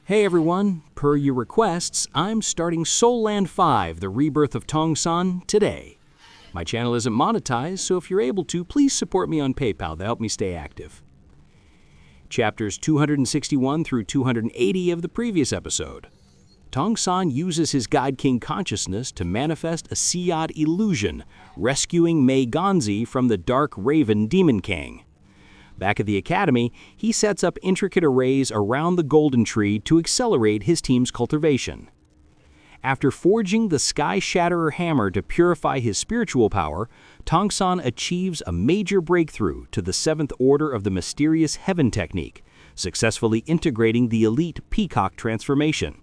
Hey everyone, per your requests, I'm starting Soul Land 5, The Rebirth of Tang today. My channel isn't monetized, so if you're able to, please support me on PayPal to help me stay active. Chapters 261 through 280 of the previous episode. Tang uses his God King consciousness to manifest a Siyad illusion, rescuing Mei Ganzi from the Dark Raven Demon King. Back at the academy, he sets up intricate arrays around the golden tree to accelerate his team's cultivation. After forging the Sky Shatterer hammer to purify his spiritual power, Tang achieves a major breakthrough to the 7th order of the mysterious Heaven technique, successfully integrating the elite Peacock transformation.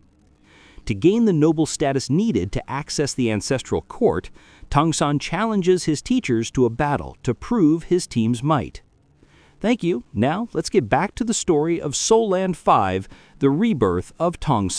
To gain the noble status needed to access the ancestral court, Tang challenges his teachers to a battle to prove his team's might. Thank you. Now, let's get back to the story of Soul Land 5, The Rebirth of Tang.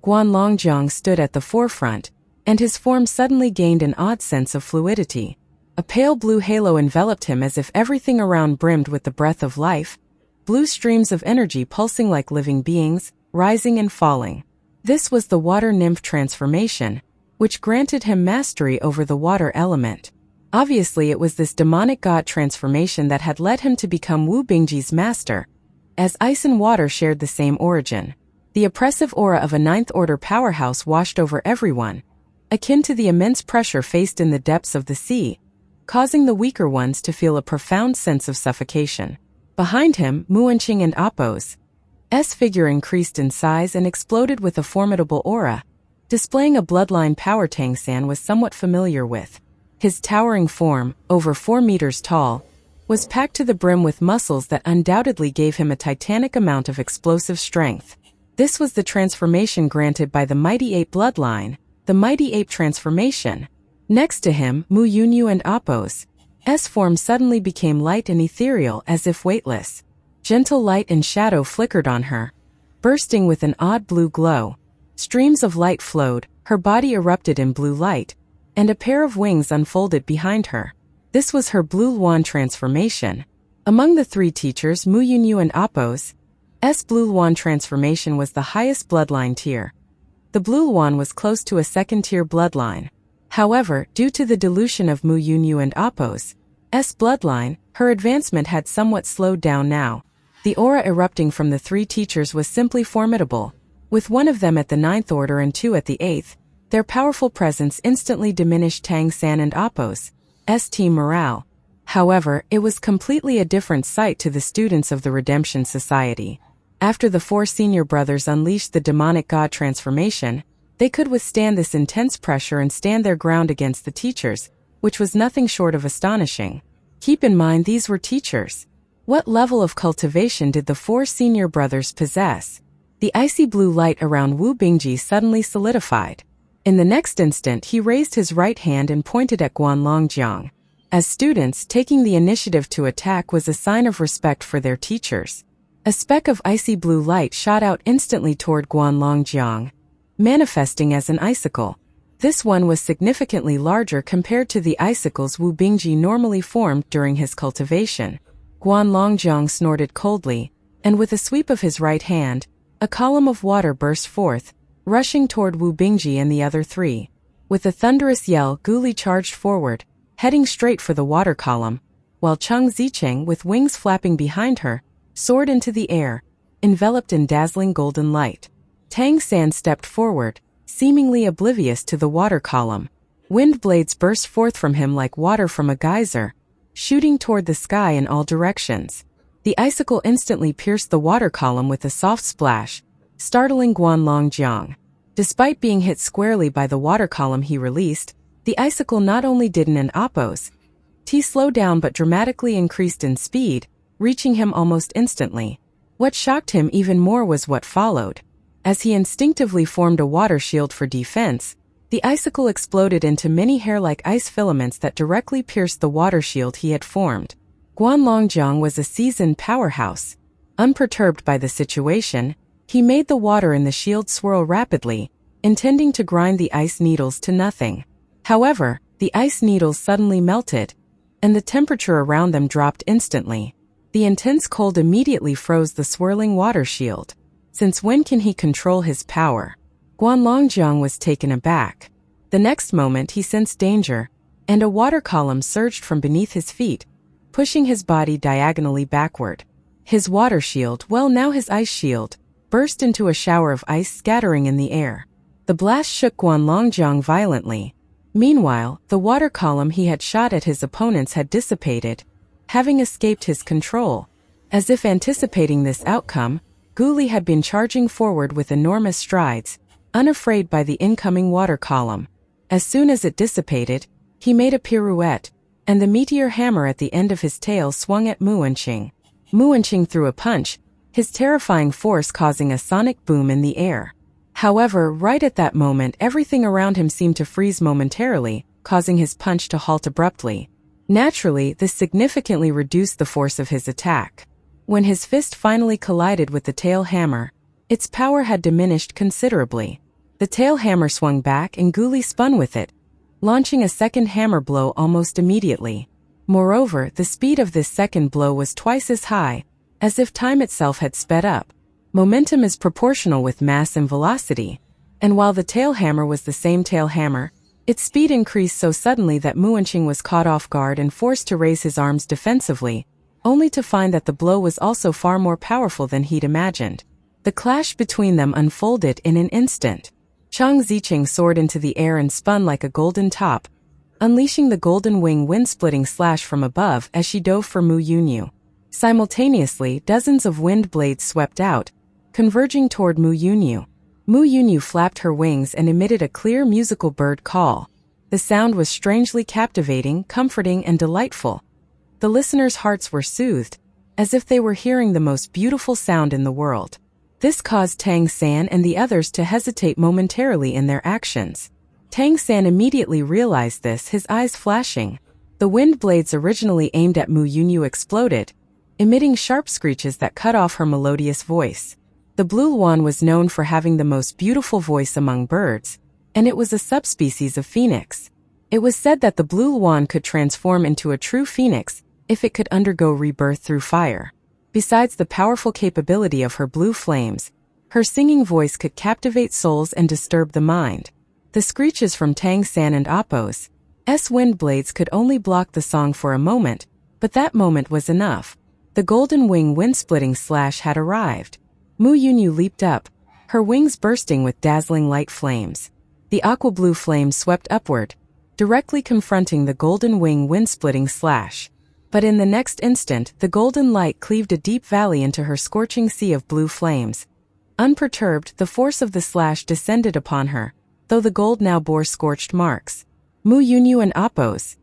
Guanlongjiang stood at the forefront, and his form suddenly gained an odd sense of fluidity. A pale blue halo enveloped him as if everything around brimmed with the breath of life, blue streams of energy pulsing like living beings, rising and falling. This was the water nymph transformation, which granted him mastery over the water element. Obviously, it was this demonic god transformation that had led him to become Wu Bingji's master, as ice and water shared the same origin. The oppressive aura of a ninth-order powerhouse washed over everyone, akin to the immense pressure faced in the depths of the sea, causing the weaker ones to feel a profound sense of suffocation. Behind him, Muanqing and Appo's figure increased in size and exploded with a formidable aura, displaying a bloodline power Tang was somewhat familiar with. His towering form, over 4 meters tall, was packed to the brim with muscles that undoubtedly gave him a titanic amount of explosive strength. This was the transformation granted by the Mighty Ape bloodline, the Mighty Ape transformation. Next to him, Mu Yunyu and Appo's form suddenly became light and ethereal as if weightless. Gentle light and shadow flickered on her, bursting with an odd blue glow. Streams of light flowed, her body erupted in blue light, and a pair of wings unfolded behind her. This was her Blue Luan transformation. Among the 3 teachers, Mu Yunyu and Appo's Blue Luan transformation was the highest bloodline tier. The Blue Luan was close to a second-tier bloodline. However, due to the dilution of Mu Yunyu and Appo's bloodline, her advancement had somewhat slowed down now. The aura erupting from the 3 teachers was simply formidable. With one of them at the 9th order and 2 at the 8th, their powerful presence instantly diminished Tang and Appo's team morale. However, it was completely a different sight to the students of the Redemption Society. After the 4 senior brothers unleashed the demonic god transformation, they could withstand this intense pressure and stand their ground against the teachers, which was nothing short of astonishing. Keep in mind these were teachers. What level of cultivation did the 4 senior brothers possess? The icy blue light around Wu Bingji suddenly solidified. In the next instant, he raised his right hand and pointed at Guanlongjiang. As students, taking the initiative to attack was a sign of respect for their teachers. A speck of icy blue light shot out instantly toward Guanlongjiang, manifesting as an icicle. This one was significantly larger compared to the icicles Wu Bingji normally formed during his cultivation. Guanlongjiang snorted coldly, and with a sweep of his right hand, a column of water burst forth, rushing toward Wu Bingji and the other 3. With a thunderous yell, Guli charged forward, heading straight for the water column, while Cheng Zicheng, with wings flapping behind her, soared into the air, enveloped in dazzling golden light. Tang stepped forward, seemingly oblivious to the water column. Wind blades burst forth from him like water from a geyser, shooting toward the sky in all directions. The icicle instantly pierced the water column with a soft splash, startling Guanlongjiang. Despite being hit squarely by the water column he released, the icicle not only didn't an oppose, slow down but dramatically increased in speed, reaching him almost instantly. What shocked him even more was what followed. As he instinctively formed a water shield for defense, the icicle exploded into many hair-like ice filaments that directly pierced the water shield he had formed. Guanlongjiang was a seasoned powerhouse. Unperturbed by the situation, he made the water in the shield swirl rapidly, intending to grind the ice needles to nothing. However, the ice needles suddenly melted, and the temperature around them dropped instantly. The intense cold immediately froze the swirling water shield. Since when can he control his power? Guanlongjiang was taken aback. The next moment he sensed danger, and a water column surged from beneath his feet, pushing his body diagonally backward. His water shield, now his ice shield, burst into a shower of ice scattering in the air. The blast shook Guanlongjiang violently. Meanwhile, the water column he had shot at his opponents had dissipated, having escaped his control. As if anticipating this outcome, Guli had been charging forward with enormous strides, unafraid by the incoming water column. As soon as it dissipated, he made a pirouette, and the meteor hammer at the end of his tail swung at Muanqing. Muanqing threw a punch, his terrifying force causing a sonic boom in the air. However, right at that moment everything around him seemed to freeze momentarily, causing his punch to halt abruptly. Naturally, this significantly reduced the force of his attack. When his fist finally collided with the tail hammer, its power had diminished considerably. The tail hammer swung back and Guli spun with it, launching a second hammer blow almost immediately. Moreover, the speed of this second blow was twice as high, as if time itself had sped up. Momentum is proportional with mass and velocity, and while the tail hammer was the same tail hammer, its speed increased so suddenly that Muanqing was caught off guard and forced to raise his arms defensively, only to find that the blow was also far more powerful than he'd imagined. The clash between them unfolded in an instant. Chang Zicheng soared into the air and spun like a golden top, unleashing the golden wing wind-splitting slash from above as she dove for Mu Yunyu. Simultaneously, dozens of wind blades swept out, converging toward Mu Yunyu. Mu Yunyu flapped her wings and emitted a clear musical bird call. The sound was strangely captivating, comforting, and delightful. The listeners' hearts were soothed, as if they were hearing the most beautiful sound in the world. This caused Tang San and the others to hesitate momentarily in their actions. Tang San immediately realized this, his eyes flashing. The wind blades originally aimed at Mu Yunyu exploded, emitting sharp screeches that cut off her melodious voice. The blue luan was known for having the most beautiful voice among birds, and it was a subspecies of phoenix. It was said that the blue luan could transform into a true phoenix if it could undergo rebirth through fire. Besides the powerful capability of her blue flames, her singing voice could captivate souls and disturb the mind. The screeches from Tang San and Appo's wind blades could only block the song for a moment, but that moment was enough. The golden wing wind-splitting slash had arrived. Mu Yunyu leaped up, her wings bursting with dazzling light flames. The aqua-blue flames swept upward, directly confronting the golden wing wind-splitting slash. But in the next instant, the golden light cleaved a deep valley into her scorching sea of blue flames. Unperturbed, the force of the slash descended upon her, though the gold now bore scorched marks. Mu Yunyu and Appo's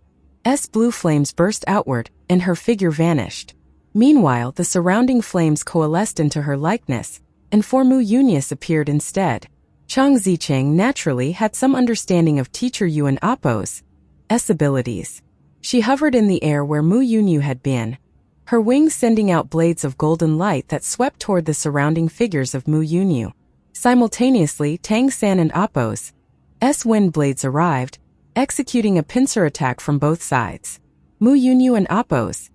blue flames burst outward, and her figure vanished. Meanwhile, the surrounding flames coalesced into her likeness, and four Mu Yunyus appeared instead. Chang Zicheng naturally had some understanding of Teacher Yuan Appo's abilities. She hovered in the air where Mu Yunyu had been, her wings sending out blades of golden light that swept toward the surrounding figures of Mu Yunyu. Simultaneously, Tang San and Appo's wind blades arrived, executing a pincer attack from both sides. Mu Yunyu and Appo's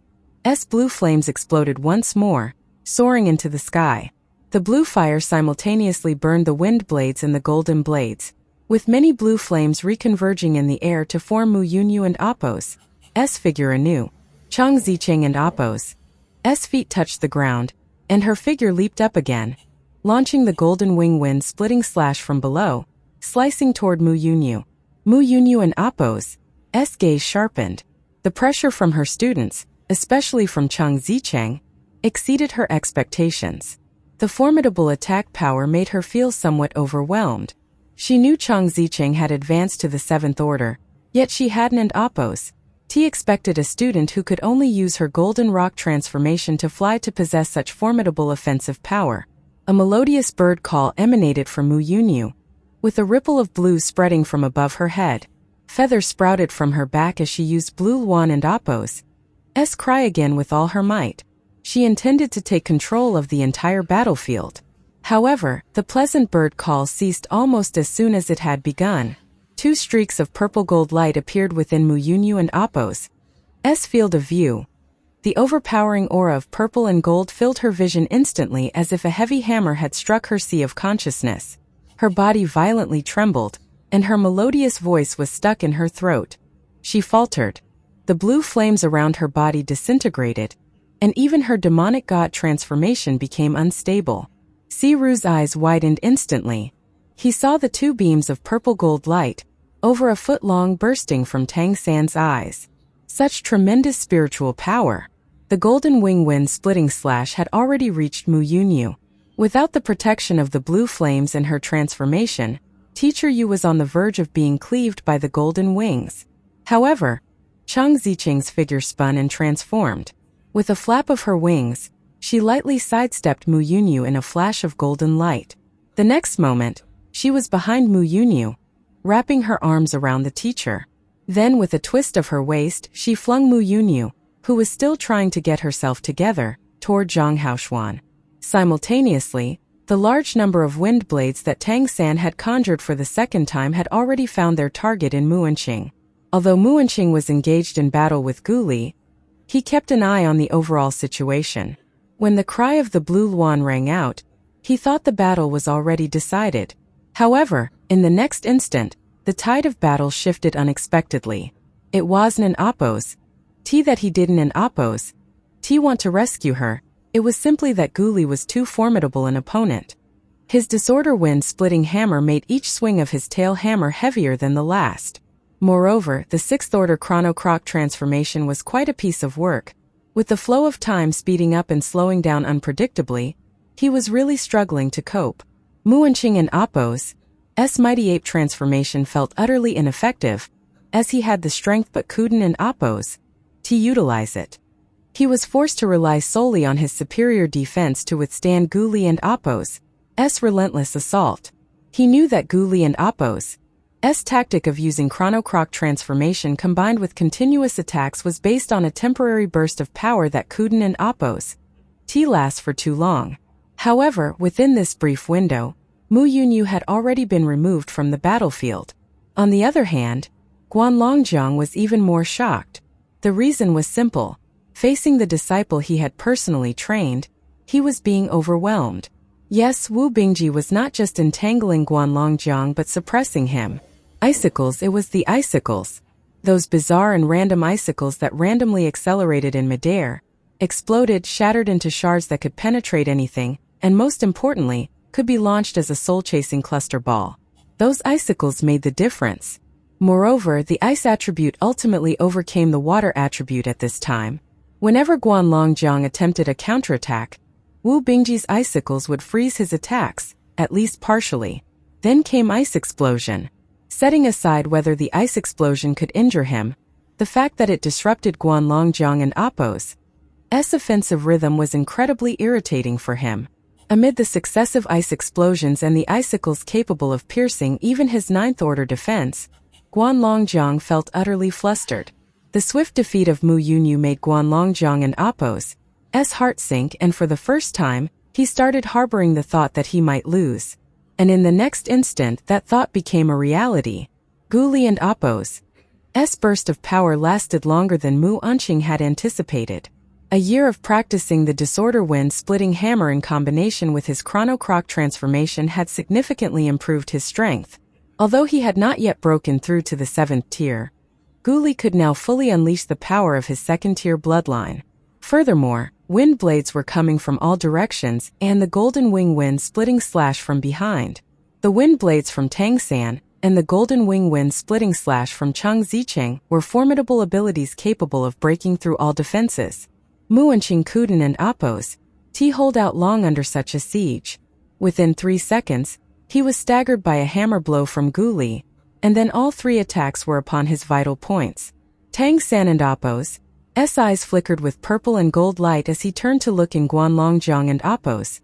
blue flames exploded once more, soaring into the sky. The blue fire simultaneously burned the wind blades and the golden blades, with many blue flames reconverging in the air to form Mu Yunyu and Appo's figure anew. Chang Zicheng and Appo's feet touched the ground, and her figure leaped up again, launching the golden wing wind-splitting slash from below, slicing toward Mu Yunyu. Mu Yunyu and Appo's gaze sharpened. The pressure from her students, especially from Chang Zicheng, exceeded her expectations. The formidable attack power made her feel somewhat overwhelmed. She knew Chang Zicheng had advanced to the 7th order, yet she hadn't, and Appo's expected a student who could only use her golden rock transformation to fly to possess such formidable offensive power. A melodious bird call emanated from Mu Yunyu, with a ripple of blue spreading from above her head. Feathers sprouted from her back as she used Blue Luan and Appo's cry again with all her might. She intended to take control of the entire battlefield. However, the pleasant bird call ceased almost as soon as it had begun. 2 streaks of purple-gold light appeared within Mu Yunyu and Appo's field of view. The overpowering aura of purple and gold filled her vision instantly, as if a heavy hammer had struck her sea of consciousness. Her body violently trembled, and her melodious voice was stuck in her throat. She faltered. The blue flames around her body disintegrated, and even her demonic god transformation became unstable. Siru's eyes widened instantly. He saw the 2 beams of purple-gold light, over a foot long, bursting from Tang San's eyes. Such tremendous spiritual power! The golden wing wind splitting slash had already reached Mu Yunyu. Without the protection of the blue flames and her transformation, Teacher Yu was on the verge of being cleaved by the golden wings. However, Chang Zicheng's figure spun and transformed. With a flap of her wings, she lightly sidestepped Mu Yunyu in a flash of golden light. The next moment, she was behind Mu Yunyu, wrapping her arms around the teacher. Then, with a twist of her waist, she flung Mu Yunyu, who was still trying to get herself together, toward Zhang Haoshuan. Simultaneously, the large number of wind blades that Tang San had conjured for the 2nd time had already found their target in Muanqing. Although Muanqing was engaged in battle with Guli, he kept an eye on the overall situation. When the cry of the Blue Luan rang out, he thought the battle was already decided. However, in the next instant, the tide of battle shifted unexpectedly. It wasn't an Appo's that he didn't an Appo's want to rescue her. It was simply that Guli was too formidable an opponent. His disorder wind-splitting hammer made each swing of his tail hammer heavier than the last. Moreover, the 6th order Chrono Croc transformation was quite a piece of work. With the flow of time speeding up and slowing down unpredictably, he was really struggling to cope. Muanqing and Appo's mighty ape transformation felt utterly ineffective, as he had the strength but couldn't and Appo's to utilize it. He was forced to rely solely on his superior defense to withstand Guli and Appo's relentless assault. He knew that Guli and Appo's tactic of using Chrono Croc transformation combined with continuous attacks was based on a temporary burst of power that couldn't and Appo's last for too long. However, within this brief window, Mu Yunyu had already been removed from the battlefield. On the other hand, Guanlongjiang was even more shocked. The reason was simple. Facing the disciple he had personally trained, he was being overwhelmed. Yes, Wu Bingji was not just entangling Guanlongjiang but suppressing him. Icicles, it was the icicles. Those bizarre and random icicles that randomly accelerated in midair, exploded, shattered into shards that could penetrate anything, and most importantly, could be launched as a soul-chasing cluster ball. Those icicles made the difference. Moreover, the ice attribute ultimately overcame the water attribute at this time. Whenever Guanlongjiang attempted a counterattack, Wu Bingji's icicles would freeze his attacks, at least partially. Then came Ice Explosion. Setting aside whether the ice explosion could injure him, the fact that it disrupted Guanlongjiang and Appo's offensive rhythm was incredibly irritating for him. Amid the successive ice explosions and the icicles capable of piercing even his 9th order defense, Guanlongjiang felt utterly flustered. The swift defeat of Mu Yunyu made Guanlongjiang and Appo's heart sink, and for the first time, he started harboring the thought that he might lose. And in the next instant, that thought became a reality. Guli and Appo's burst of power lasted longer than Mu Anqing had anticipated. A year of practicing the disorder wind-splitting hammer in combination with his Chrono Croc transformation had significantly improved his strength. Although he had not yet broken through to the 7th tier, Guli could now fully unleash the power of his 2nd-tier bloodline. Furthermore, wind blades were coming from all directions and the golden wing wind splitting slash from behind. The wind blades from Tang San and the golden wing wind splitting slash from Chang Zicheng were formidable abilities capable of breaking through all defenses. Muanqing couldn't and oppose. T hold out long under such a siege. Within 3 seconds, he was staggered by a hammer blow from Gu Li, and then all 3 attacks were upon his vital points. Tang San and Oppo's eyes flickered with purple and gold light as he turned to look in Guanlongjiang and Oppo's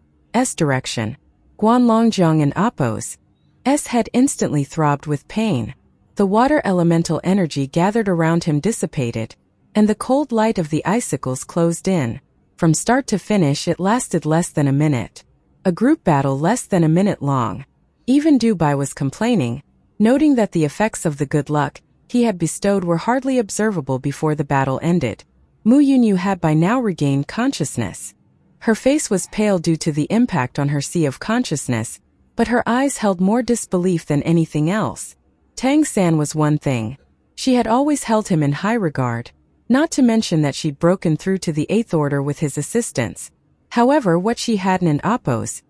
direction. Guanlongjiang and Oppo's head instantly throbbed with pain. The water elemental energy gathered around him dissipated, and the cold light of the icicles closed in. From start to finish it lasted less than a minute. A group battle less than a minute long. Even Dubai was complaining, noting that the effects of the good luck he had bestowed were hardly observable before the battle ended. Mu Yunyu had by now regained consciousness. Her face was pale due to the impact on her sea of consciousness, but her eyes held more disbelief than anything else. Tang San was one thing. She had always held him in high regard, not to mention that she'd broken through to the 8th Order with his assistance. However, what she hadn't and Oppo's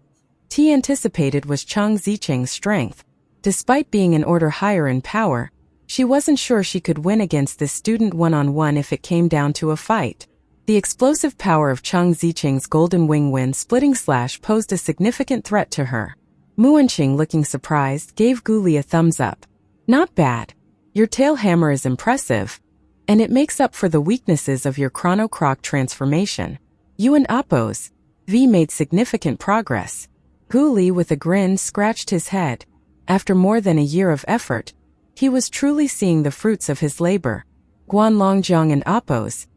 anticipated was Chang Zicheng's strength. Despite being an order higher in power, she wasn't sure she could win against this student one-on-one if it came down to a fight. The explosive power of Chang Zicheng's golden wing wind splitting slash posed a significant threat to her. Muanqing, looking surprised, gave Gu Li a thumbs up. Not bad. Your tail hammer is impressive, and it makes up for the weaknesses of your Chrono Croc transformation. You and Oppo's made significant progress. Gu Li, with a grin, scratched his head. After more than a year of effort, he was truly seeing the fruits of his labor. Guanlongjiang and Oppo's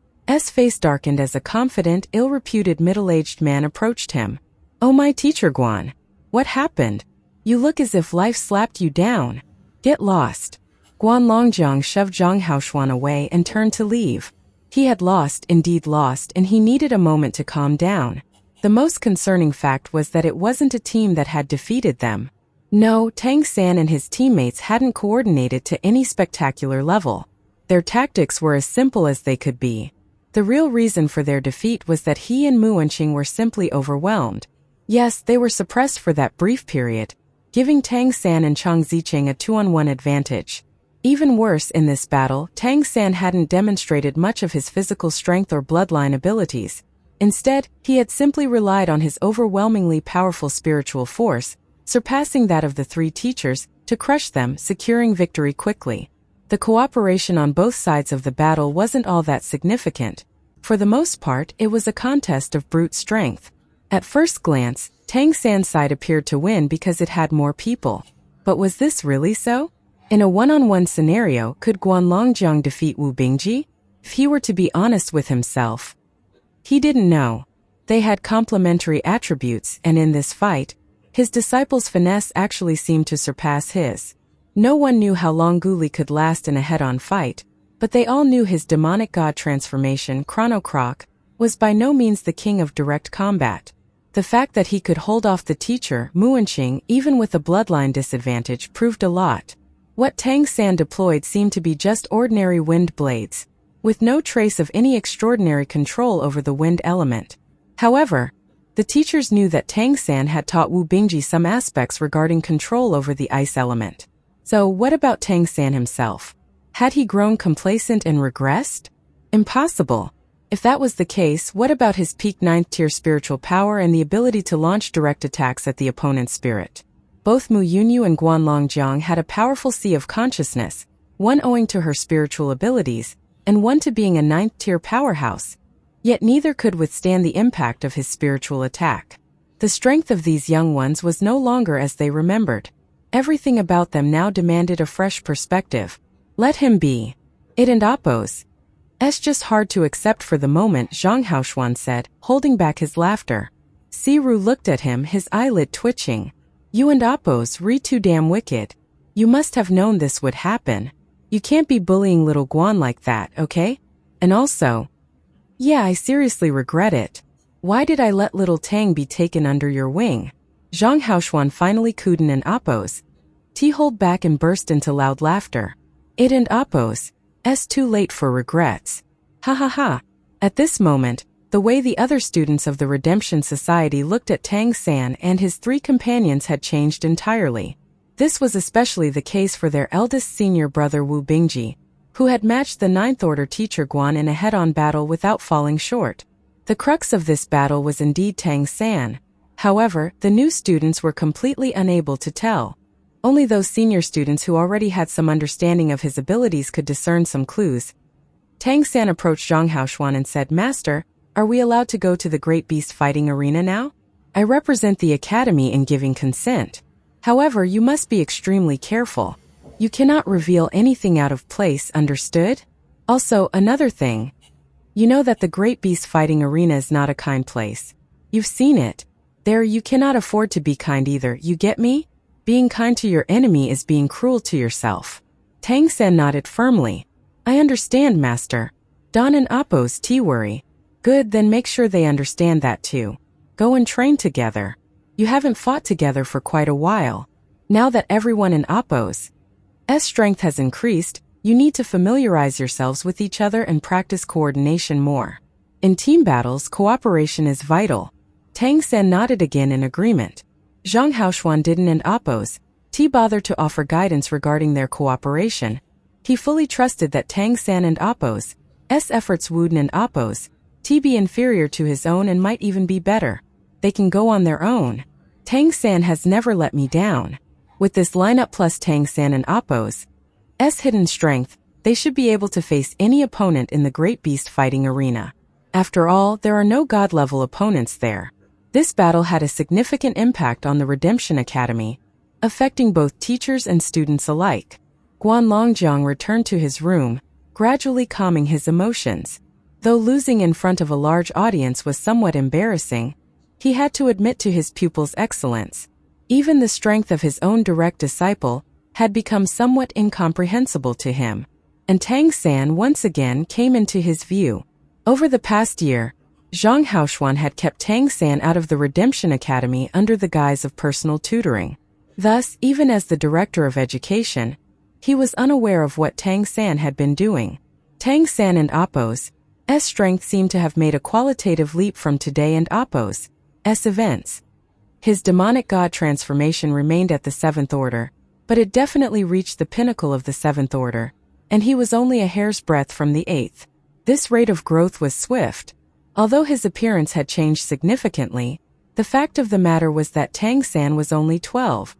face darkened as a confident, ill-reputed middle-aged man approached him. Oh, my teacher Guan. What happened? You look as if life slapped you down. Get lost. Guanlongjiang shoved Zhang Haoshuan away and turned to leave. He had indeed lost, and he needed a moment to calm down. The most concerning fact was that it wasn't a team that had defeated them. No, Tang San and his teammates hadn't coordinated to any spectacular level. Their tactics were as simple as they could be. The real reason for their defeat was that he and Muanqing were simply overwhelmed. Yes, they were suppressed for that brief period, giving Tang San and Chang Zicheng a 2-on-1 advantage. Even worse, in this battle, Tang San hadn't demonstrated much of his physical strength or bloodline abilities. Instead, he had simply relied on his overwhelmingly powerful spiritual force, surpassing that of the 3 teachers, to crush them, securing victory quickly. The cooperation on both sides of the battle wasn't all that significant. For the most part, it was a contest of brute strength. At first glance, Tang San's side appeared to win because it had more people. But was this really so? In a one-on-one scenario, could Guanlongjiang defeat Wu Bingji? If he were to be honest with himself, he didn't know. They had complementary attributes, and in this fight, his disciple's finesse actually seemed to surpass his. No one knew how long Gu Li could last in a head-on fight, but they all knew his demonic god transformation, Chrono Croc, was by no means the king of direct combat. The fact that he could hold off the teacher, Muanqing, even with a bloodline disadvantage, proved a lot. What Tang San deployed seemed to be just ordinary wind blades, with no trace of any extraordinary control over the wind element. However, the teachers knew that Tang San had taught Wu Bingji some aspects regarding control over the ice element. So what about Tang San himself? Had he grown complacent and regressed? Impossible. If that was the case, what about his peak 9th tier spiritual power and the ability to launch direct attacks at the opponent's spirit? Both Mu Yunyu and Guanlongjiang had a powerful sea of consciousness, one owing to her spiritual abilities, and one to being a 9th tier powerhouse. Yet neither could withstand the impact of his spiritual attack. The strength of these young ones was no longer as they remembered. Everything about them now demanded a fresh perspective. Let him be. It and Oppo's. It's just hard to accept for the moment, Zhang Haoshuan said, holding back his laughter. Siru looked at him, his eyelid twitching. You and Oppo's too damn wicked. You must have known this would happen. You can't be bullying little Guan like that, okay? And also, yeah, I seriously regret it. Why did I let little Tang be taken under your wing? Zhang Haoshuan finally couldn't and Oppo's hold back and burst into loud laughter. It and Oppo's too late for regrets. Ha ha ha. At this moment, the way the other students of the Redemption Society looked at Tang San and his 3 companions had changed entirely. This was especially the case for their eldest senior brother Wu Bingji, who had matched the Ninth Order teacher Guan in a head-on battle without falling short. The crux of this battle was indeed Tang San. However, the new students were completely unable to tell. Only those senior students who already had some understanding of his abilities could discern some clues. Tang San approached Zhang Haoshuan and said, "Master, are we allowed to go to the Great Beast Fighting Arena now? I represent the academy in giving consent. However, you must be extremely careful. You cannot reveal anything out of place, understood? Also, another thing. You know that the Great Beast Fighting Arena is not a kind place. You've seen it. There you cannot afford to be kind either, you get me? Being kind to your enemy is being cruel to yourself." Tang San nodded firmly. "I understand, Master. Don and Appo's worry. Good, then make sure they understand that too. Go and train together. You haven't fought together for quite a while. Now that everyone in Appo's strength has increased, you need to familiarize yourselves with each other and practice coordination more. In team battles, cooperation is vital." Tang San nodded again in agreement. Zhang Haoshuan didn't and Appo's bother to offer guidance regarding their cooperation. He fully trusted that Tang San and Appo's efforts would and Appo's be inferior to his own and might even be better. They can go on their own. Tang San has never let me down. With this lineup plus Tang San and Appo's hidden strength, they should be able to face any opponent in the Great Beast Fighting Arena. After all, there are no god-level opponents there. This battle had a significant impact on the Redemption Academy, affecting both teachers and students alike. Guan Longjiang returned to his room, gradually calming his emotions. Though losing in front of a large audience was somewhat embarrassing, he had to admit to his pupil's excellence. Even the strength of his own direct disciple had become somewhat incomprehensible to him, and Tang San once again came into his view. Over the past year, Zhang Haoshuan had kept Tang San out of the Redemption Academy under the guise of personal tutoring. Thus, even as the director of education, he was unaware of what Tang San had been doing. Tang San and Appo's strength seemed to have made a qualitative leap from today and Appo's events. His demonic god transformation remained at the 7th order, but it definitely reached the pinnacle of the 7th order, and he was only a hair's breadth from the 8th. This rate of growth was swift. Although his appearance had changed significantly, the fact of the matter was that Tang San was only 12.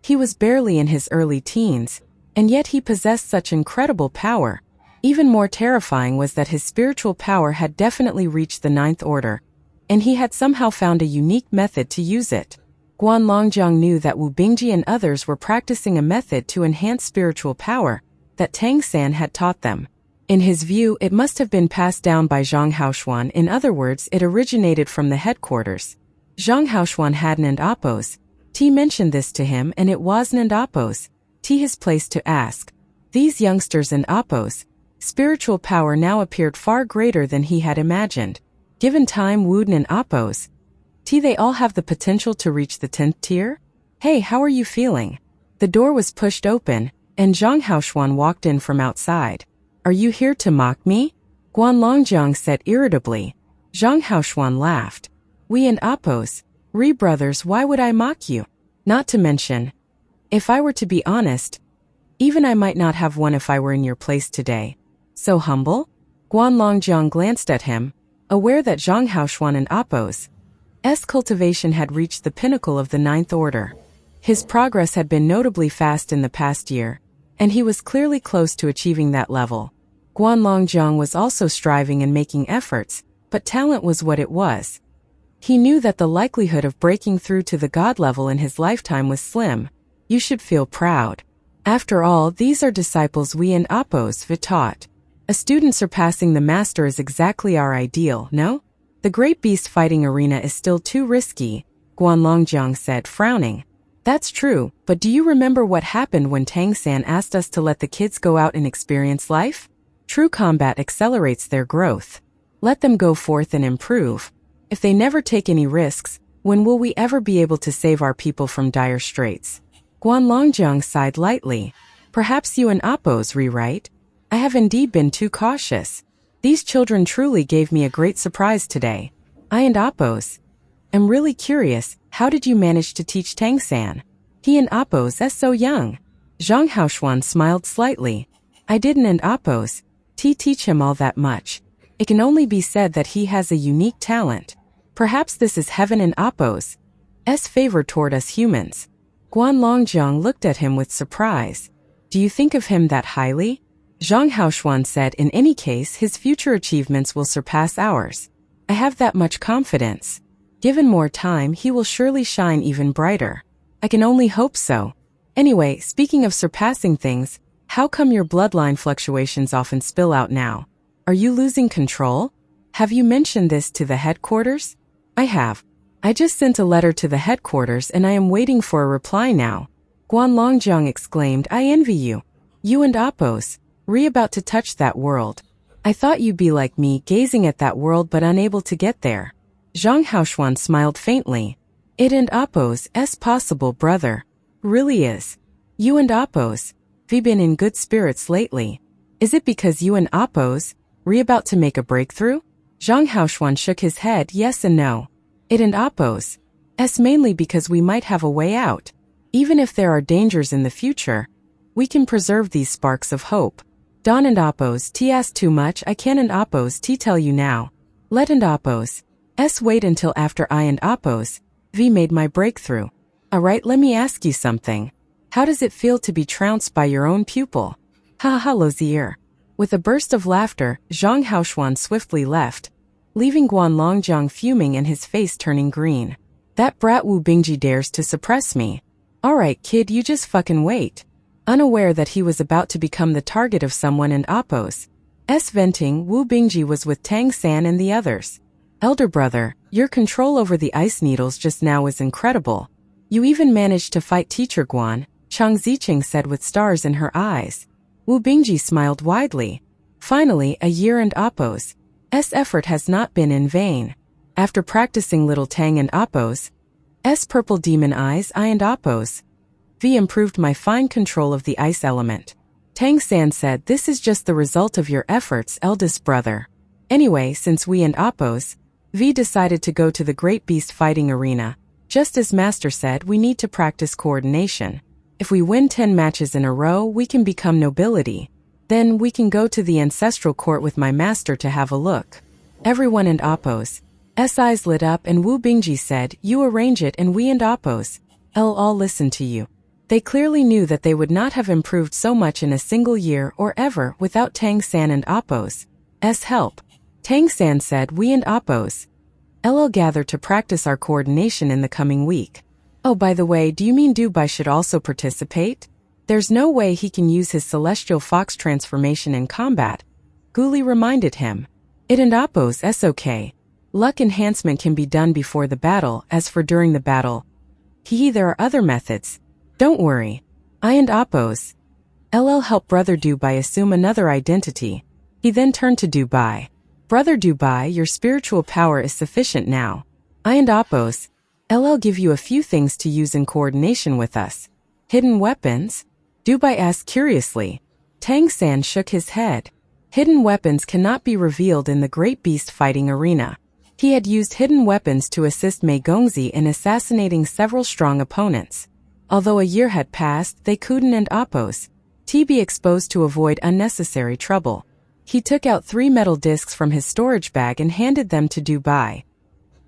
He was barely in his early teens, and yet he possessed such incredible power. Even more terrifying was that his spiritual power had definitely reached the 9th order, and he had somehow found a unique method to use it. Guan Longjiang knew that Wu Bingji and others were practicing a method to enhance spiritual power that Tang San had taught them. In his view, it must have been passed down by Zhang Haoshuan. In other words, it originated from the headquarters. Zhang Haoshuan hadn't and Appo's mentioned this to him, and it wasn't and Appo's his place to ask. These youngsters and Appo's spiritual power now appeared far greater than he had imagined. Given time, Wuden and Appo's they all have the potential to reach the 10th tier? Hey, how are you feeling? The door was pushed open, and Zhang Haoshuan walked in from outside. Are you here to mock me? Guan Longjiang said irritably. Zhang Haoshuan laughed. We and Appo's brothers, why would I mock you? Not to mention, if I were to be honest, even I might not have one if I were in your place today. So humble? Guan Longjiang glanced at him, aware that Zhang Haoshuan and Appo's cultivation had reached the pinnacle of the 9th order. His progress had been notably fast in the past year, and he was clearly close to achieving that level. Guan Longjiang was also striving and making efforts, but talent was what it was. He knew that the likelihood of breaking through to the god level in his lifetime was slim. You should feel proud. After all, these are disciples we and Appo's taught. A student surpassing the master is exactly our ideal, no? The Great Beast Fighting Arena is still too risky, Guan Longjiang said, frowning. That's true, but do you remember what happened when Tang San asked us to let the kids go out and experience life? True combat accelerates their growth. Let them go forth and improve. If they never take any risks, when will we ever be able to save our people from dire straits? Guan Longjiang sighed lightly. Perhaps you and Appo's rewrite. I have indeed been too cautious. These children truly gave me a great surprise today. I and Appo's am really curious, how did you manage to teach Tang San? He and Appos is so young. Zhang Haoshuan smiled slightly. I didn't and Appos teach him all that much. It can only be said that he has a unique talent. Perhaps this is heaven in Appos' favor toward us humans. Guan Longjiang looked at him with surprise. Do you think of him that highly? Zhang Haoshuan said in any case his future achievements will surpass ours. I have that much confidence. Given more time he will surely shine even brighter. I can only hope so. Anyway, speaking of surpassing things, how come your bloodline fluctuations often spill out now? Are you losing control? Have you mentioned this to the headquarters? I have. I just sent a letter to the headquarters and I am waiting for a reply now. Guan Longjiang exclaimed, I envy you. You and Appos, about to touch that world. I thought you'd be like me, gazing at that world but unable to get there. Zhang Haoshuan smiled faintly. It and Appos' possible, brother. Really is. You and Appos, been in good spirits lately. Is it because you and Appos, about to make a breakthrough? Zhang Haoshuan shook his head, yes and no. It and Appos, mainly because we might have a way out. Even if there are dangers in the future, we can preserve these sparks of hope. Don and Appos asked too much, I can and Appos tell you now. Let and Appos wait until after I and Appos made my breakthrough. Alright, let me ask you something. How does it feel to be trounced by your own pupil? Ha ha Lozier. With a burst of laughter, Zhang Haoshuan swiftly left, leaving Guan Longjiang fuming and his face turning green. That brat Wu Bingji dares to suppress me. Alright kid, you just fucking wait. Unaware that he was about to become the target of someone and Appos' venting, Wu Bingji was with Tang San and the others. Elder brother, your control over the ice needles just now was incredible. You even managed to fight Teacher Guan, Chang Ziqing said with stars in her eyes. Wu Bingji smiled widely. Finally, a year and Appos' effort has not been in vain. After practicing little Tang and Appos' purple demon eyes, I and Appos' improved my fine control of the ice element. Tang San said, this is just the result of your efforts, eldest brother. Anyway, since we and Appos' decided to go to the great beast fighting arena, just as Master said, we need to practice coordination. If we win 10 matches in a row, we can become nobility. Then we can go to the ancestral court with my master to have a look. Everyone and Appos' eyes lit up and Wu Bingji said, you arrange it and we and Appos' all listen to you. They clearly knew that they would not have improved so much in a single year or ever without Tang San and Appos' help. Tang San said, we and Appos' gather to practice our coordination in the coming week. Oh, by the way, do you mean Dubai should also participate? There's no way he can use his celestial fox transformation in combat. Guli reminded him. It and Appos' okay. Luck enhancement can be done before the battle, as for during the battle. There are other methods. Don't worry. I and Appos' help Brother Dubai assume another identity. He then turned to Dubai. Brother Dubai, your spiritual power is sufficient now. I and Appos' give you a few things to use in coordination with us. Hidden weapons? Dubai asked curiously. Tang San shook his head. Hidden weapons cannot be revealed in the great beast fighting arena. He had used hidden weapons to assist Mei Gongzi in assassinating several strong opponents. Although a year had passed, they couldn't and Appos' be exposed to avoid unnecessary trouble. He took out 3 metal discs from his storage bag and handed them to Dubai.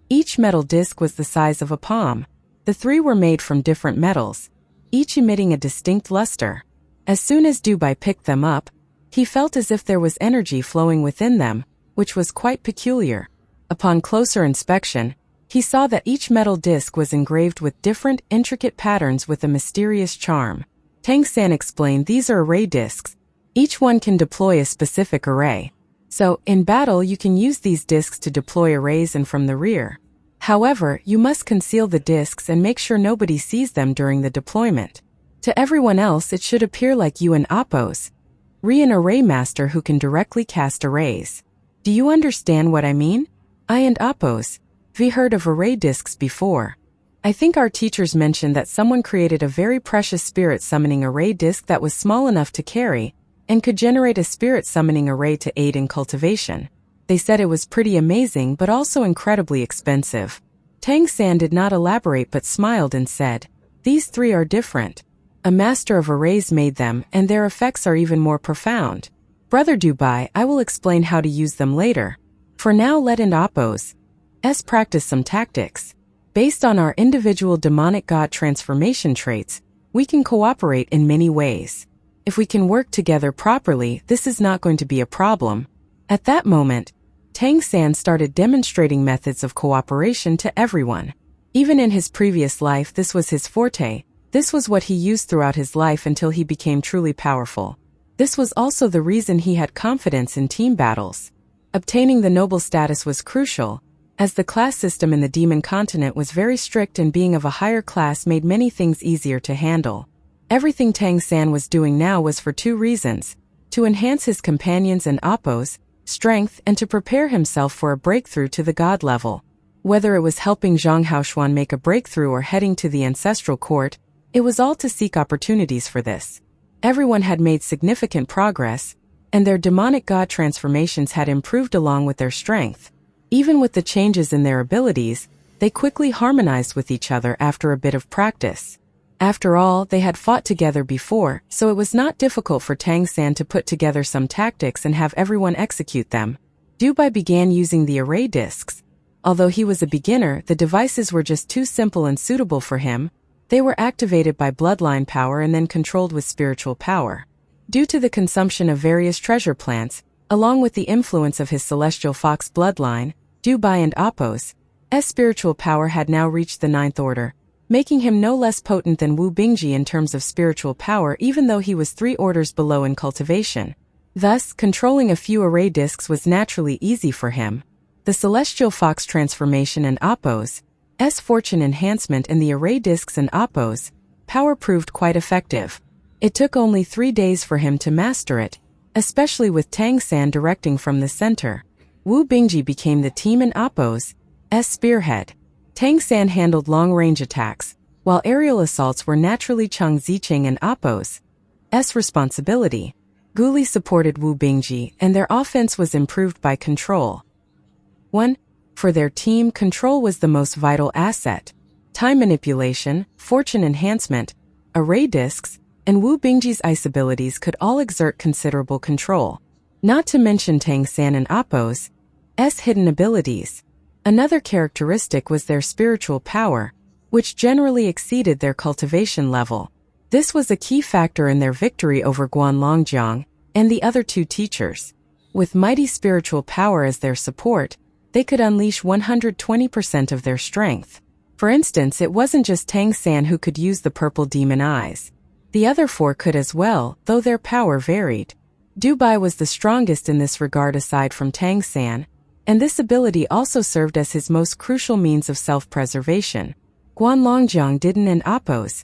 Each metal disc was the size of a palm. The 3 were made from different metals, each emitting a distinct luster. As soon as Dubai picked them up, he felt as if there was energy flowing within them, which was quite peculiar. Upon closer inspection, he saw that each metal disc was engraved with different, intricate patterns with a mysterious charm. Tang San explained, these are array discs. Each one can deploy a specific array. So, in battle you can use these discs to deploy arrays and from the rear. However, you must conceal the discs and make sure nobody sees them during the deployment. To everyone else it should appear like you and Appos' an array master who can directly cast arrays. Do you understand what I mean? I and Appos' heard of array discs before. I think our teachers mentioned that someone created a very precious spirit summoning array disc that was small enough to carry, and could generate a spirit summoning array to aid in cultivation. They said it was pretty amazing but also incredibly expensive. Tang San did not elaborate but smiled and said, These three are different. A master of arrays made them, and their effects are even more profound. Brother Dubai, I will explain how to use them later. For now, let and Oppos practice some tactics. Based on our individual demonic god transformation traits, we can cooperate in many ways. If we can work together properly, this is not going to be a problem. At that moment, Tang San started demonstrating methods of cooperation to everyone. Even in his previous life, this was his forte. This was what he used throughout his life until he became truly powerful. This was also the reason he had confidence in team battles. Obtaining the noble status was crucial, as the class system in the demon continent was very strict, and being of a higher class made many things easier to handle. Everything Tang San was doing now was for two reasons: to enhance his companions and Oppo's strength, and to prepare himself for a breakthrough to the god level. Whether it was helping Zhang Haoshuan make a breakthrough or heading to the ancestral court, it was all to seek opportunities for this. Everyone had made significant progress, and their demonic god transformations had improved along with their strength. Even with the changes in their abilities, they quickly harmonized with each other after a bit of practice. After all, they had fought together before, so it was not difficult for Tang San to put together some tactics and have everyone execute them. Dubai began using the array discs. Although he was a beginner, the devices were just too simple and suitable for him. They were activated by bloodline power and then controlled with spiritual power. Due to the consumption of various treasure plants, along with the influence of his celestial fox bloodline, Dubai and Oppos' spiritual power had now reached the 9th order, making him no less potent than Wu Bingji in terms of spiritual power, even though he was 3 orders below in cultivation. Thus, controlling a few array discs was naturally easy for him. The celestial fox transformation and Oppos' fortune enhancement and the array discs and Oppos' power proved quite effective. It took only 3 days for him to master it, especially with Tang San directing from the center. Wu Bingji became the team and Oppos' spearhead. Tang San handled long-range attacks, while aerial assaults were naturally Chang Zicheng and Oppos' responsibility. Guli supported Wu Bingji, and their offense was improved by control. 1. For their team, control was the most vital asset. Time manipulation, fortune enhancement, array discs, and Wu Bingji's ice abilities could all exert considerable control. Not to mention Tang San and Oppos' hidden abilities. Another characteristic was their spiritual power, which generally exceeded their cultivation level. This was a key factor in their victory over Guanlongjiang and the other 2 teachers. With mighty spiritual power as their support, they could unleash 120% of their strength. For instance, it wasn't just Tang San who could use the purple demon eyes. The other 4 could as well, though their power varied. Dubai was the strongest in this regard aside from Tang San, and this ability also served as his most crucial means of self-preservation. Guanlongjiang didn't and Oppos'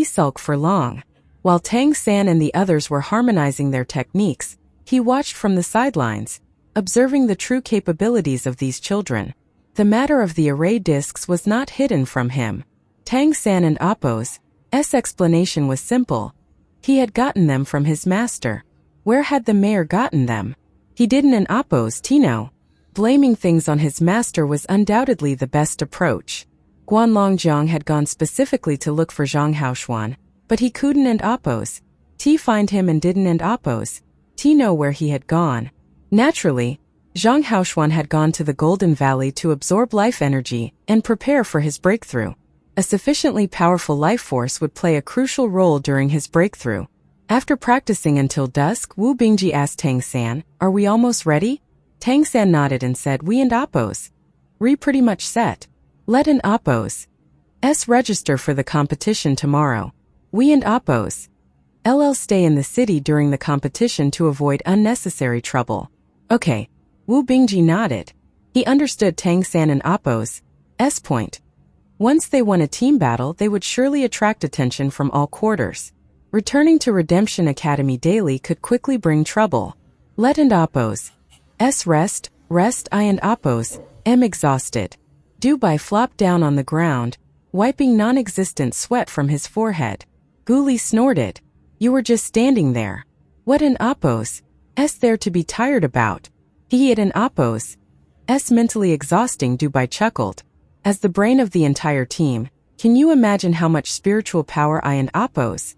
sulk for long. While Tang San and the others were harmonizing their techniques, he watched from the sidelines, observing the true capabilities of these children. The matter of the array discs was not hidden from him. Tang San and Oppos' explanation was simple. He had gotten them from his master. Where had the mayor gotten them? He didn't and Oppos' know. Blaming things on his master was undoubtedly the best approach. Guanlongjiang had gone specifically to look for Zhang Haoshuan, but he couldn't and Oppos' find him and didn't and Oppos' know where he had gone. Naturally, Zhang Haoshuan had gone to the Golden Valley to absorb life energy and prepare for his breakthrough. A sufficiently powerful life force would play a crucial role during his breakthrough. After practicing until dusk, Wu Bingji asked Tang San, "Are we almost ready?" Tang San nodded and said, "We and Oppos' pretty much set. Let an Oppos' register for the competition tomorrow. We and Oppos' stay in the city during the competition to avoid unnecessary trouble." Okay. Wu Bingji nodded. He understood Tang San and Oppos' point. Once they won a team battle, they would surely attract attention from all quarters. Returning to Redemption Academy daily could quickly bring trouble. Let and Oppos' rest I and Oppos' exhausted. Dubai flopped down on the ground, wiping non-existent sweat from his forehead. Guli snorted. "You were just standing there. What an Oppos' there to be tired about?" He had an Oppos' mentally exhausting. Dubai chuckled. As the brain of the entire team, Can you imagine how much spiritual power I and Appos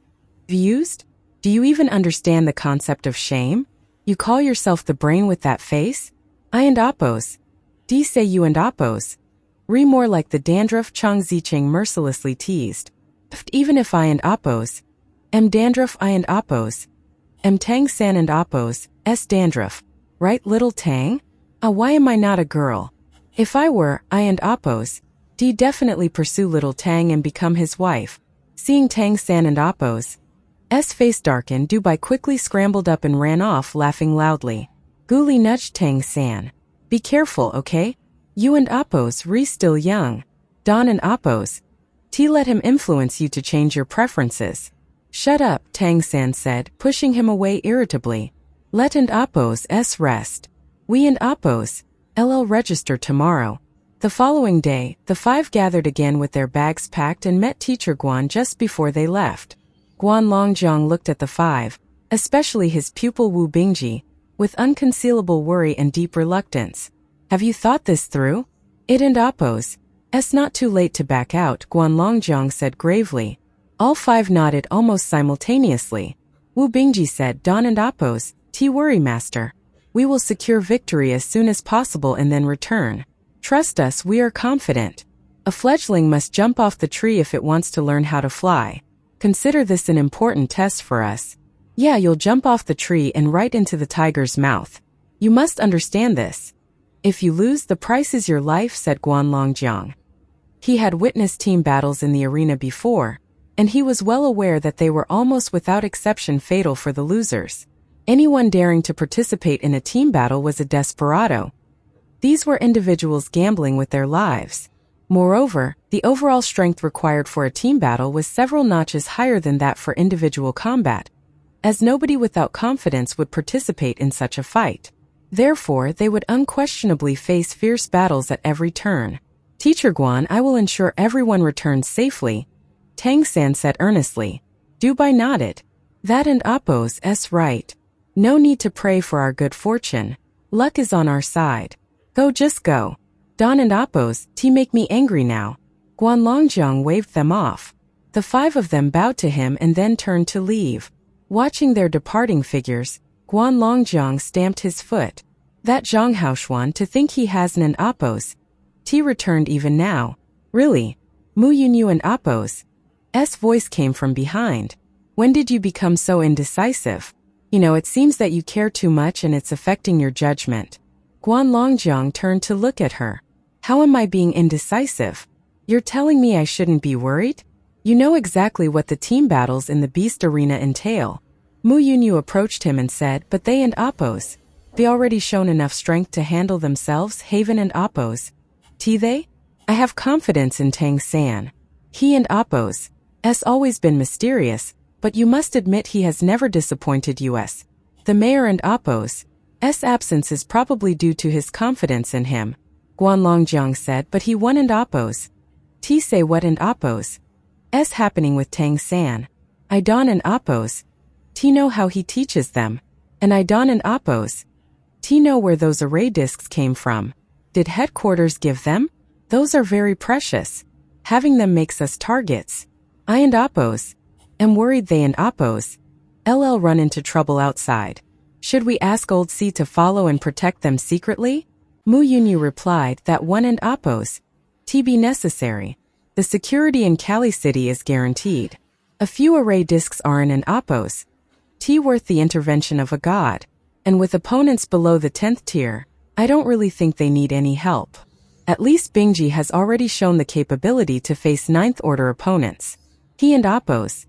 used? Do you even understand the concept of shame? You call yourself the brain with that face? I and Appos. D say you and Appos. Re more like the dandruff Chang Zicheng mercilessly teased. Even if I and Appos. M dandruff I and Appos. M Tang San and Appos, S dandruff. Right, little Tang? Why am I not a girl? If I were, I and Appos, D definitely pursue little Tang and become his wife. Seeing Tang San and Appos, S face darkened, Dubai quickly scrambled up and ran off, laughing loudly. Guli nudged Tang San. Be careful, okay? You and Appos re still young. Don and Appos. T let him influence you to change your preferences. Shut up, Tang San said, pushing him away irritably. Let and Appos S rest. We and Appos, LL register tomorrow. The following day, the five gathered again with their bags packed and met teacher Guan just before they left. Guan Longjiang looked at the five, especially his pupil Wu Bingji, with unconcealable worry and deep reluctance. Have you thought this through? It and Appos. S not too late to back out, Guan Longjiang said gravely. All five nodded almost simultaneously. Wu Bingji said, Don and Appos, T worry master. We will secure victory as soon as possible and then return. Trust us, we are confident. A fledgling must jump off the tree if it wants to learn how to fly. Consider this an important test for us. Yeah, you'll jump off the tree and right into the tiger's mouth. You must understand this. If you lose, the price is your life, said Guan Longjiang. He had witnessed team battles in the arena before, and he was well aware that they were almost without exception fatal for the losers. Anyone daring to participate in a team battle was a desperado. These were individuals gambling with their lives. Moreover, the overall strength required for a team battle was several notches higher than that for individual combat, as nobody without confidence would participate in such a fight. Therefore, they would unquestionably face fierce battles at every turn. Teacher Guan, I will ensure everyone returns safely, Tang San said earnestly. Dubai nodded. That and Appos S right. No need to pray for our good fortune. Luck is on our side. Go, just go. Don and Appos, T make me angry now. Guan Longjiang waved them off. The five of them bowed to him and then turned to leave. Watching their departing figures, Guan Longjiang stamped his foot. That Zhang Haoshuan, to think he has an Appos. T returned even now. Really? Mu Yunyu and Appos. S voice came from behind. When did you become so indecisive? It seems that you care too much and it's affecting your judgment. Guan Longjiang turned to look at her. How am I being indecisive? You're telling me I shouldn't be worried? You know exactly what the team battles in the beast arena entail. Mu Yunyu approached him and said, but they and Appos. They already shown enough strength to handle themselves, Haven and Appos. T they? I have confidence in Tang San. He and Appos. S always been mysterious, but you must admit he has never disappointed us. The mayor and Appos. S absence is probably due to his confidence in him. Guan Longjiang said, but he won and Appos. T say what and Appos? S happening with Tang San. I Don and Appos. T know how he teaches them. And I Don and Appos. T know where those array discs came from. Did headquarters give them? Those are very precious. Having them makes us targets. I and Appos. Am worried they and Appos. LL run into trouble outside. Should we ask Old C to follow and protect them secretly? Mu Yunyu replied that one and Appos. T be necessary. The security in Cali City is guaranteed. A few array discs are in an Appos. T worth the intervention of a god. And with opponents below the 10th tier, I don't really think they need any help. At least Bingji has already shown the capability to face 9th order opponents. He and Appos.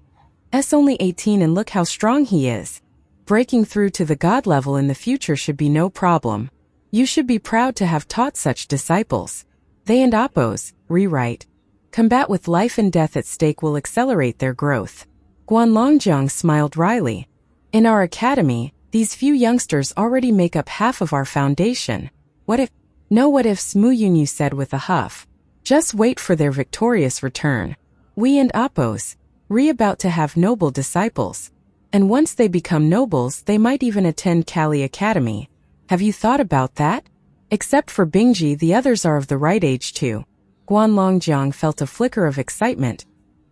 S only 18 and look how strong he is. Breaking through to the god level in the future should be no problem. You should be proud to have taught such disciples. They and Appos, rewrite. Combat with life and death at stake will accelerate their growth. Guan Longjiang smiled wryly. In our academy, these few youngsters already make up half of our foundation. What if? No what ifs, Mu Yunyu said with a huff. Just wait for their victorious return. We and Appos, about to have noble disciples. And once they become nobles, they might even attend Cali Academy. Have you thought about that? Except for Bingji, the others are of the right age too. Guanlongjiang felt a flicker of excitement.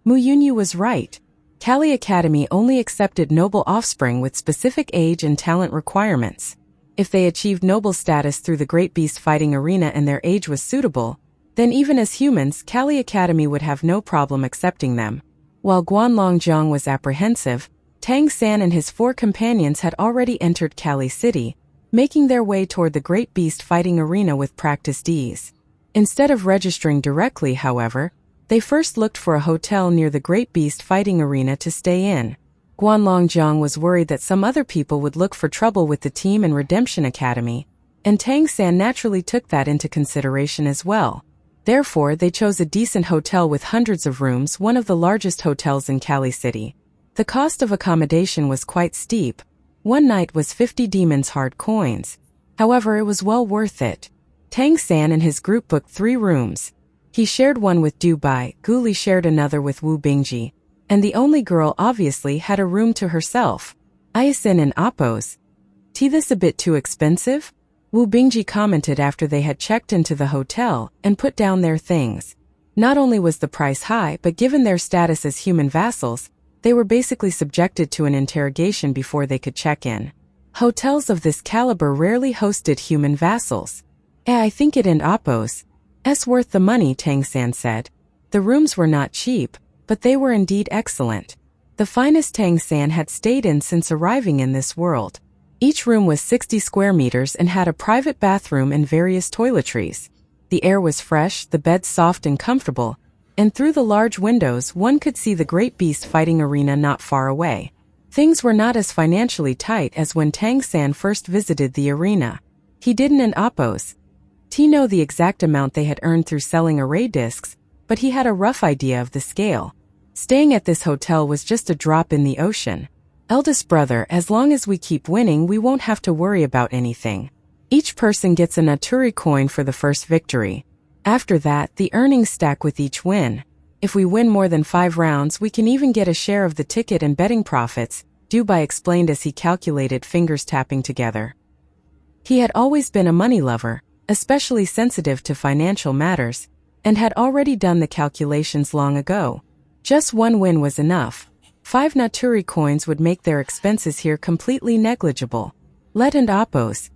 Mu Yunyu was right. Kali Academy only accepted noble offspring with specific age and talent requirements. If they achieved noble status through the Great Beast Fighting Arena and their age was suitable, then even as humans, Kali Academy would have no problem accepting them. While Guanlongjiang was apprehensive, Tang San and his 4 companions had already entered Kali City, making their way toward the Great Beast Fighting Arena with practiced ease. Instead of registering directly, however, they first looked for a hotel near the Great Beast Fighting Arena to stay in. Guanlongjiang was worried that some other people would look for trouble with the team and Redemption Academy, and Tang San naturally took that into consideration as well. Therefore, they chose a decent hotel with hundreds of rooms, one of the largest hotels in Kali City. The cost of accommodation was quite steep. One night was 50 demons hard coins. However, it was well worth it. Tang San and his group booked 3 rooms. He shared one with Du Bai, Guli shared another with Wu Bingji, and the only girl obviously had a room to herself. Ayasin and Appos. This a bit too expensive? Wu Bingji commented after they had checked into the hotel and put down their things. Not only was the price high, but given their status as human vassals, they were basically subjected to an interrogation before they could check in. Hotels of this caliber rarely hosted human vassals. I think it and Appos. Worth the money, Tang San said. The rooms were not cheap, but they were indeed excellent. The finest Tang San had stayed in since arriving in this world. Each room was 60 square meters and had a private bathroom and various toiletries. The air was fresh, the beds soft and comfortable, and through the large windows one could see the Great Beast Fighting Arena not far away. Things were not as financially tight as when Tang San first visited the arena. He didn't and Appos know the exact amount they had earned through selling array discs, but he had a rough idea of the scale. Staying at this hotel was just a drop in the ocean. Eldest brother, as long as we keep winning, we won't have to worry about anything. Each person gets a Naturi coin for the first victory. After that, the earnings stack with each win. If we win more than 5 rounds, we can even get a share of the ticket and betting profits, Du Bai explained as he calculated, fingers tapping together. He had always been a money lover, especially sensitive to financial matters, and had already done the calculations long ago. Just 1 win was enough. 5 Naturi coins would make their expenses here completely negligible. Let and Appos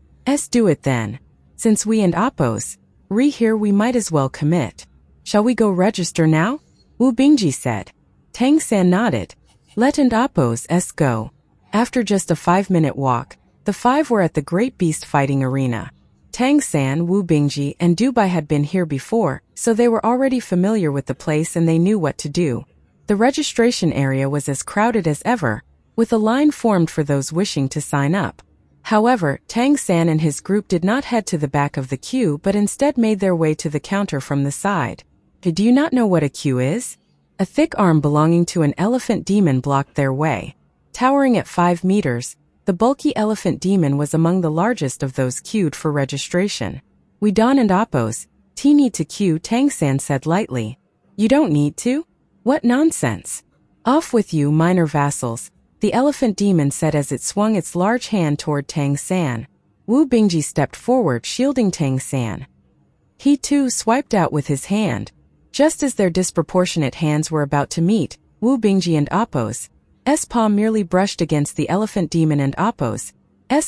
do it then. Since we and Appos here, we might as well commit. Shall we go register now? Wu Bingji said. Tang San nodded. Let and Appos go. After just a 5-minute walk, the 5 were at the Great Beast Fighting Arena. Tang San, Wu Bingji, and Du Bai had been here before, so they were already familiar with the place and they knew what to do. The registration area was as crowded as ever, with a line formed for those wishing to sign up. However, Tang San and his group did not head to the back of the queue but instead made their way to the counter from the side. Do you not know what a queue is? A thick arm belonging to an elephant demon blocked their way. Towering at 5 meters, the bulky elephant demon was among the largest of those queued for registration. We Don and Appos need to queue, Tang San said lightly. You don't need to? What nonsense! Off with you, minor vassals, the elephant demon said as it swung its large hand toward Tang San. Wu Bingji stepped forward, shielding Tang San. He too swiped out with his hand. Just as their disproportionate hands were about to meet, Wu Bingji and Appos' palm merely brushed against the elephant demon and Appos'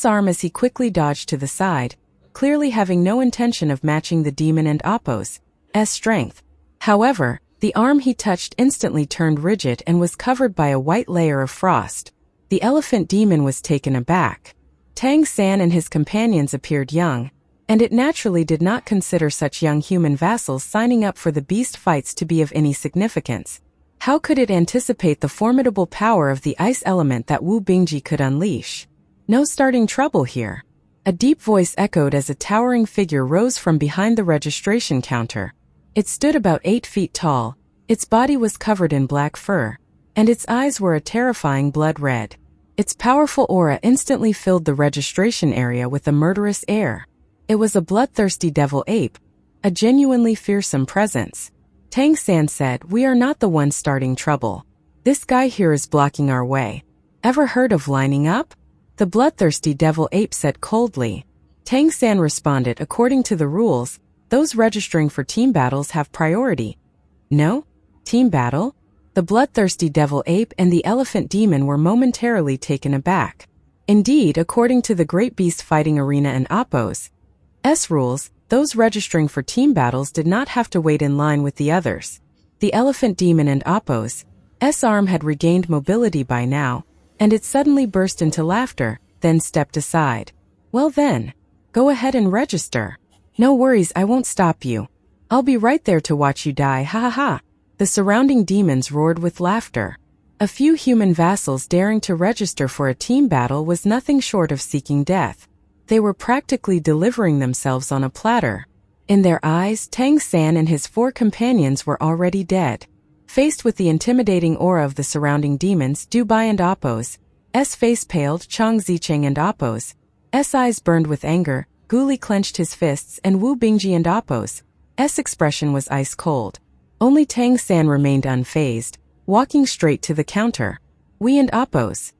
arm as he quickly dodged to the side, clearly having no intention of matching the demon and Appos' strength. However, the arm he touched instantly turned rigid and was covered by a white layer of frost. The elephant demon was taken aback. Tang San and his companions appeared young, and it naturally did not consider such young human vassals signing up for the beast fights to be of any significance. How could it anticipate the formidable power of the ice element that Wu Bingji could unleash? No starting trouble here. A deep voice echoed as a towering figure rose from behind the registration counter. It stood about 8 feet tall, its body was covered in black fur, and its eyes were a terrifying blood red. Its powerful aura instantly filled the registration area with a murderous air. It was a bloodthirsty devil ape, a genuinely fearsome presence. Tang San said, "We are not the ones starting trouble. This guy here is blocking our way. Ever heard of lining up?" The bloodthirsty devil ape said coldly. Tang San responded, "According to the rules, those registering for team battles have priority. No? Team battle? The bloodthirsty devil ape and the elephant demon were momentarily taken aback. Indeed, according to the Great Beast Fighting Arena and Appos' rules, those registering for team battles did not have to wait in line with the others. The elephant demon and Appos' arm had regained mobility by now, and it suddenly burst into laughter, then stepped aside. Well then, go ahead and register. No worries, I won't stop you. I'll be right there to watch you die, ha ha ha. The surrounding demons roared with laughter. A few human vassals daring to register for a team battle was nothing short of seeking death. They were practically delivering themselves on a platter. In their eyes, Tang San and his 4 companions were already dead. Faced with the intimidating aura of the surrounding demons, Dubai and Appos' face paled, Chang Zicheng and Appos' eyes burned with anger, Guli clenched his fists, and Wu Bingji and Appos' expression was ice cold. Only Tang San remained unfazed, walking straight to the counter. We and Appos'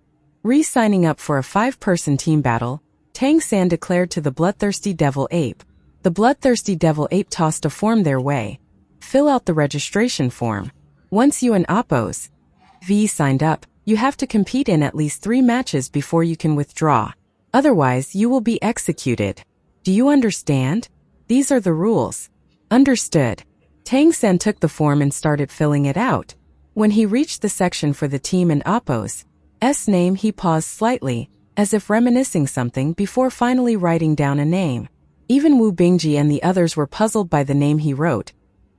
signing up for a 5-person team battle, Tang San declared to the bloodthirsty devil ape. The bloodthirsty devil ape tossed a form their way. Fill out the registration form. Once you and Appos' signed up, you have to compete in at least 3 matches before you can withdraw. Otherwise, you will be executed. Do you understand? These are the rules. Understood. Tang San took the form and started filling it out. When he reached the section for the team and Appos' name, he paused slightly, as if reminiscing something before finally writing down a name. Even Wu Bingji and the others were puzzled by the name he wrote,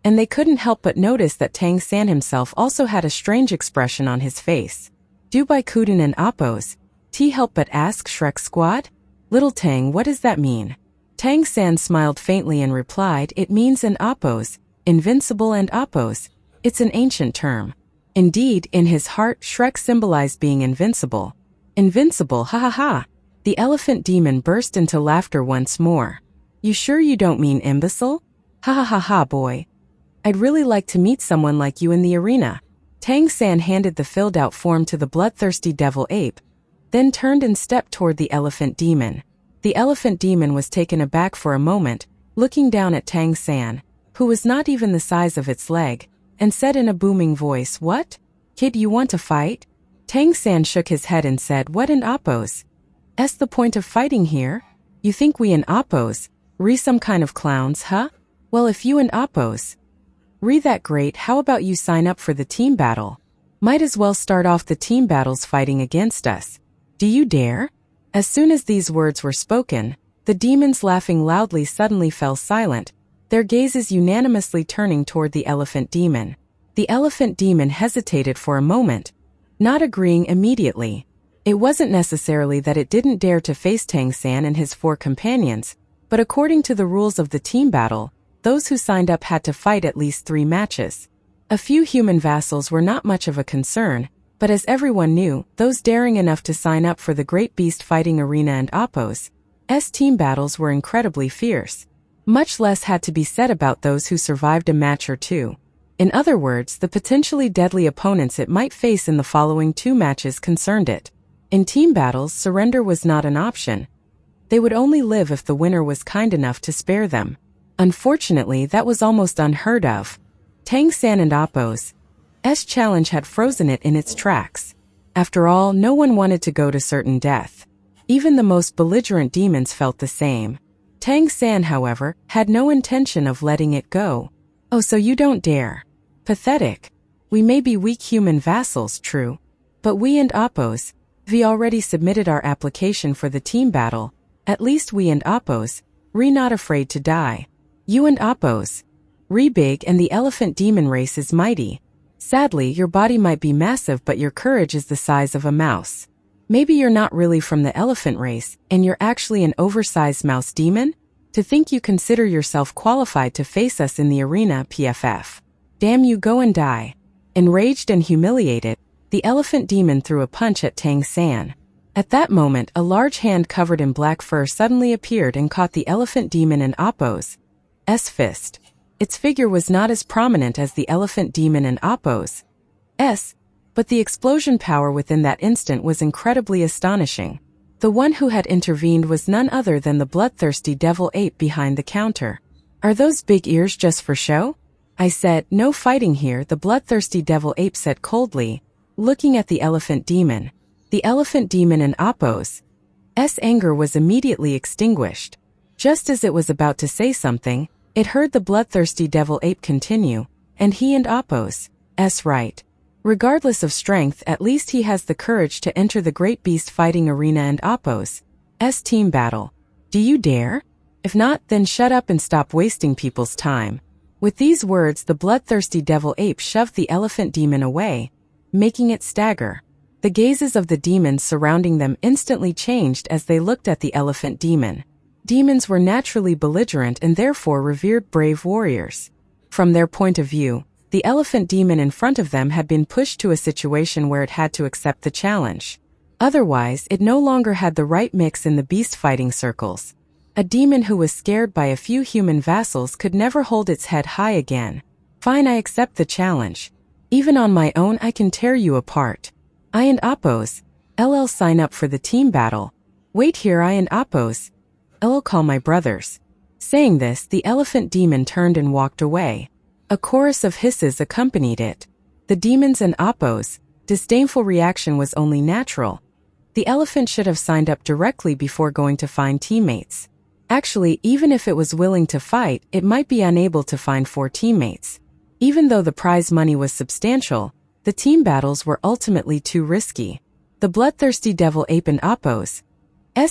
and they couldn't help but notice that Tang San himself also had a strange expression on his face. Dubai Kuden and Appos' help but ask Shrek Squad? Little Tang, what does that mean? Tang San smiled faintly and replied, it means in Appos', invincible, and Appos', it's an ancient term. Indeed, in his heart, Shrek symbolized being invincible. Invincible, ha ha ha. The elephant demon burst into laughter once more. You sure you don't mean imbecile? Ha ha ha ha, boy. I'd really like to meet someone like you in the arena. Tang San handed the filled-out form to the bloodthirsty devil ape, then turned and stepped toward the elephant demon. The elephant demon was taken aback for a moment, looking down at Tang San, who was not even the size of its leg, and said in a booming voice, What? Kid, you want to fight? Tang San shook his head and said, What in Appos'? The point of fighting here? You think we in Appos' some kind of clowns, huh? Well, if you and Appos' that great, how about you sign up for the team battle? Might as well start off the team battles fighting against us. Do you dare? As soon as these words were spoken, the demons laughing loudly suddenly fell silent, their gazes unanimously turning toward the elephant demon. The elephant demon hesitated for a moment, not agreeing immediately. It wasn't necessarily that it didn't dare to face Tang San and his 4 companions, but according to the rules of the team battle, those who signed up had to fight at least 3 matches. A few human vassals were not much of a concern, but as everyone knew, those daring enough to sign up for the Great Beast Fighting Arena and Appos' team battles were incredibly fierce. Much less had to be said about those who survived a match or 2. In other words, the potentially deadly opponents it might face in the following 2 matches concerned it. In team battles, surrender was not an option. They would only live if the winner was kind enough to spare them. Unfortunately, that was almost unheard of. Tang San and Appos' challenge had frozen it in its tracks. After all, no one wanted to go to certain death. Even the most belligerent demons felt the same. Tang San, however, had no intention of letting it go. Oh, so you don't dare. Pathetic. We may be weak human vassals, true. But we and Appos' already submitted our application for the team battle. At least we and Appos' not afraid to die. You and Appos' big, and the elephant demon race is mighty. Sadly, your body might be massive, but your courage is the size of a mouse. Maybe you're not really from the elephant race, and you're actually an oversized mouse demon? To think you consider yourself qualified to face us in the arena, PFF. Damn you, go and die. Enraged and humiliated, the elephant demon threw a punch at Tang San. At that moment, a large hand covered in black fur suddenly appeared and caught the elephant demon in Appos' fist. Its figure was not as prominent as the elephant demon in Appos', but the explosion power within that instant was incredibly astonishing. The one who had intervened was none other than the bloodthirsty devil ape behind the counter. Are those big ears just for show? I said, no fighting here, the bloodthirsty devil ape said coldly, looking at the elephant demon. The elephant demon and Appo's anger was immediately extinguished. Just as it was about to say something, it heard the bloodthirsty devil ape continue, and he and Appo's right. Regardless of strength, at least he has the courage to enter the great beast fighting arena and Appo's team battle. Do you dare? If not, then shut up and stop wasting people's time. With these words, the bloodthirsty devil ape shoved the elephant demon away, making it stagger. The gazes of the demons surrounding them instantly changed as they looked at the elephant demon. Demons were naturally belligerent and therefore revered brave warriors. From their point of view, the elephant demon in front of them had been pushed to a situation where it had to accept the challenge. Otherwise, it no longer had the right mix in the beast fighting circles. A demon who was scared by a few human vassals could never hold its head high again. Fine, I accept the challenge. Even on my own, I can tear you apart. I and Appo's LL sign up for the team battle. Wait here, I and Appo's LL call my brothers. Saying this, the elephant demon turned and walked away. A chorus of hisses accompanied it. The demons and Appo's disdainful reaction was only natural. The elephant should have signed up directly before going to find teammates. Actually, even if it was willing to fight, it might be unable to find 4 teammates. Even though the prize money was substantial, the team battles were ultimately too risky. The bloodthirsty devil ape and Appo's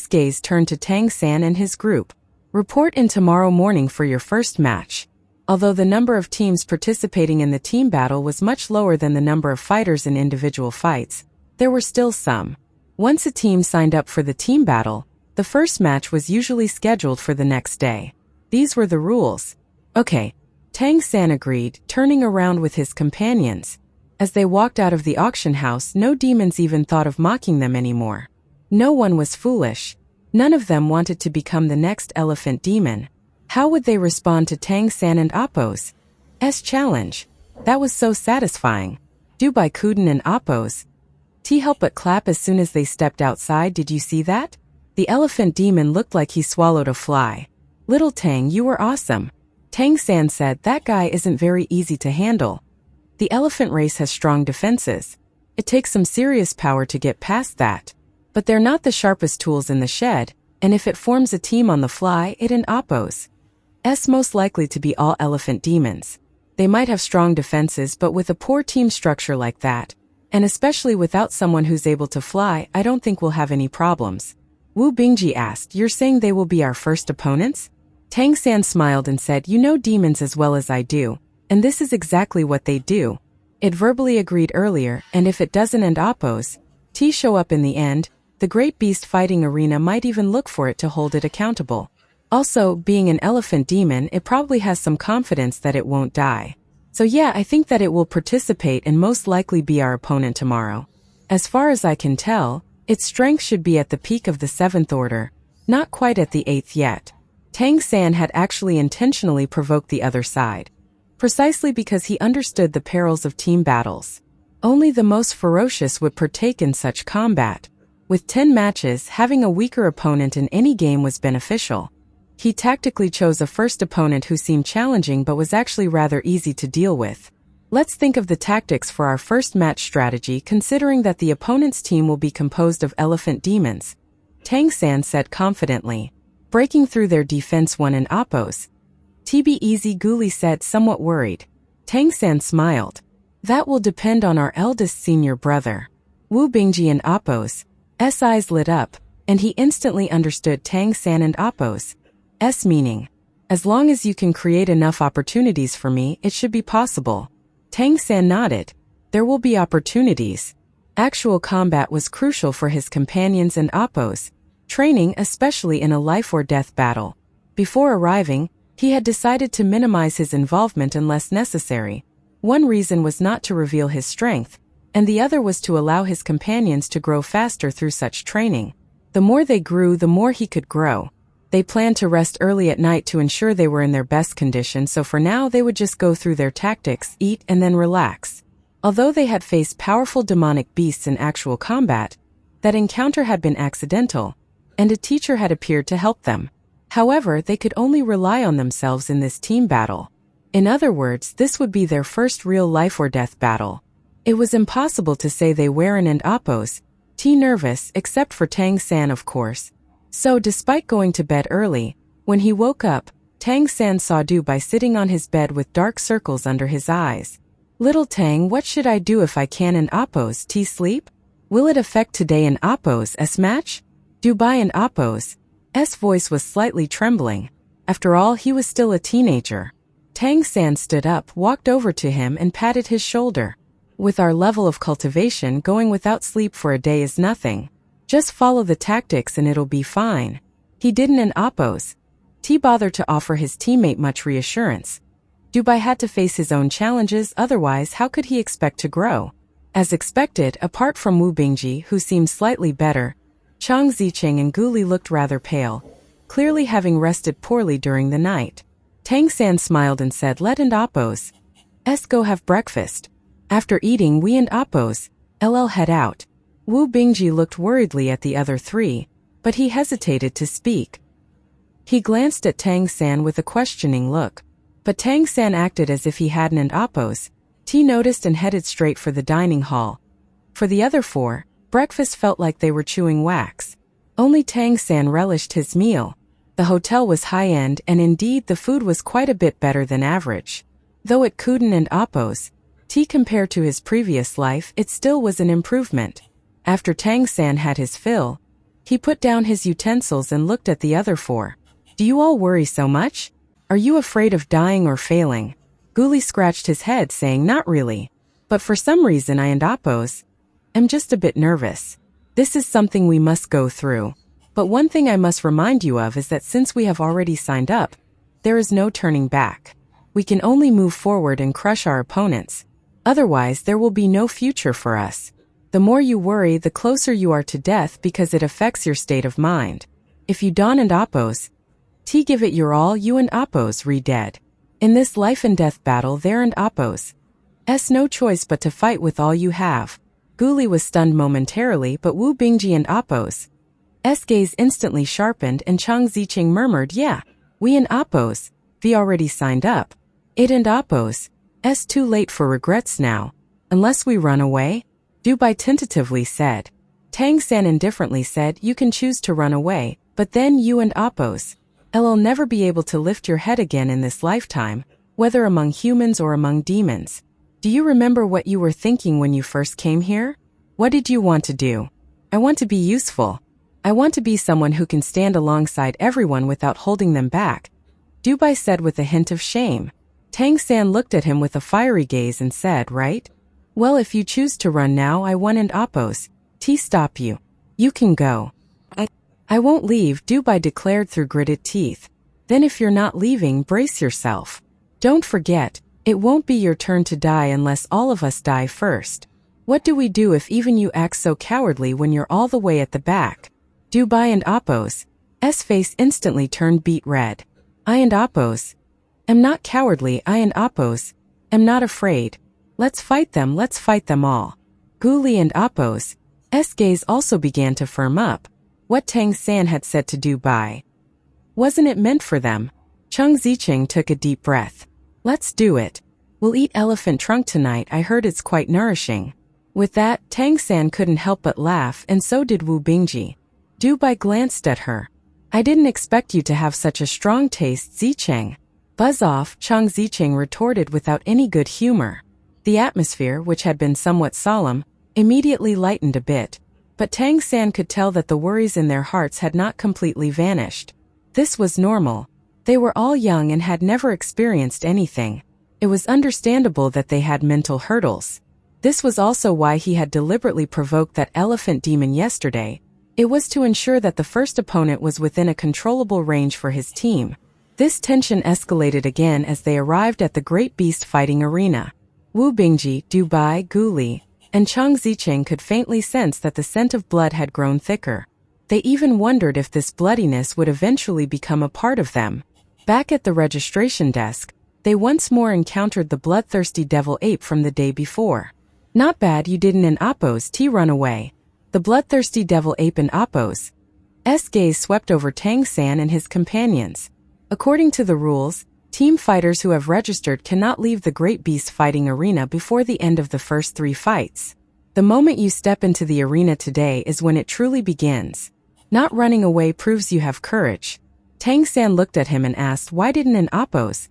gaze turned to Tang San and his group. Report in tomorrow morning for your first match. Although the number of teams participating in the team battle was much lower than the number of fighters in individual fights, there were still some. Once a team signed up for the team battle, the first match was usually scheduled for the next day. These were the rules. Okay, Tang San agreed, turning around with his companions. As they walked out of the auction house, no demons even thought of mocking them anymore. No one was foolish. None of them wanted to become the next elephant demon. How would they respond to Tang San and Appo's challenge? That was so satisfying. Dubai Kuden and Appo's helped but clap as soon as they stepped outside. Did you see that? The elephant demon looked like he swallowed a fly. Little Tang, you were awesome. Tang San said, that guy isn't very easy to handle. The elephant race has strong defenses. It takes some serious power to get past that. But they're not the sharpest tools in the shed, and if it forms a team on the fly, it and Appo's most likely to be all elephant demons. They might have strong defenses, but with a poor team structure like that, and especially without someone who's able to fly, I don't think we'll have any problems. Wu Bingji asked, you're saying they will be our first opponents? Tang San smiled and said, you know demons as well as I do, and this is exactly what they do. It verbally agreed earlier, and if it doesn't and Appo's show up in the end, the great beast fighting arena might even look for it to hold it accountable. Also, being an elephant demon, it probably has some confidence that it won't die. So yeah, I think that it will participate and most likely be our opponent tomorrow. As far as I can tell, its strength should be at the peak of the 7th order, not quite at the 8th yet. Tang San had actually intentionally provoked the other side, precisely because he understood the perils of team battles. Only the most ferocious would partake in such combat. With 10 matches, having a weaker opponent in any game was beneficial. He tactically chose a first opponent who seemed challenging but was actually rather easy to deal with. Let's think of the tactics for our first match strategy, considering that the opponent's team will be composed of elephant demons. Tang San said confidently. Breaking through their defense, one and Appo's easy, Guli said, somewhat worried. Tang San smiled. That will depend on our eldest senior brother. Wu Bingji and Appo's eyes lit up, and he instantly understood Tang San and Appo's meaning. As long as you can create enough opportunities for me, it should be possible. Tang San nodded. There will be opportunities. Actual combat was crucial for his companions and Appo's training, especially in a life-or-death battle. Before arriving, he had decided to minimize his involvement unless necessary. One reason was not to reveal his strength, and the other was to allow his companions to grow faster through such training. The more they grew, the more he could grow. They planned to rest early at night to ensure they were in their best condition, so for now they would just go through their tactics, eat, and then relax. Although they had faced powerful demonic beasts in actual combat, that encounter had been accidental, and a teacher had appeared to help them. However, they could only rely on themselves in this team battle. In other words, this would be their first real life-or-death battle. It was impossible to say they weren't and oppose, nervous, except for Tang San of course. So despite going to bed early, when he woke up, Tang San saw Du Bai sitting on his bed with dark circles under his eyes. Little Tang, what should I do if I can and oppose sleep? Will it affect today and oppose match? Du Bai and oppose voice was slightly trembling. After all, he was still a teenager. Tang San stood up, walked over to him and patted his shoulder. With our level of cultivation, going without sleep for a day is nothing. Just follow the tactics and it'll be fine. He didn't and oppose bother to offer his teammate much reassurance. Du Bai had to face his own challenges, otherwise how could he expect to grow? As expected, apart from Wu Bingji, who seemed slightly better, Chang Zicheng and Gu Li looked rather pale, clearly having rested poorly during the night. Tang San smiled and said, let and oppose go have breakfast. After eating, we and oppose head out. Wu Bingji looked worriedly at the other three, but he hesitated to speak. He glanced at Tang San with a questioning look, but Tang San acted as if he hadn't and oppose noticed and headed straight for the dining hall. For the other four, breakfast felt like they were chewing wax. Only Tang San relished his meal. The hotel was high-end and indeed the food was quite a bit better than average. Though it couldn't and oppose compared to his previous life, it still was an improvement. After Tang San had his fill, he put down his utensils and looked at the other four. Do you all worry so much? Are you afraid of dying or failing? Gu Li scratched his head saying not really. But for some reason I and oppose am just a bit nervous. This is something we must go through. But one thing I must remind you of is that since we have already signed up, there is no turning back. We can only move forward and crush our opponents. Otherwise, there will be no future for us. The more you worry, the closer you are to death because it affects your state of mind. If you don and oppose, give it your all, you and oppose dead. In this life and death battle, there and oppose no choice but to fight with all you have. Gu Li was stunned momentarily, but Wu Bingji and oppose gaze instantly sharpened and Chang Zicheng murmured, yeah, we and oppose, we already signed up. It and oppose, too late for regrets now. Unless we run away? Du Bai tentatively said. Tang San indifferently said, you can choose to run away, but then you and oppose will never be able to lift your head again in this lifetime, whether among humans or among demons. Do you remember what you were thinking when you first came here? What did you want to do? I want to be useful. I want to be someone who can stand alongside everyone without holding them back, Du Bai said with a hint of shame. Tang San looked at him with a fiery gaze and said, right? Well, if you choose to run now, I won and oppose stop you. You can go. I won't leave, Du Bai declared through gritted teeth. Then if you're not leaving, brace yourself. Don't forget, it won't be your turn to die unless all of us die first. What do we do if even you act so cowardly when you're all the way at the back? Du Bai and oppose face instantly turned beet red. I and oppose am not cowardly, I and oppose am not afraid. Let's fight them all. Gu Li and oppose gaze also began to firm up. What Tang San had said to Du Bai, wasn't it meant for them? Chang Zicheng took a deep breath. Let's do it. We'll eat elephant trunk tonight, I heard it's quite nourishing. With that, Tang San couldn't help but laugh, and so did Wu Bingji. Du Bai glanced at her. I didn't expect you to have such a strong taste, Zicheng. Buzz off, Chang Zicheng retorted without any good humor. The atmosphere, which had been somewhat solemn, immediately lightened a bit. But Tang San could tell that the worries in their hearts had not completely vanished. This was normal. They were all young and had never experienced anything. It was understandable that they had mental hurdles. This was also why he had deliberately provoked that elephant demon yesterday. It was to ensure that the first opponent was within a controllable range for his team. This tension escalated again as they arrived at the great beast fighting arena. Wu Bingji, Du Bai, Gu Li, and Chang Zicheng could faintly sense that the scent of blood had grown thicker. They even wondered if this bloodiness would eventually become a part of them. Back at the registration desk, they once more encountered the bloodthirsty devil ape from the day before. Not bad you didn't and oppose run away. The bloodthirsty devil ape and oppose gaze swept over Tang San and his companions. According to the rules, team fighters who have registered cannot leave the Great Beast fighting arena before the end of the first 3 fights. The moment you step into the arena today is when it truly begins. Not running away proves you have courage. Tang San looked at him and asked, "Why didn't an Oppos?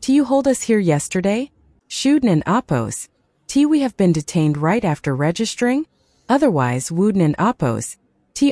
You hold us here yesterday? Shouldn't an Oppos? We have been detained right after registering? Otherwise, wouldn't an Oppos?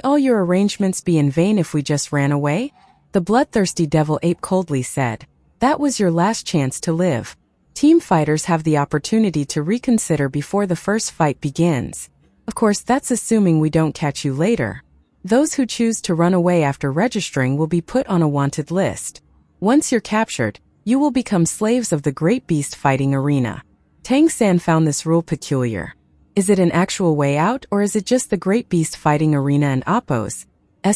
All your arrangements be in vain if we just ran away?" The bloodthirsty devil ape coldly said, "That was your last chance to live. Team fighters have the opportunity to reconsider before the first fight begins. Of course, that's assuming we don't catch you later. Those who choose to run away after registering will be put on a wanted list. Once you're captured, you will become slaves of the Great Beast fighting arena." Tang San found this rule peculiar. Is it an actual way out, or is it just the Great Beast fighting arena and Oppos'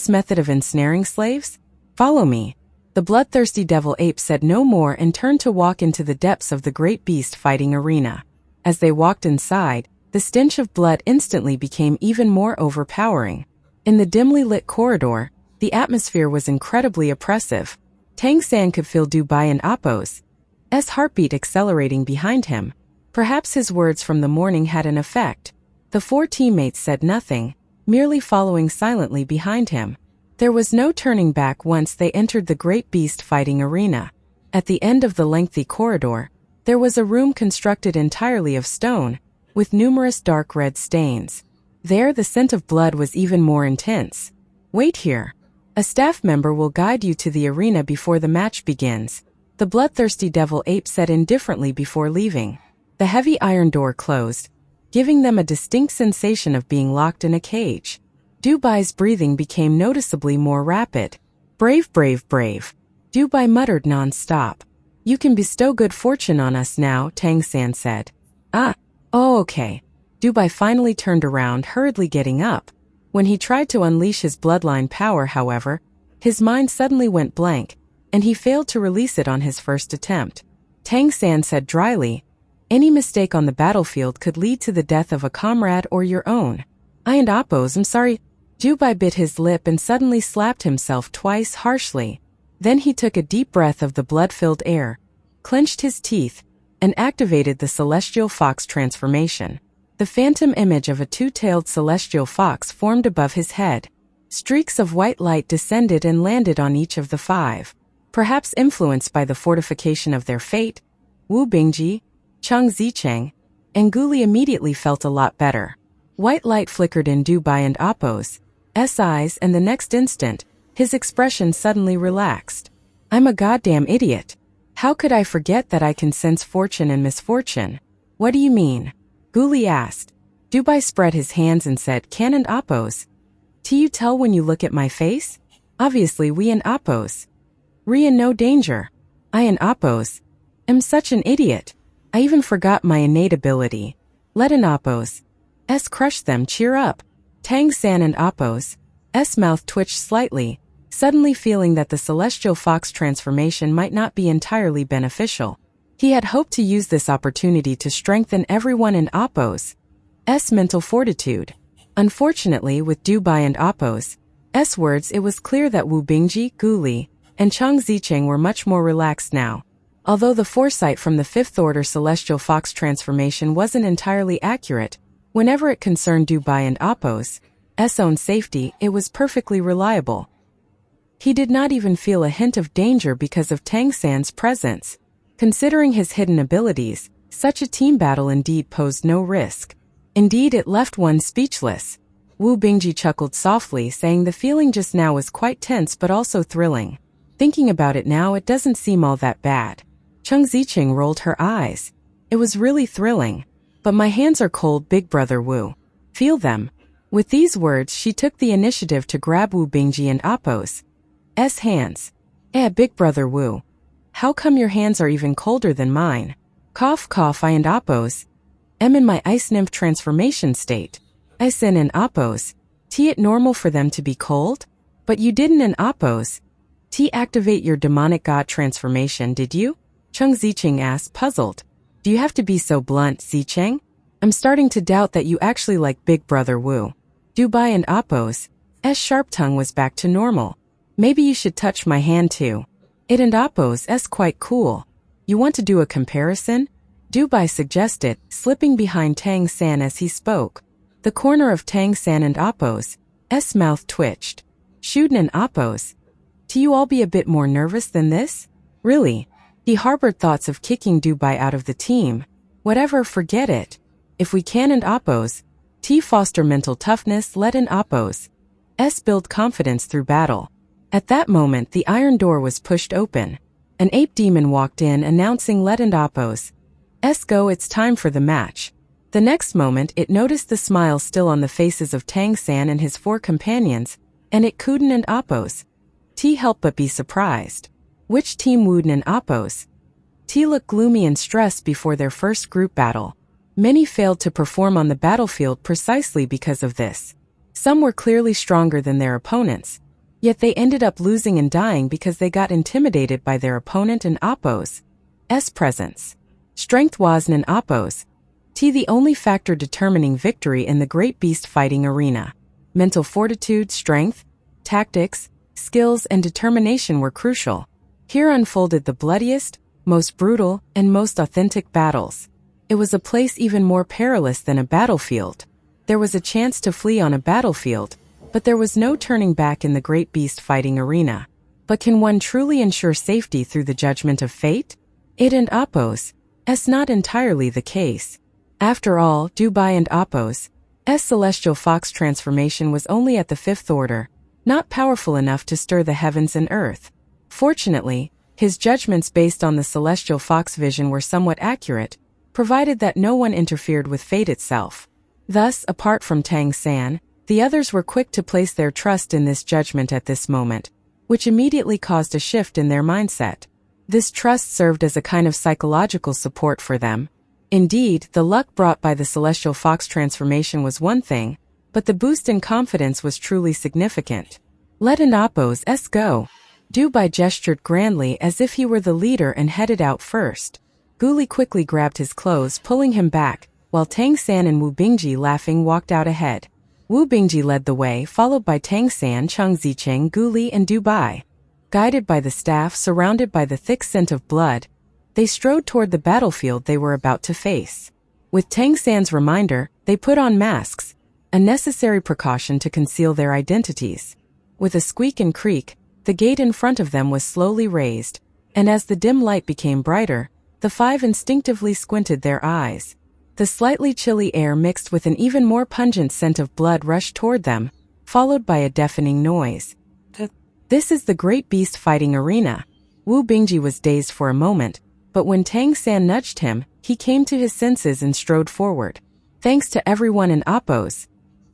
method of ensnaring slaves? "Follow me." The bloodthirsty devil ape said no more and turned to walk into the depths of the Great Beast fighting arena. As they walked inside, the stench of blood instantly became even more overpowering. In the dimly lit corridor, the atmosphere was incredibly oppressive. Tang San could feel Dubai and Oppos' heartbeat accelerating behind him. Perhaps his words from the morning had an effect. The 4 teammates said nothing, merely following silently behind him. There was no turning back once they entered the Great Beast fighting arena. At the end of the lengthy corridor, there was a room constructed entirely of stone, with numerous dark red stains. There the scent of blood was even more intense. "Wait here. A staff member will guide you to the arena before the match begins," the bloodthirsty devil ape said indifferently before leaving. The heavy iron door closed, giving them a distinct sensation of being locked in a cage. Dubai's breathing became noticeably more rapid. "Brave, brave, brave," Dubai muttered non-stop. "You can bestow good fortune on us now," Tang San said. "Oh, okay." Dubai finally turned around, hurriedly getting up. When he tried to unleash his bloodline power, however, his mind suddenly went blank, and he failed to release it on his first attempt. Tang San said dryly, "Any mistake on the battlefield could lead to the death of a comrade or your own." "And Oppos, I'm sorry." Dubai bit his lip and suddenly slapped himself twice harshly. Then he took a deep breath of the blood-filled air, clenched his teeth, and activated the celestial fox transformation. The phantom image of a 2-tailed celestial fox formed above his head. Streaks of white light descended and landed on each of the 5. Perhaps influenced by the fortification of their fate, Wu Bingji, Cheng Zicheng, and Guli immediately felt a lot better. White light flickered in Dubai and Oppos' eyes, and the next instant, his expression suddenly relaxed. "I'm a goddamn idiot. How could I forget that I can sense fortune and misfortune?" "What do you mean?" Guli asked. Dubai spread his hands and said, "Can and Oppos? You tell when you look at my face? Obviously we and Oppos. Re in no danger. I and Oppos am such an idiot. I even forgot my innate ability. Let an Oppos' crush them, cheer up." Tang San and Oppos' mouth twitched slightly, suddenly feeling that the celestial fox transformation might not be entirely beneficial. He had hoped to use this opportunity to strengthen everyone in Oppos' mental fortitude. Unfortunately, with Dubai and Oppos' words, it was clear that Wu Bingji, Guli, and Cheng Zicheng were much more relaxed now. Although the foresight from the 5th Order Celestial Fox transformation wasn't entirely accurate, whenever it concerned Dubai and Oppos' own safety, it was perfectly reliable. He did not even feel a hint of danger because of Tang San's presence. Considering his hidden abilities, such a team battle indeed posed no risk. Indeed, it left one speechless. Wu Bingji chuckled softly, saying the feeling just now was quite tense but also thrilling. Thinking about it now, it doesn't seem all that bad. Cheng Zicheng rolled her eyes. It was really thrilling. But my hands are cold, Big Brother Wu. Feel them. With these words, she took the initiative to grab Wu Bingji and Oppos' hands. Big Brother Wu. How come your hands are even colder than mine? Cough, cough. I and Oppos' am in my ice nymph transformation state. Ice in and Oppos'. It normal for them to be cold? But you didn't in Oppos' activate your demonic god transformation, did you? Cheng Zicheng asked, puzzled. Do you have to be so blunt, Zicheng? I'm starting to doubt that you actually like Big Brother Wu. Dubai and Oppos' S sharp tongue was back to normal. Maybe you should touch my hand too. It and Oppo's S quite cool. You want to do a comparison? Dubai suggested, slipping behind Tang San as he spoke. The corner of Tang San and Oppo's S mouth twitched. Shuden and Oppo's. Do you all be a bit more nervous than this? Really? He harbored thoughts of kicking Dubai out of the team. Whatever, forget it. If we can and Oppo's. T foster mental toughness, let in Oppo's. S build confidence through battle. At that moment the iron door was pushed open. An ape demon walked in announcing let in Oppo's. S go, it's time for the match. The next moment it noticed the smile still on the faces of Tang San and his 4 companions, and it couldn't and Oppo's. T helped but be surprised. Which team Wooden and Oppo's? T looked gloomy and stressed before their first group battle. Many failed to perform on the battlefield precisely because of this. Some were clearly stronger than their opponents, yet they ended up losing and dying because they got intimidated by their opponent and Oppo's S presence. Strength wasn't in Oppo's T the only factor determining victory in the great beast fighting arena. Mental fortitude, strength, tactics, skills, and determination were crucial. Here unfolded the bloodiest, most brutal, and most authentic battles. It was a place even more perilous than a battlefield. There was a chance to flee on a battlefield, but there was no turning back in the great beast fighting arena. But can one truly ensure safety through the judgment of fate? It and Oppo's S not entirely the case. After all, Dubai and Oppo's S celestial fox transformation was only at the 5th order, not powerful enough to stir the heavens and earth. Fortunately, his judgments based on the celestial fox vision were somewhat accurate, provided that no one interfered with fate itself. Thus, apart from Tang San, the others were quick to place their trust in this judgment at this moment, which immediately caused a shift in their mindset. This trust served as a kind of psychological support for them. Indeed, the luck brought by the celestial fox transformation was one thing, but the boost in confidence was truly significant. Let Oppo's S go. Dubai gestured grandly as if he were the leader and headed out first. Guli quickly grabbed his clothes, pulling him back, while Tang San and Wu Bingji laughing walked out ahead. Wu Bingji led the way, followed by Tang San, Cheng Zicheng, Guli, and Dubai. Guided by the staff, surrounded by the thick scent of blood, they strode toward the battlefield they were about to face. With Tang San's reminder, they put on masks, a necessary precaution to conceal their identities. With a squeak and creak, the gate in front of them was slowly raised, and as the dim light became brighter, the 5 instinctively squinted their eyes. The slightly chilly air mixed with an even more pungent scent of blood rushed toward them, followed by a deafening noise. This is the great beast fighting arena. Wu Bingji was dazed for a moment, but when Tang San nudged him, he came to his senses and strode forward. Thanks to everyone in Oppo's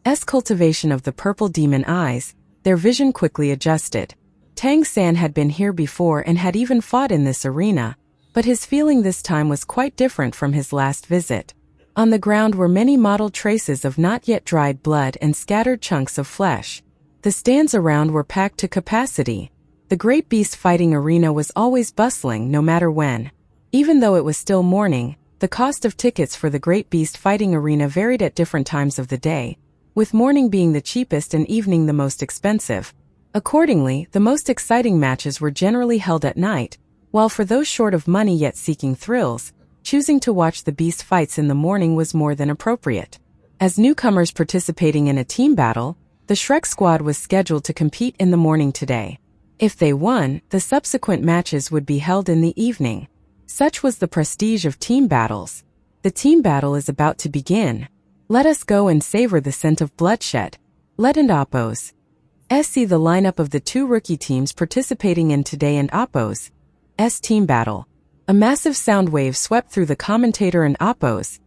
S cultivation of the purple demon eyes, their vision quickly adjusted. Tang San had been here before and had even fought in this arena, but his feeling this time was quite different from his last visit. On the ground were many mottled traces of not yet dried blood and scattered chunks of flesh. The stands around were packed to capacity. The great beast fighting arena was always bustling no matter when. Even though it was still morning, the cost of tickets for the great beast fighting arena varied at different times of the day, with morning being the cheapest and evening the most expensive. Accordingly, the most exciting matches were generally held at night, while for those short of money yet seeking thrills, choosing to watch the beast fights in the morning was more than appropriate. As newcomers participating in a team battle, the Shrek squad was scheduled to compete in the morning today. If they won, the subsequent matches would be held in the evening. Such was the prestige of team battles. The team battle is about to begin. Let us go and savor the scent of bloodshed. Let and Oppo's S see the lineup of the 2 rookie teams participating in today and Oppo's S team battle. A massive sound wave swept through the commentator and Oppo's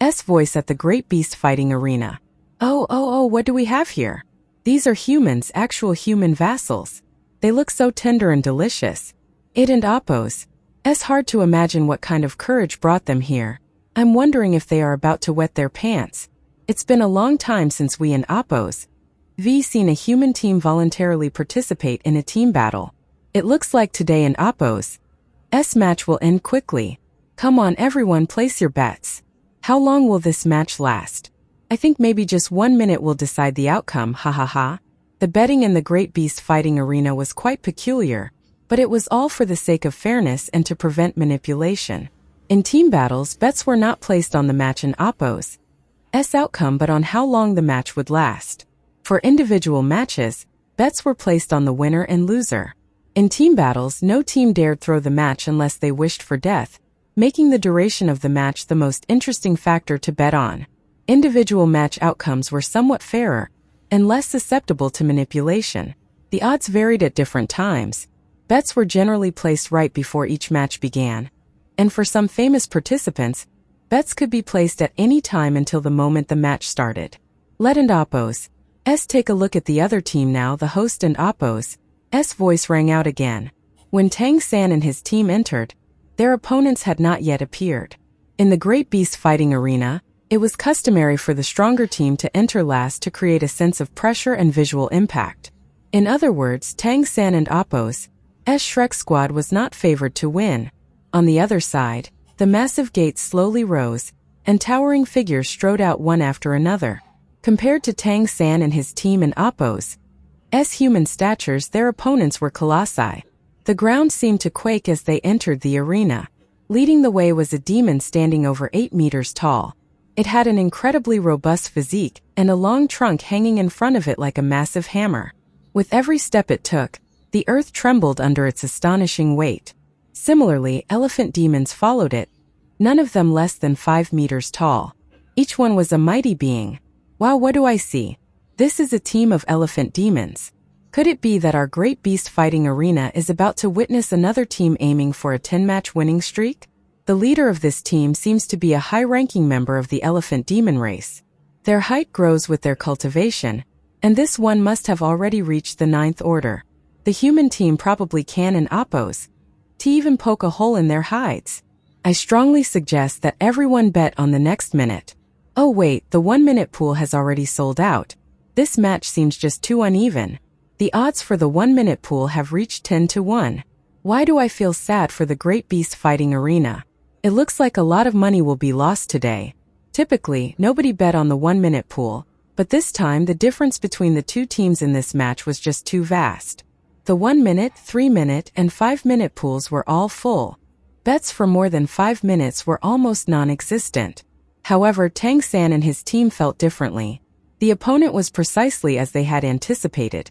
S voice at the great beast fighting arena. Oh, what do we have here? These are humans, actual human vassals. They look so tender and delicious. It and Oppo's S hard to imagine what kind of courage brought them here. I'm wondering if they are about to wet their pants. It's been a long time since we in Oppo's V seen a human team voluntarily participate in a team battle. It looks like today in Oppo's S match will end quickly. Come on everyone, place your bets. How long will this match last? I think maybe just 1 minute will decide the outcome, ha ha ha. The betting in the Great Beast Fighting Arena was quite peculiar, but it was all for the sake of fairness and to prevent manipulation. In team battles, bets were not placed on the match and oppo's outcome but on how long the match would last. For individual matches, bets were placed on the winner and loser. In team battles, no team dared throw the match unless they wished for death, making the duration of the match the most interesting factor to bet on. Individual match outcomes were somewhat fairer and less susceptible to manipulation. The odds varied at different times. Bets were generally placed right before each match began. And for some famous participants, bets could be placed at any time until the moment the match started. Let and oppo's take a look at the other team now. The host and oppo's voice rang out again. When Tang San and his team entered, their opponents had not yet appeared. In the Great Beast Fighting Arena, it was customary for the stronger team to enter last to create a sense of pressure and visual impact. In other words, Tang San and oppo's Shrek squad was not favored to win. On the other side, the massive gates slowly rose, and towering figures strode out one after another. Compared to Tang San and his team and oppo's human statures, their opponents were colossi. The ground seemed to quake as they entered the arena. Leading the way was a demon standing over 8 meters tall. It had an incredibly robust physique and a long trunk hanging in front of it like a massive hammer. With every step it took, the earth trembled under its astonishing weight. Similarly, elephant demons followed it, none of them less than 5 meters tall. Each one was a mighty being. Wow, what do I see? This is a team of elephant demons. Could it be that our Great Beast Fighting Arena is about to witness another team aiming for a 10-match winning streak? The leader of this team seems to be a high-ranking member of the elephant demon race. Their height grows with their cultivation, and this one must have already reached the 9th order. The human team probably can and oppo's to even poke a hole in their hides. I strongly suggest that everyone bet on the next minute. Oh wait, the 1-minute pool has already sold out. This match seems just too uneven. The odds for the 1-minute pool have reached 10-1. Why do I feel sad for the Great Beast Fighting Arena? It looks like a lot of money will be lost today. Typically, nobody bet on the 1-minute pool, but this time the difference between the two teams in this match was just too vast. The 1-minute, 3-minute, and 5-minute pools were all full. Bets for more than 5 minutes were almost non-existent. However, Tang San and his team felt differently. The opponent was precisely as they had anticipated.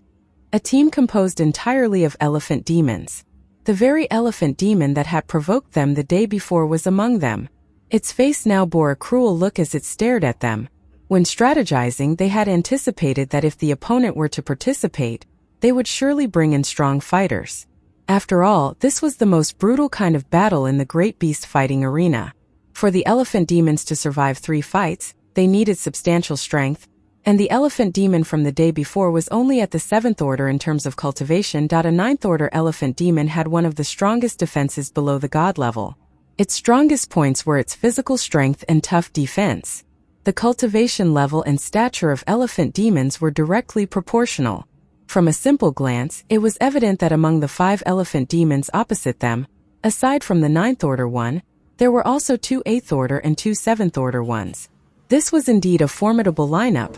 A team composed entirely of elephant demons. The very elephant demon that had provoked them the day before was among them. Its face now bore a cruel look as it stared at them. When strategizing, they had anticipated that if the opponent were to participate, they would surely bring in strong fighters. After all, this was the most brutal kind of battle in the Great Beast Fighting Arena. For the elephant demons to survive 3 fights, they needed substantial strength, and the elephant demon from the day before was only at the 7th order in terms of cultivation. A 9th order elephant demon had one of the strongest defenses below the god level. Its strongest points were its physical strength and tough defense. The cultivation level and stature of elephant demons were directly proportional. From a simple glance, it was evident that among the 5 elephant demons opposite them, aside from the 9th order one, there were also 2 8th order and 2 7th order ones. This was indeed a formidable lineup,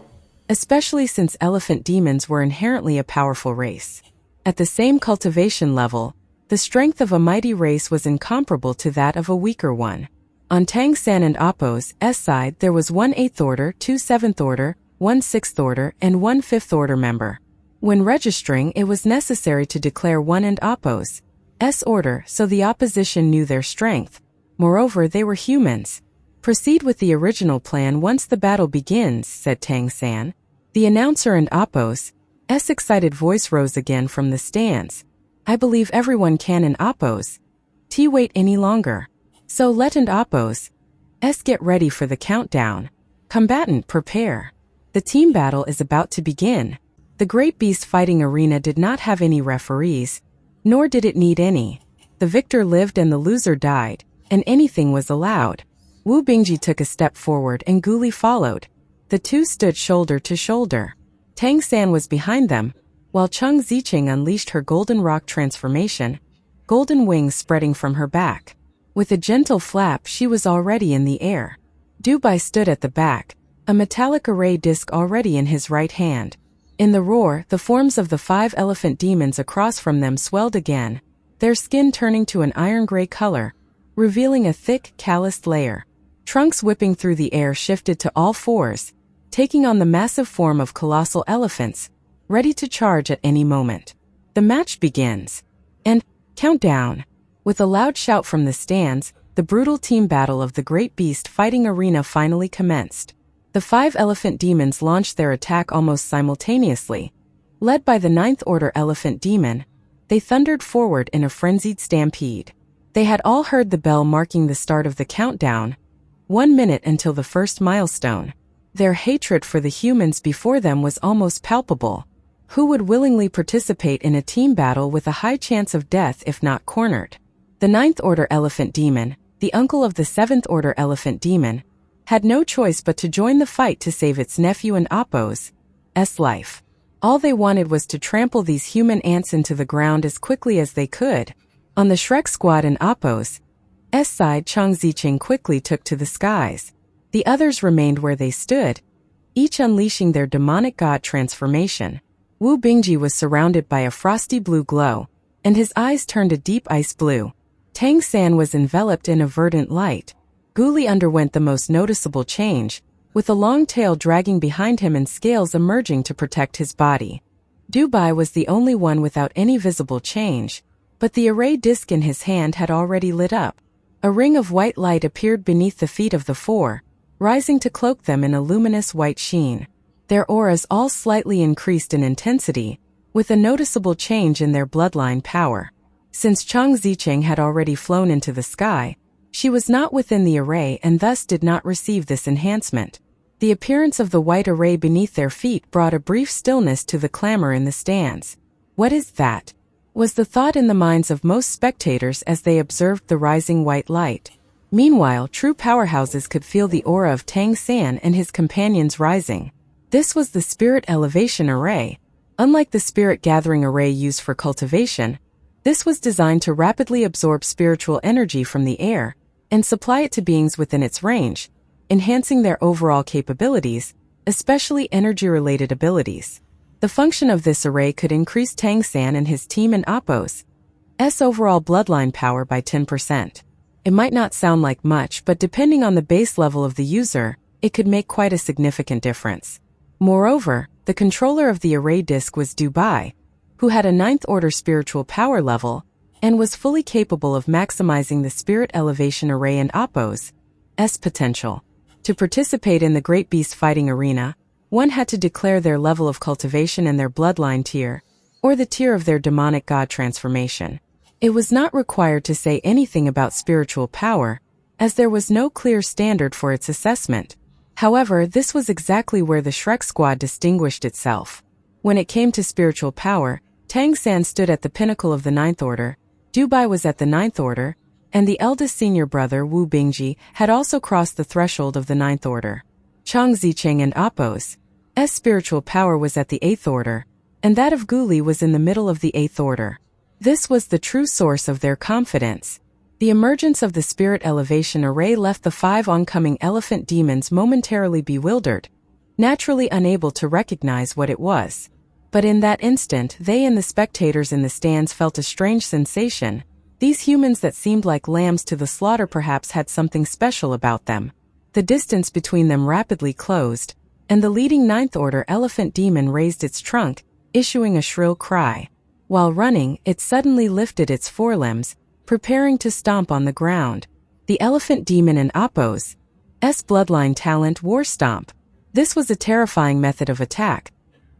especially since elephant demons were inherently a powerful race. At the same cultivation level, the strength of a mighty race was incomparable to that of a weaker one. On Tang San and oppo's side, there was 1 8th order, 2 7th order, 1 6th order, and 1 5th order member. When registering, it was necessary to declare 1 and oppo's order so the opposition knew their strength. Moreover, they were humans. Proceed with the original plan once the battle begins, said Tang San. The announcer and oppo's excited voice rose again from the stands. I believe everyone can and oppo's wait any longer. So let and oppo's get ready for the countdown. Combatant, prepare. The team battle is about to begin. The Great Beast Fighting Arena did not have any referees, nor did it need any. The victor lived and the loser died, and anything was allowed. Wu Bingji took a step forward and Gu Li followed. The two stood shoulder to shoulder. Tang San was behind them, while Cheng Ziqing unleashed her golden rock transformation, golden wings spreading from her back. With a gentle flap, she was already in the air. Du Bai stood at the back, a metallic array disc already in his right hand. In the roar, the forms of the 5 elephant demons across from them swelled again, their skin turning to an iron-gray color, revealing a thick, calloused layer. Trunks whipping through the air shifted to all fours, taking on the massive form of colossal elephants, ready to charge at any moment. The match begins. And, countdown. With a loud shout from the stands, the brutal team battle of the Great Beast Fighting Arena finally commenced. The 5 elephant demons launched their attack almost simultaneously. Led by the 9th Order Elephant Demon, they thundered forward in a frenzied stampede. They had all heard the bell marking the start of the countdown, 1 minute until the first milestone. Their hatred for the humans before them was almost palpable. Who would willingly participate in a team battle with a high chance of death if not cornered? The 9th Order Elephant Demon, the uncle of the 7th Order Elephant Demon, had no choice but to join the fight to save its nephew and Appo's life. All they wanted was to trample these human ants into the ground as quickly as they could. On the Shrek Squad and Appo's side, Tang Jia quickly took to the skies. The others remained where they stood, each unleashing their demonic god transformation. Wu Bingji was surrounded by a frosty blue glow, and his eyes turned a deep ice blue. Tang San was enveloped in a verdant light. Guli underwent the most noticeable change, with a long tail dragging behind him and scales emerging to protect his body. Dubai was the only one without any visible change, but the array disc in his hand had already lit up. A ring of white light appeared beneath the feet of the 4, rising to cloak them in a luminous white sheen. Their auras all slightly increased in intensity, with a noticeable change in their bloodline power. Since Tang Jia had already flown into the sky, she was not within the array and thus did not receive this enhancement. The appearance of the white array beneath their feet brought a brief stillness to the clamor in the stands. "What is that?" was the thought in the minds of most spectators as they observed the rising white light. Meanwhile, true powerhouses could feel the aura of Tang San and his companions rising. This was the Spirit Elevation Array. Unlike the Spirit Gathering Array used for cultivation, this was designed to rapidly absorb spiritual energy from the air and supply it to beings within its range, enhancing their overall capabilities, especially energy-related abilities. The function of this array could increase Tang San and his team and Appo's overall bloodline power by 10%. It might not sound like much, but depending on the base level of the user, it could make quite a significant difference. Moreover, the controller of the array disk was Dubai, who had a 9th Order spiritual power level, and was fully capable of maximizing the Spirit Elevation Array and Appo's potential. To participate in the Great Beast Fighting Arena, one had to declare their level of cultivation and their bloodline tier, or the tier of their demonic god transformation. It was not required to say anything about spiritual power, as there was no clear standard for its assessment. However, this was exactly where the Shrek Squad distinguished itself. When it came to spiritual power, Tang San stood at the pinnacle of the 9th Order, Dubai was at the 9th Order, and the eldest senior brother Wu Bingji had also crossed the threshold of the 9th Order. Tang Jia and Appo's spiritual power was at the 8th Order, and that of Guli was in the middle of the 8th Order. This was the true source of their confidence. The emergence of the Spirit Elevation Array left the 5 oncoming elephant demons momentarily bewildered, naturally unable to recognize what it was. But in that instant, they and the spectators in the stands felt a strange sensation. These humans that seemed like lambs to the slaughter perhaps had something special about them. The distance between them rapidly closed, and the leading 9th Order elephant demon raised its trunk, issuing a shrill cry. While running, it suddenly lifted its forelimbs, preparing to stomp on the ground. The elephant demon and Appo's bloodline talent War Stomp. This was a terrifying method of attack.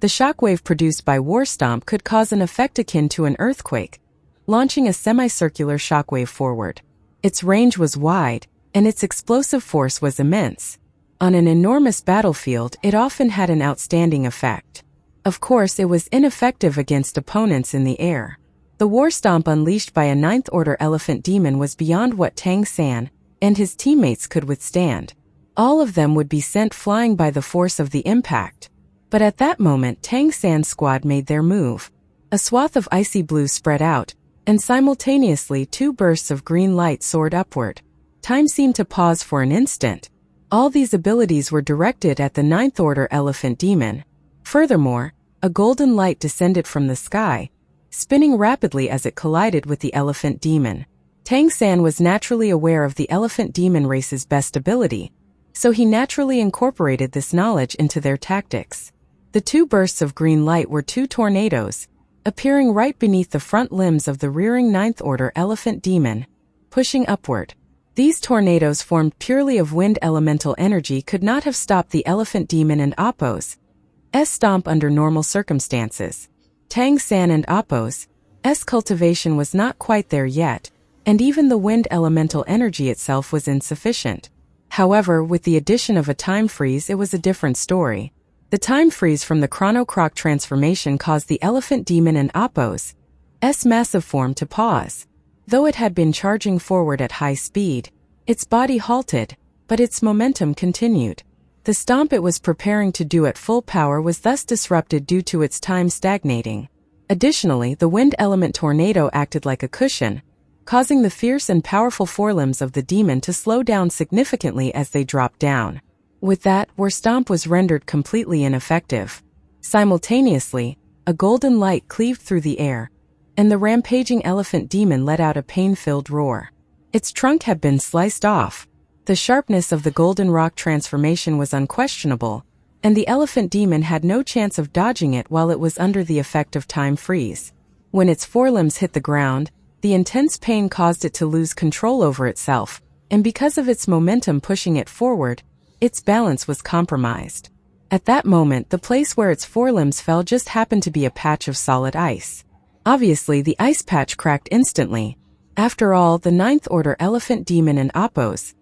The shockwave produced by War Stomp could cause an effect akin to an earthquake, launching a semicircular shockwave forward. Its range was wide, and its explosive force was immense. On an enormous battlefield, it often had an outstanding effect. Of course, it was ineffective against opponents in the air. The War Stomp unleashed by a 9th Order elephant demon was beyond what Tang San and his teammates could withstand. All of them would be sent flying by the force of the impact. But at that moment, Tang San's squad made their move. A swath of icy blue spread out, and simultaneously 2 bursts of green light soared upward. Time seemed to pause for an instant. All these abilities were directed at the 9th Order elephant demon. Furthermore, a golden light descended from the sky, spinning rapidly as it collided with the elephant demon. Tang San was naturally aware of the elephant demon race's best ability, so he naturally incorporated this knowledge into their tactics. The two bursts of green light were two tornadoes, appearing right beneath the front limbs of the rearing Ninth Order elephant demon, pushing upward. These tornadoes, formed purely of wind elemental energy, could not have stopped the elephant demon and Appo's stomp under normal circumstances. Tang San and Appo's cultivation was not quite there yet, and even the wind elemental energy itself was insufficient. However, with the addition of a time freeze, it was a different story. The time freeze from the Chrono Croc transformation caused the elephant demon and Appo's massive form to pause. Though it had been charging forward at high speed, its body halted, but its momentum continued. The stomp it was preparing to do at full power was thus disrupted due to its time stagnating. Additionally, the wind element tornado acted like a cushion, causing the fierce and powerful forelimbs of the demon to slow down significantly as they dropped down. With that, War Stomp was rendered completely ineffective. Simultaneously, a golden light cleaved through the air, and the rampaging elephant demon let out a pain-filled roar. Its trunk had been sliced off. The sharpness of the golden rock transformation was unquestionable, and the elephant demon had no chance of dodging it while it was under the effect of time freeze. When its forelimbs hit the ground, the intense pain caused it to lose control over itself, and because of its momentum pushing it forward, its balance was compromised. At that moment, the place where its forelimbs fell just happened to be a patch of solid ice. Obviously, the ice patch cracked instantly. After all, the Ninth Order elephant demon and Appo's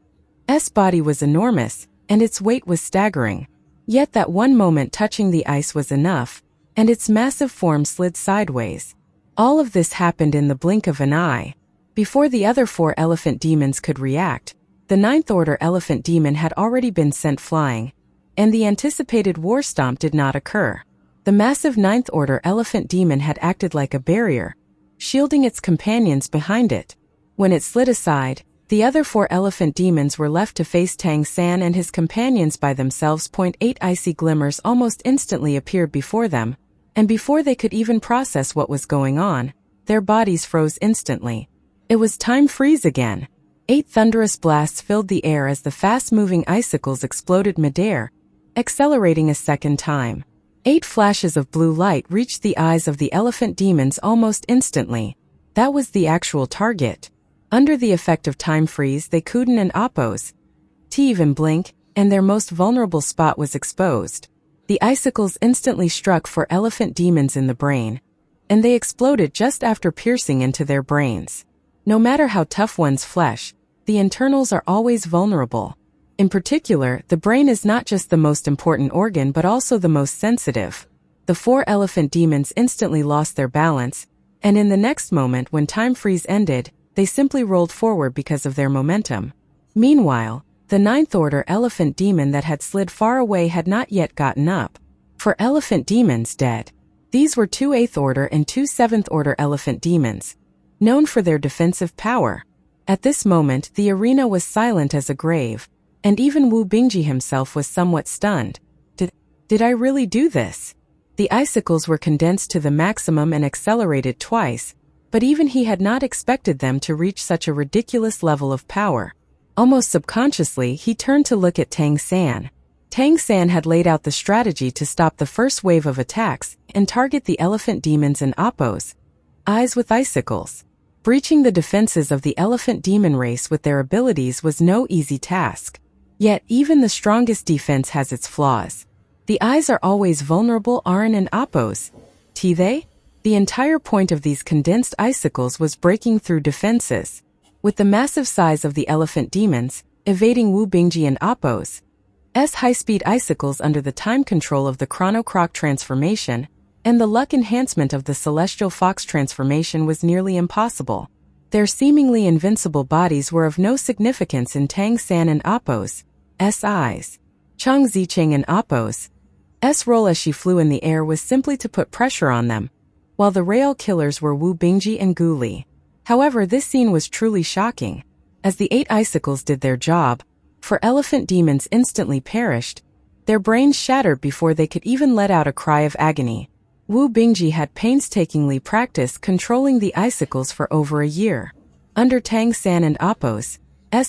body was enormous, and its weight was staggering. Yet that one moment touching the ice was enough, and its massive form slid sideways. All of this happened in the blink of an eye. Before the other four elephant demons could react, the Ninth Order elephant demon had already been sent flying, and the anticipated war stomp did not occur. The massive Ninth Order elephant demon had acted like a barrier, shielding its companions behind it. When it slid aside, the other four elephant demons were left to face Tang San and his companions by themselves. 8 icy glimmers almost instantly appeared before them, and before they could even process what was going on, their bodies froze instantly. It was time freeze again. 8 thunderous blasts filled the air as the fast-moving icicles exploded midair, accelerating a second time. 8 flashes of blue light reached the eyes of the elephant demons almost instantly. That was the actual target. Under the effect of time freeze, they couldn't and Appo's even blink, and their most vulnerable spot was exposed. The icicles instantly struck 4 elephant demons in the brain, and they exploded just after piercing into their brains. No matter how tough one's flesh, the internals are always vulnerable. In particular, the brain is not just the most important organ but also the most sensitive. The 4 elephant demons instantly lost their balance, and in the next moment when time freeze ended, they simply rolled forward because of their momentum. Meanwhile, the Ninth Order elephant demon that had slid far away had not yet gotten up. 4 elephant demons dead. These were 2 8th Order and 2 7th Order elephant demons, known for their defensive power. At this moment, the arena was silent as a grave, and even Wu Bingji himself was somewhat stunned. Did I really do this? The icicles were condensed to the maximum and accelerated twice, but even he had not expected them to reach such a ridiculous level of power. Almost subconsciously, he turned to look at Tang San. Tang San had laid out the strategy to stop the first wave of attacks and target the elephant demons and Appo's eyes with icicles. Breaching the defenses of the elephant demon race with their abilities was no easy task. Yet, even the strongest defense has its flaws. The eyes are always vulnerable. Aran and Appo's they? The entire point of these condensed icicles was breaking through defenses. With the massive size of the elephant demons, evading Wu Bingji and Appo's high-speed icicles under the time control of the Chrono Croc transformation, and the luck enhancement of the Celestial Fox transformation was nearly impossible. Their seemingly invincible bodies were of no significance in Tang San and Appo's eyes. Chang Zicheng and Appo's role as she flew in the air was simply to put pressure on them, while the rail killers were Wu Bingji and Gu Li. However, this scene was truly shocking. As the 8 icicles did their job, 4 elephant demons instantly perished, their brains shattered before they could even let out a cry of agony. Wu Bingji had painstakingly practiced controlling the icicles for over a year. Under Tang San and Apos'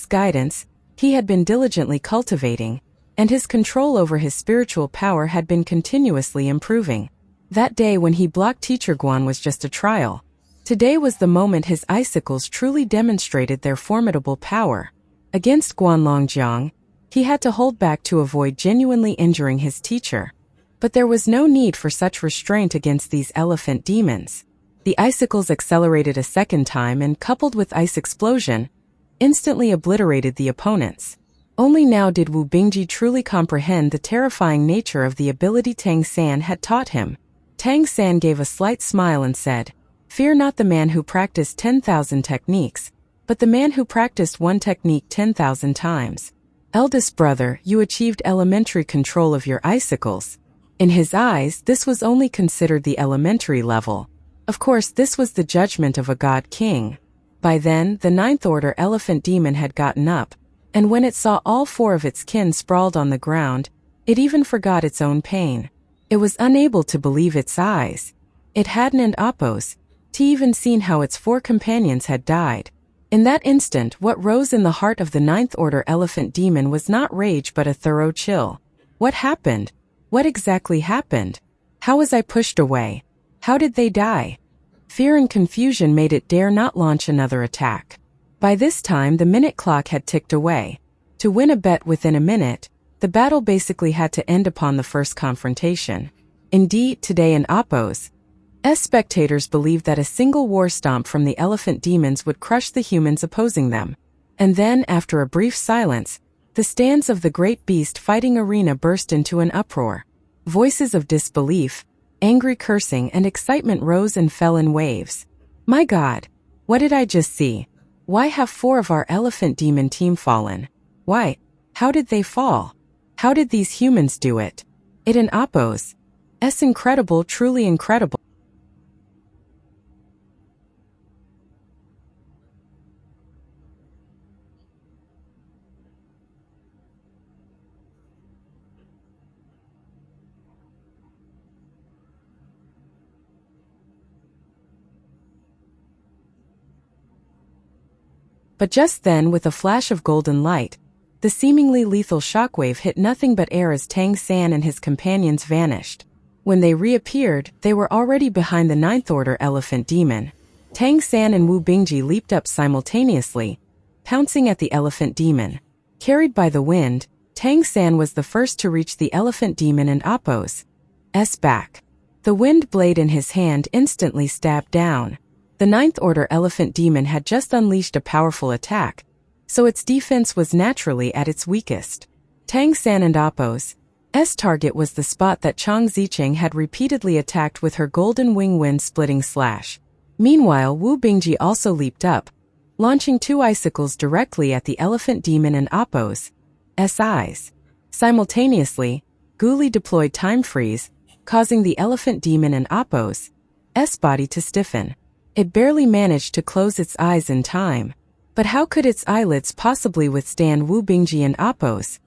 guidance, he had been diligently cultivating, and his control over his spiritual power had been continuously improving. That day when he blocked Teacher Guan was just a trial. Today was the moment his icicles truly demonstrated their formidable power. Against Guan Longjiang, he had to hold back to avoid genuinely injuring his teacher. But there was no need for such restraint against these elephant demons. The icicles accelerated a second time and, coupled with ice explosion, instantly obliterated the opponents. Only now did Wu Bingji truly comprehend the terrifying nature of the ability Tang San had taught him. Tang San gave a slight smile and said, "Fear not the man who practiced 10,000 techniques, but the man who practiced one technique 10,000 times. Eldest brother, you achieved elementary control of your icicles." In his eyes, this was only considered the elementary level. Of course, this was the judgment of a god king. By then, the ninth order elephant demon had gotten up, and when it saw all four of its kin sprawled on the ground, it even forgot its own pain. It was unable to believe its eyes. It hadn't and Apos even seen how its four companions had died. In that instant, what rose in the heart of the ninth order elephant demon was not rage but a thorough chill. What happened? What exactly happened? How was I pushed away? How did they die? Fear and confusion made it dare not launch another attack. By this time, the minute clock had ticked away. To win a bet within a minute, the battle basically had to end upon the first confrontation. Indeed, today in Apos' spectators believed that a single war stomp from the elephant demons would crush the humans opposing them. And then, after a brief silence, the stands of the great beast fighting arena burst into an uproar. Voices of disbelief, angry cursing, and excitement rose and fell in waves. My God! What did I just see? Why have four of our elephant demon team fallen? Why? How did they fall? How did these humans do it? It in Apos' incredible, truly incredible. But just then, with a flash of golden light, the seemingly lethal shockwave hit nothing but air as Tang San and his companions vanished. When they reappeared, they were already behind the ninth order elephant demon. Tang San and Wu Bingji leaped up simultaneously, pouncing at the elephant demon. Carried by the wind, Tang San was the first to reach the elephant demon and Apos' back. The wind blade in his hand instantly stabbed down. The ninth order elephant demon had just unleashed a powerful attack, so its defense was naturally at its weakest. Tang San and Apos' target was the spot that Chang Zicheng had repeatedly attacked with her golden wing wind-splitting slash. Meanwhile, Wu Bingji also leaped up, launching two icicles directly at the elephant demon and Apos' eyes. Simultaneously, Guli deployed Time Freeze, causing the elephant demon and Apos' body to stiffen. It barely managed to close its eyes in time. But how could its eyelids possibly withstand Wu Bingji and Apos'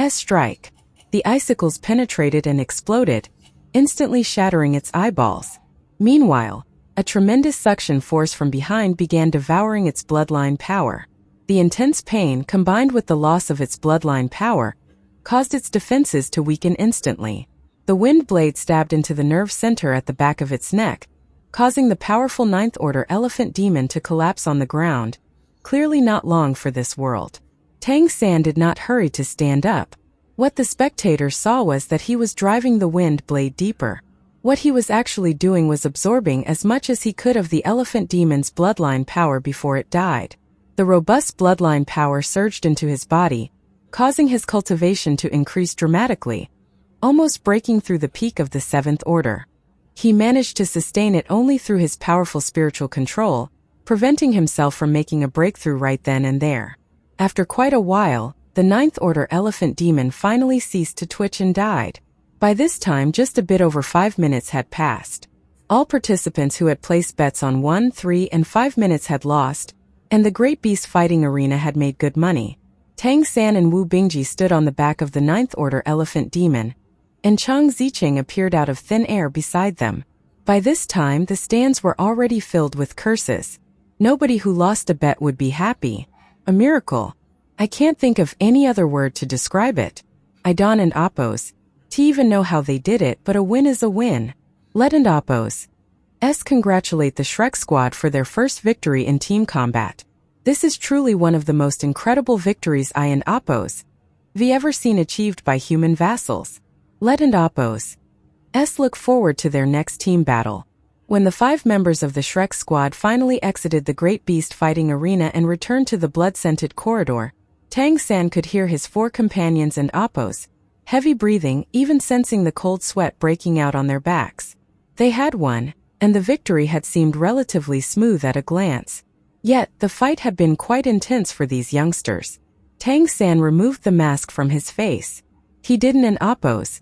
strike? The icicles penetrated and exploded, instantly shattering its eyeballs. Meanwhile, a tremendous suction force from behind began devouring its bloodline power. The intense pain, combined with the loss of its bloodline power, caused its defenses to weaken instantly. The wind blade stabbed into the nerve center at the back of its neck, causing the powerful ninth order elephant demon to collapse on the ground, clearly not long for this world. Tang San did not hurry to stand up. What the spectators saw was that he was driving the wind blade deeper. What he was actually doing was absorbing as much as he could of the elephant demon's bloodline power before it died. The robust bloodline power surged into his body, causing his cultivation to increase dramatically, almost breaking through the peak of the seventh order. He managed to sustain it only through his powerful spiritual control, preventing himself from making a breakthrough right then and there. After quite a while, the ninth order elephant demon finally ceased to twitch and died. By this time, just a bit over 5 minutes had passed. All participants who had placed bets on 1, 3, and 5 minutes had lost, and the great beast fighting arena had made good money. Tang San and Wu Bingji stood on the back of the ninth order elephant demon, and Chang Zicheng appeared out of thin air beside them. By this time, the stands were already filled with curses. Nobody who lost a bet would be happy. A miracle. I can't think of any other word to describe it. Idan and Appos. To even know how they did it, but a win is a win. Let and Appos. Congratulate the Shrek squad for their first victory in team combat. This is truly one of the most incredible victories I and Appos have ever seen achieved by human vassals. Let and Appos look forward to their next team battle. When the 5 members of the Shrek squad finally exited the great beast fighting arena and returned to the blood-scented corridor, Tang San could hear his 4 companions and Appos heavy breathing, even sensing the cold sweat breaking out on their backs. They had won, and the victory had seemed relatively smooth at a glance. Yet, the fight had been quite intense for these youngsters. Tang San removed the mask from his face. He didn't an Appos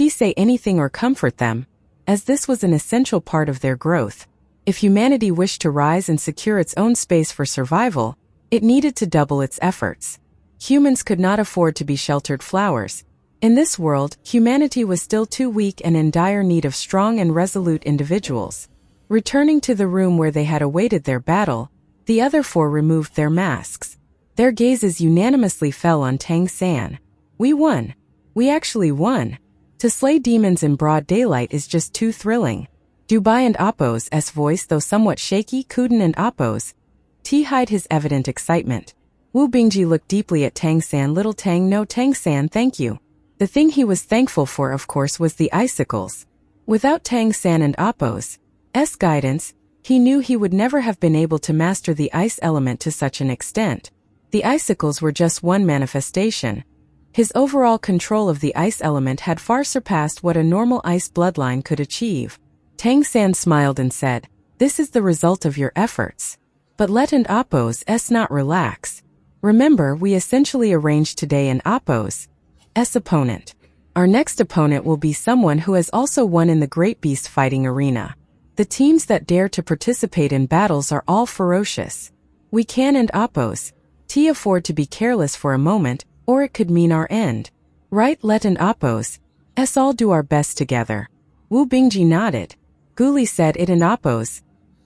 say anything or comfort them, as this was an essential part of their growth. If humanity wished to rise and secure its own space for survival, it needed to double its efforts. Humans could not afford to be sheltered flowers. In this world, humanity was still too weak and in dire need of strong and resolute individuals. Returning to the room where they had awaited their battle, the other 4 removed their masks. Their gazes unanimously fell on Tang San. We won. We actually won. To slay demons in broad daylight is just too thrilling. Dubai and Appos' voice, though somewhat shaky, couldn't and Appos hide his evident excitement. Wu Bingji looked deeply at Tang San. Little Tang, no Tang San, thank you. The thing he was thankful for, of course, was the icicles. Without Tang San and Appos' guidance, he knew he would never have been able to master the ice element to such an extent. The icicles were just one manifestation. His overall control of the ice element had far surpassed what a normal ice bloodline could achieve. Tang San smiled and said, "This is the result of your efforts. But let and Appos' not relax. Remember, we essentially arranged today an Appos' opponent. Our next opponent will be someone who has also won in the Great Beast fighting arena. The teams that dare to participate in battles are all ferocious. We can and Appos afford to be careless for a moment, or it could mean our end. Right? Let and Appos all do our best together." Wu Bingji nodded. Guli said, "It and Appos.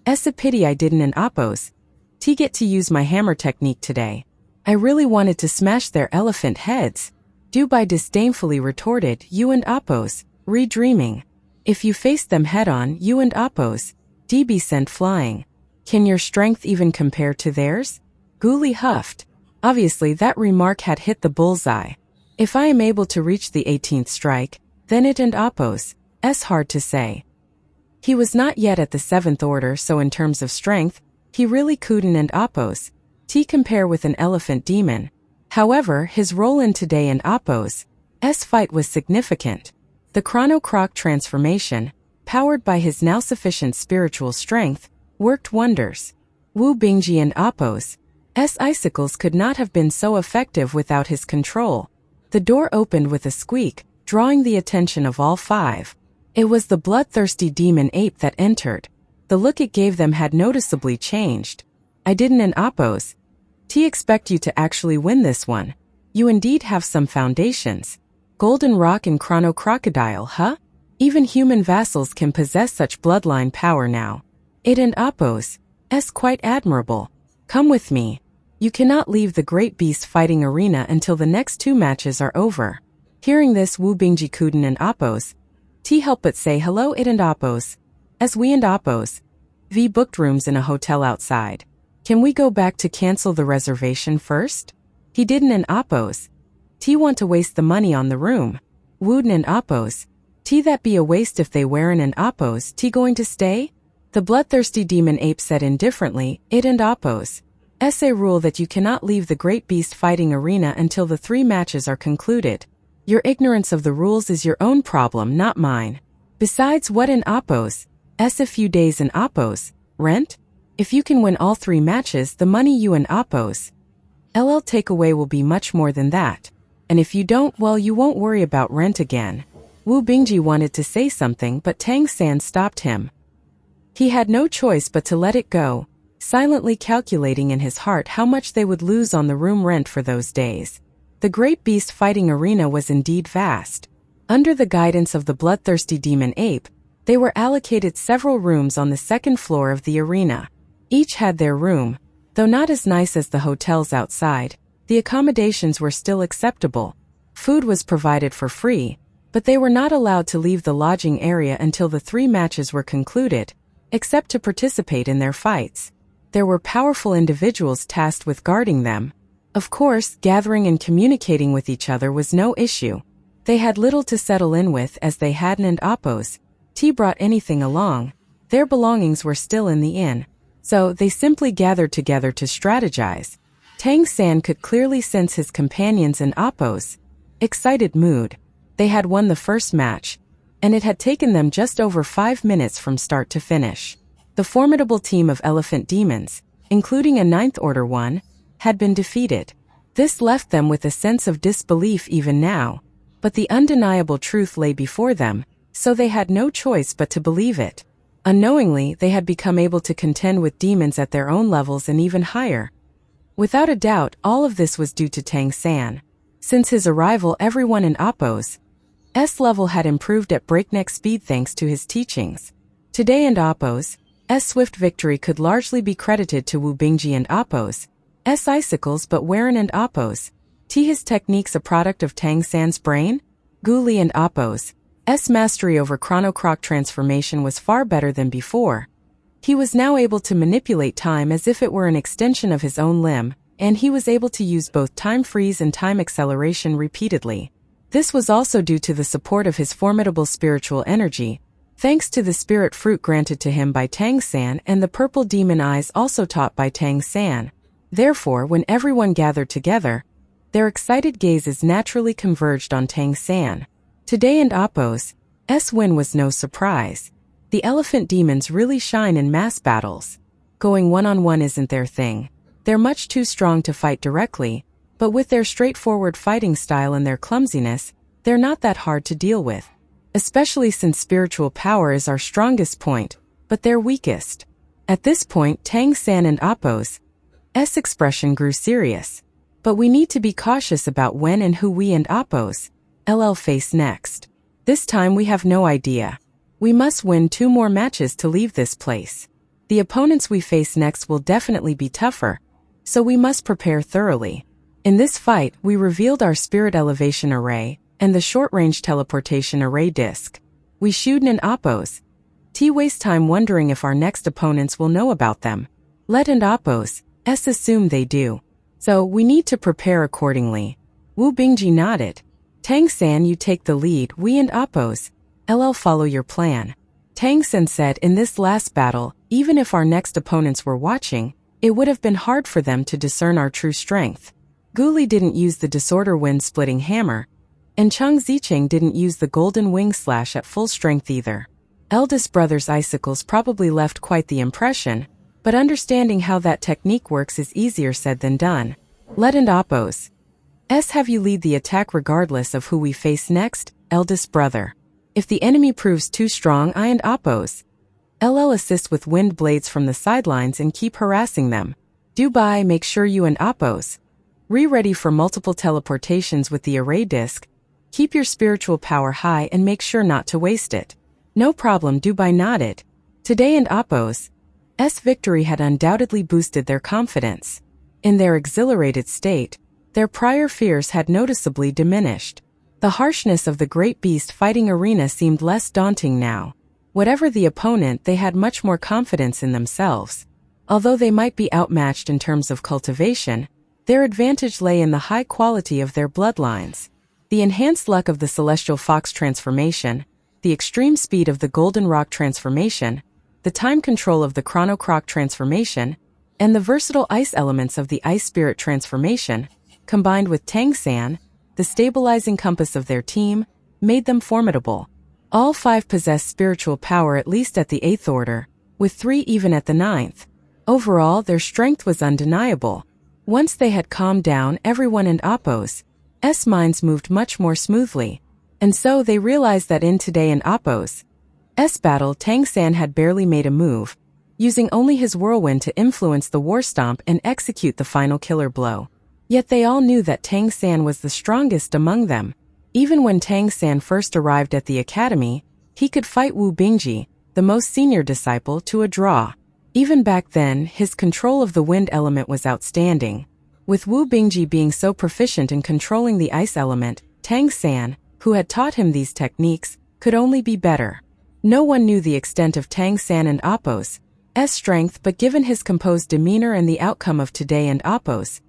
A pity I didn't and Appos get to use my hammer technique today. I really wanted to smash their elephant heads." Dubai disdainfully retorted, "You and Appos, redreaming. If you faced them head-on, you and Appos be sent flying. Can your strength even compare to theirs?" Guli huffed. Obviously, that remark had hit the bullseye. If I am able to reach the 18th strike, then it and Appos' hard to say. He was not yet at the 7th order, so in terms of strength, he really couldn't and Appos compare with an elephant demon. However, his role in today and Appos' fight was significant. The Chrono Croc transformation, powered by his now sufficient spiritual strength, worked wonders. Wu Bingji and Appos' icicles could not have been so effective without his control. The door opened with a squeak, drawing the attention of all 5. It was the bloodthirsty demon ape that entered. The look it gave them had noticeably changed. "I didn't an Appos expect you to actually win this one. You indeed have some foundations. Golden Rock and Chrono Crocodile, huh? Even human vassals can possess such bloodline power now. It and Appos' quite admirable. Come with me. You cannot leave the Great Beast fighting arena until the next 2 matches are over." Hearing this, Wu Bingji couldn't and Appos help but say hello. It and Appos, as we and Appos booked rooms in a hotel outside. Can we go back to cancel the reservation first? He didn't and Appos want to waste the money on the room. Wooden and Appos that be a waste if they weren't and Appos going to stay? The bloodthirsty demon ape said indifferently, "It and Appos a rule that you cannot leave the Great Beast fighting arena until the 3 matches are concluded. Your ignorance of the rules is your own problem, not mine. Besides, what in Appos' a few days in Appos rent? If you can win all 3 matches, the money you and Appos take away will be much more than that. And if you don't, well, you won't worry about rent again." Wu Bingji wanted to say something, but Tang San stopped him. He had no choice but to let it go, silently calculating in his heart how much they would lose on the room rent for those days. The Great Beast fighting arena was indeed vast. Under the guidance of the bloodthirsty demon ape, They were allocated several rooms on the second floor of the arena. Each had their room, though not as nice as the hotels outside. The accommodations were still acceptable. Food was provided for free, but they were not allowed to leave the lodging area until the 3 matches were concluded, except to participate in their fights. There were powerful individuals tasked with guarding them. Of course, gathering and communicating with each other was no issue. They had little to settle in with as they hadn't Oppos. T brought anything along. Their belongings were still in the inn, so they simply gathered together to strategize. Tang San could clearly sense his companions in Oppo's excited mood. They had won the first match, and it had taken them just over 5 minutes from start to finish. The formidable team of elephant demons, including a 9th Order one, had been defeated. This left them with a sense of disbelief even now, but the undeniable truth lay before them, so they had no choice but to believe it. Unknowingly, they had become able to contend with demons at their own levels and even higher. Without a doubt, all of this was due to Tang San. Since his arrival, everyone in Oppo's level had improved at breakneck speed thanks to his teachings. Today in Oppo's swift victory could largely be credited to Wu Bingji and Oppo's icicles, but Warren and Oppo's his techniques a product of Tang San's brain? Gu Li and Oppo's mastery over Chrono Croc transformation was far better than before. He was now able to manipulate time as if it were an extension of his own limb, and he was able to use both time freeze and time acceleration repeatedly. This was also due to the support of his formidable spiritual energy, thanks to the spirit fruit granted to him by Tang San and the purple demon eyes also taught by Tang San. Therefore, when everyone gathered together, their excited gazes naturally converged on Tang San. Today in Oppo's win was no surprise. The elephant demons really shine in mass battles. Going one-on-one isn't their thing. They're much too strong to fight directly, but with their straightforward fighting style and their clumsiness, they're not that hard to deal with. Especially since spiritual power is our strongest point, but their weakest. At this point, Tang San and Oppo's expression grew serious. But we need to be cautious about when and who we and Oppo's face next. This time we have no idea. We must win 2 more matches to leave this place. The opponents we face next will definitely be tougher, so we must prepare thoroughly. In this fight, we revealed our spirit elevation array and the short-range teleportation array disc. We shooed in Oppo's waste time wondering if our next opponents will know about them. Let and Oppo's assume they do. So we need to prepare accordingly. Wu Bingji nodded. Tang San, you take the lead. We and Oppo's follow your plan. Tang San said, in this last battle, even if our next opponents were watching, it would have been hard for them to discern our true strength. Gu Li didn't use the disorder wind-splitting hammer, and Cheng Zicheng didn't use the golden wing slash at full strength either. Eldest brother's icicles probably left quite the impression, but understanding how that technique works is easier said than done. Let and Oppo's have you lead the attack regardless of who we face next, eldest brother. If the enemy proves too strong, I and Oppo's assist with wind blades from the sidelines and keep harassing them. Dubai, make sure you and Oppo's ready for multiple teleportations with the array disc. Keep your spiritual power high and make sure not to waste it. No problem, Dubai nodded. Today and Oppo's victory had undoubtedly boosted their confidence. In their exhilarated state, their prior fears had noticeably diminished. The harshness of the great beast fighting arena seemed less daunting now. Whatever the opponent, they had much more confidence in themselves. Although they might be outmatched in terms of cultivation, their advantage lay in the high quality of their bloodlines. The enhanced luck of the Celestial Fox transformation, the extreme speed of the Golden Rock transformation, the time control of the Chrono Croc transformation, and the versatile ice elements of the Ice Spirit transformation, combined with Tang San, the stabilizing compass of their team, made them formidable. All 5 possessed spiritual power at least at the 8th order, with 3 even at the 9th. Overall, their strength was undeniable. Once they had calmed down, everyone in Oppo's minds moved much more smoothly, and so they realized that in today in Oppo's battle, Tang San had barely made a move, using only his whirlwind to influence the war stomp and execute the final killer blow. Yet they all knew that Tang San was the strongest among them. Even when Tang San first arrived at the academy, He could fight Wu Bingji, the most senior disciple, to a draw. Even back then, his control of the wind element was outstanding. With Wu Bingji being so proficient in controlling the ice element, Tang San, who had taught him these techniques, could only be better. No one knew the extent of Tang San and Appo's strength, but given his composed demeanor and the outcome of today and Appo's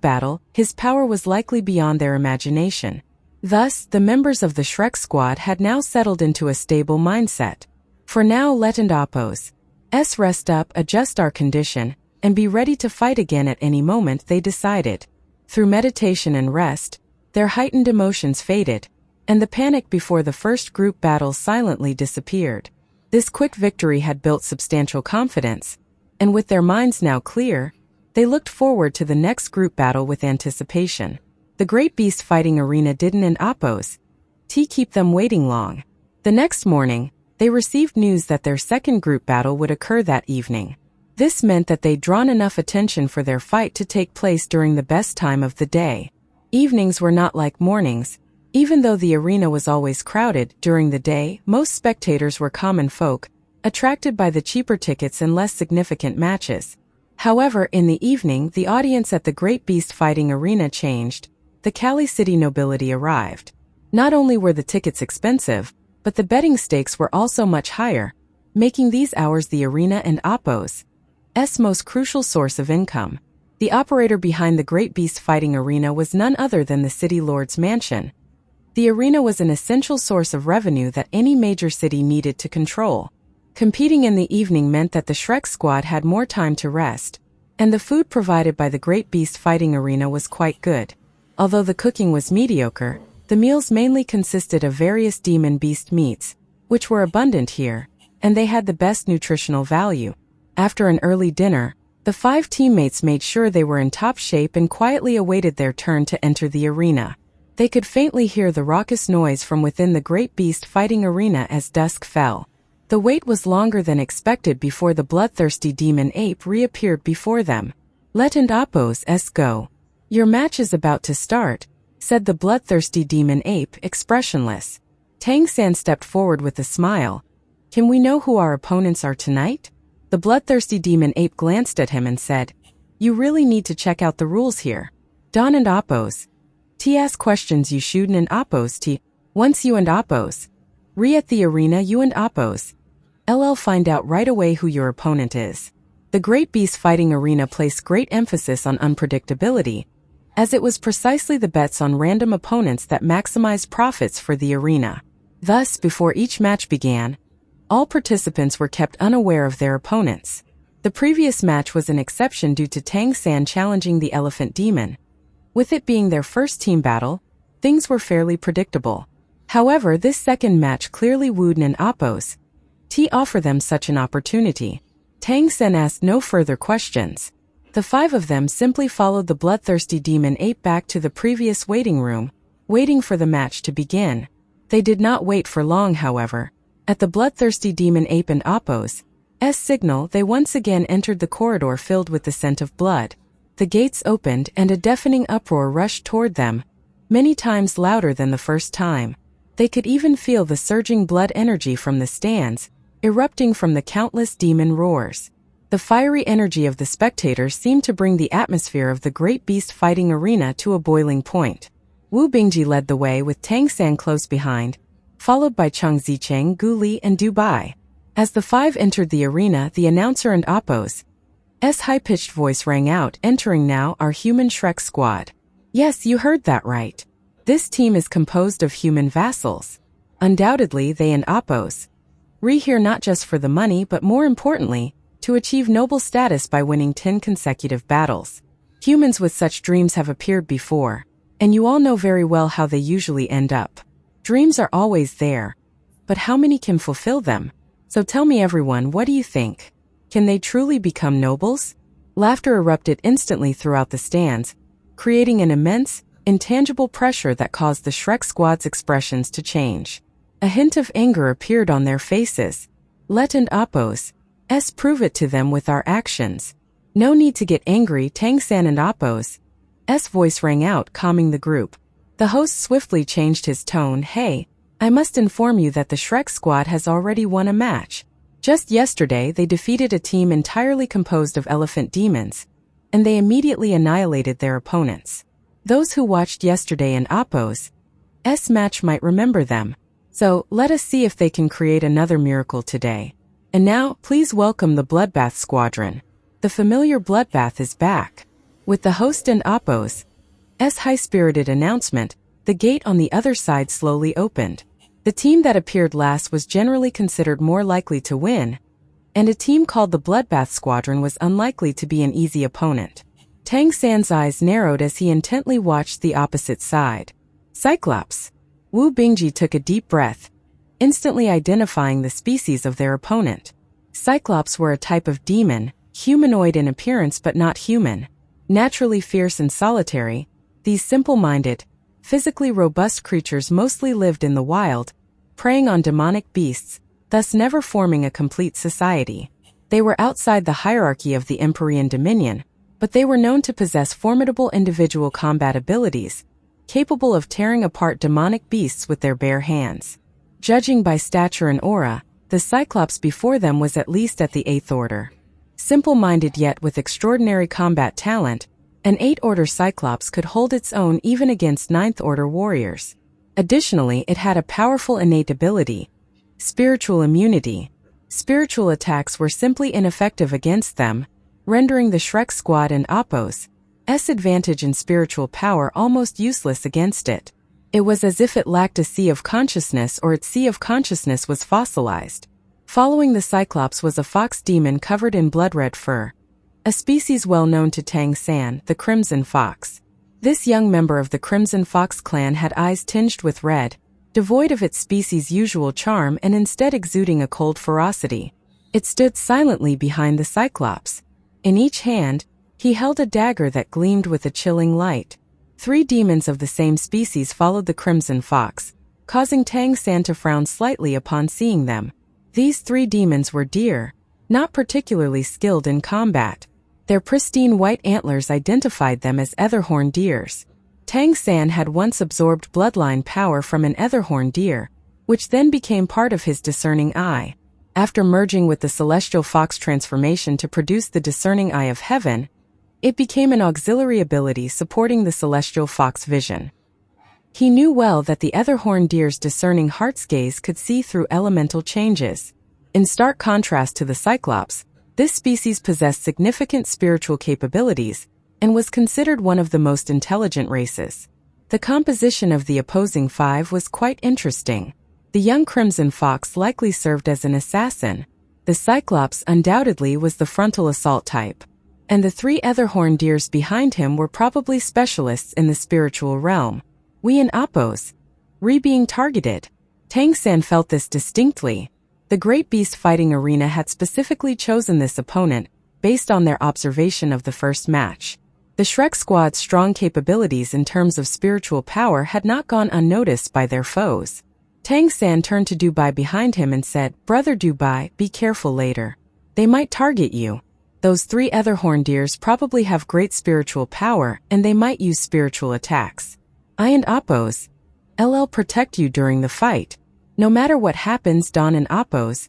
battle, his power was likely beyond their imagination. Thus, the members of the Shrek squad had now settled into a stable mindset. For now, let and Appo's rest up, adjust our condition, and be ready to fight again at any moment, they decided. Through meditation and rest, their heightened emotions faded, and the panic before the first group battle silently disappeared. This quick victory had built substantial confidence, and with their minds now clear, they looked forward to the next group battle with anticipation. The great beast fighting arena didn't and Appo's keep them waiting long. The next morning, they received news that their second group battle would occur that evening. This meant that they'd drawn enough attention for their fight to take place during the best time of the day. Evenings were not like mornings. Even though the arena was always crowded, during the day, most spectators were common folk, attracted by the cheaper tickets and less significant matches. However, in the evening, the audience at the Great Beast Fighting Arena changed. The Kali City nobility arrived. Not only were the tickets expensive, but the betting stakes were also much higher, making these hours the arena and Appo's most crucial source of income. The operator behind the Great Beast Fighting Arena was none other than the city lord's mansion. The arena was an essential source of revenue that any major city needed to control. Competing in the evening meant that the Shrek squad had more time to rest, and the food provided by the Great Beast Fighting Arena was quite good. Although the cooking was mediocre, the meals mainly consisted of various demon beast meats, which were abundant here, and they had the best nutritional value. After an early dinner, the 5 teammates made sure they were in top shape and quietly awaited their turn to enter the arena. They could faintly hear the raucous noise from within the Great Beast Fighting Arena as dusk fell. The wait was longer than expected before the bloodthirsty demon ape reappeared before them. Let and Appo's go. Your match is about to start, said the bloodthirsty demon ape, expressionless. Tang San stepped forward with a smile. Can we know who our opponents are tonight? The bloodthirsty demon ape glanced at him and said, You really need to check out the rules here. Don and Appo's ask questions you shouldn't and Appo's once you and Appo's at the arena you and Appo's find out right away who your opponent is. The Great Beast Fighting Arena placed great emphasis on unpredictability, as it was precisely the bets on random opponents that maximized profits for the arena. Thus, before each match began, all participants were kept unaware of their opponents. The previous match was an exception due to Tang San challenging the Elephant Demon. With it being their first team battle, things were fairly predictable. However, this second match clearly wooed and Appo's offer them such an opportunity. Tang San asked no further questions. The 5 of them simply followed the bloodthirsty demon ape back to the previous waiting room, waiting for the match to begin. They did not wait for long, however. At the bloodthirsty demon ape and Appo's signal, they once again entered the corridor filled with the scent of blood. The gates opened and a deafening uproar rushed toward them, many times louder than the first time. They could even feel the surging blood energy from the stands, erupting from the countless demon roars. The fiery energy of the spectators seemed to bring the atmosphere of the Great Beast Fighting Arena to a boiling point. Wu Bingji led the way with Tang San close behind, followed by Chang Zicheng, Gu Li, and Du Bai. As the 5 entered the arena, the announcer and Appo's high-pitched voice rang out, Entering now our human Shrek squad. Yes, you heard that right. This team is composed of human vassals. Undoubtedly, they and Appo's here not just for the money but more importantly, to achieve noble status by winning 10 consecutive battles. Humans with such dreams have appeared before, and you all know very well how they usually end up. Dreams are always there, but how many can fulfill them? So tell me everyone, what do you think? Can they truly become nobles? Laughter erupted instantly throughout the stands, creating an immense, intangible pressure that caused the Shrek squad's expressions to change. A hint of anger appeared on their faces. Let and Appo's prove it to them with our actions. No need to get angry, Tang San and Appo's voice rang out, calming the group. The host swiftly changed his tone. Hey, I must inform you that the Shrek squad has already won a match. Just yesterday they defeated a team entirely composed of elephant demons, and they immediately annihilated their opponents. Those who watched yesterday in Appo's match might remember them. So, let us see if they can create another miracle today. And now, please welcome the Bloodbath Squadron. The familiar bloodbath is back. With the host and Appo's high-spirited announcement, the gate on the other side slowly opened. The team that appeared last was generally considered more likely to win, and a team called the Bloodbath Squadron was unlikely to be an easy opponent. Tang San's eyes narrowed as he intently watched the opposite side. Cyclops. Wu Bingji took a deep breath, instantly identifying the species of their opponent. Cyclops were a type of demon, humanoid in appearance but not human. Naturally fierce and solitary, these simple-minded, physically robust creatures mostly lived in the wild, preying on demonic beasts, thus never forming a complete society. They were outside the hierarchy of the Empyrean Dominion, but they were known to possess formidable individual combat abilities, capable of tearing apart demonic beasts with their bare hands. Judging by stature and aura, the Cyclops before them was at least at the 8th order. Simple-minded yet with extraordinary combat talent, an 8th-order Cyclops could hold its own even against 9th-order warriors. Additionally, it had a powerful innate ability, spiritual immunity. Spiritual attacks were simply ineffective against them, rendering the Shrek squad and Appo's advantage in spiritual power almost useless against it. It was as if it lacked a sea of consciousness or its sea of consciousness was fossilized. Following the Cyclops was a fox demon covered in blood-red fur, a species well known to Tang San, the Crimson Fox. This young member of the Crimson Fox clan had eyes tinged with red, devoid of its species' usual charm and instead exuding a cold ferocity. It stood silently behind the Cyclops. In each hand, he held a dagger that gleamed with a chilling light. 3 demons of the same species followed the Crimson Fox, causing Tang San to frown slightly upon seeing them. These 3 demons were deer, not particularly skilled in combat. Their pristine white antlers identified them as etherhorn deers. Tang San had once absorbed bloodline power from an etherhorn deer, which then became part of his discerning eye. After merging with the celestial fox transformation to produce the discerning eye of heaven, it became an auxiliary ability supporting the celestial fox vision. He knew well that the etherhorn deer's discerning heart's gaze could see through elemental changes. In stark contrast to the Cyclops, this species possessed significant spiritual capabilities and was considered one of the most intelligent races. The composition of the opposing 5 was quite interesting. The young Crimson Fox likely served as an assassin. The Cyclops undoubtedly was the frontal assault type, and the 3 etherhorn deers behind him were probably specialists in the spiritual realm. We and Appo's being targeted. Tang San felt this distinctly. The Great Beast fighting arena had specifically chosen this opponent based on their observation of the first match. The Shrek squad's strong capabilities in terms of spiritual power had not gone unnoticed by their foes. Tang San turned to Dubai behind him and said, "Brother Dubai, be careful later. They might target you. Those 3 etherhorn deers probably have great spiritual power and they might use spiritual attacks. I and Appo's protect you during the fight. No matter what happens, Don and Appo's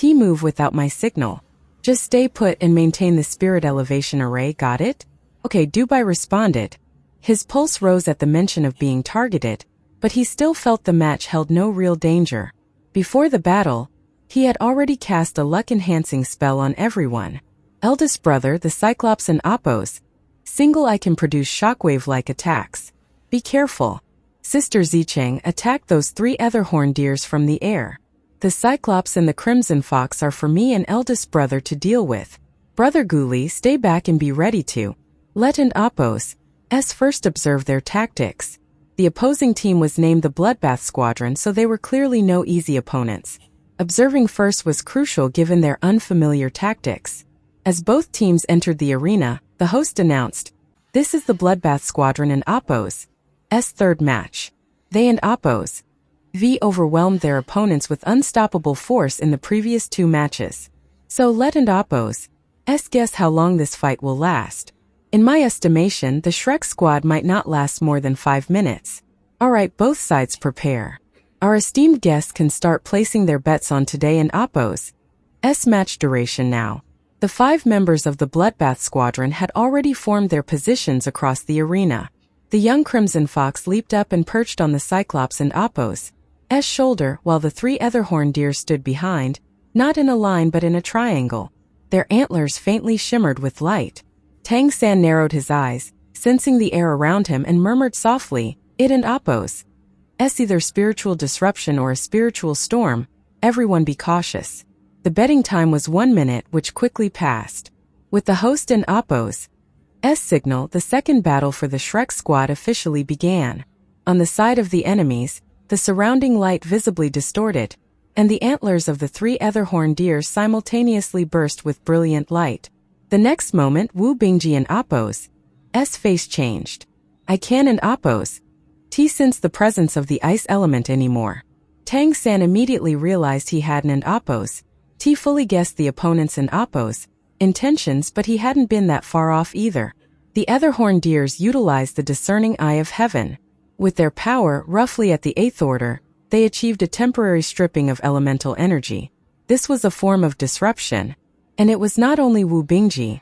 move without my signal. Just stay put and maintain the spirit elevation array, got it?" Okay, Dubai responded. His pulse rose at the mention of being targeted, but he still felt the match held no real danger. Before the battle, he had already cast a luck-enhancing spell on everyone. Eldest brother, the Cyclops and Appo's single eye can produce shockwave-like attacks. Be careful. Sister Zicheng attacked those 3 etherhorn deers from the air. The Cyclops and the Crimson Fox are for me and eldest brother to deal with. Brother Guli, stay back and be ready to. Let and Appo's first observe their tactics. The opposing team was named the Bloodbath Squadron, so they were clearly no easy opponents. Observing first was crucial given their unfamiliar tactics. As both teams entered the arena, the host announced, "This is the Bloodbath Squadron and Appo's 3rd match." They and Appo's overwhelmed their opponents with unstoppable force in the previous 2 matches. So let and Appo's guess how long this fight will last. In my estimation, the Shrek squad might not last more than 5 minutes. Alright, both sides prepare. Our esteemed guests can start placing their bets on today and Appo's match duration now. The 5 members of the Bloodbath Squadron had already formed their positions across the arena. The young Crimson Fox leaped up and perched on the Cyclops and Appo's shoulder, while the 3 other horned deer stood behind, not in a line but in a triangle. Their antlers faintly shimmered with light. Tang San narrowed his eyes, sensing the air around him, and murmured softly, "It and Appo's either spiritual disruption or a spiritual storm. Everyone be cautious." The betting time was 1 minute, which quickly passed. With the host and Appo's signal, the second battle for the Shrek squad officially began. On the side of the enemies, the surrounding light visibly distorted, and the antlers of the 3 other horned deer simultaneously burst with brilliant light. The next moment, Wu Bingji and Appo's face changed. "I can and Appo's sense the presence of the ice element anymore." Tang San immediately realized he hadn't, and Appo's fully guessed the opponents and Appo's intentions, but he hadn't been that far off either. The other horned deers utilized the discerning eye of heaven. With their power roughly at the 8th order, they achieved a temporary stripping of elemental energy. This was a form of disruption, and it was not only Wu Bingji.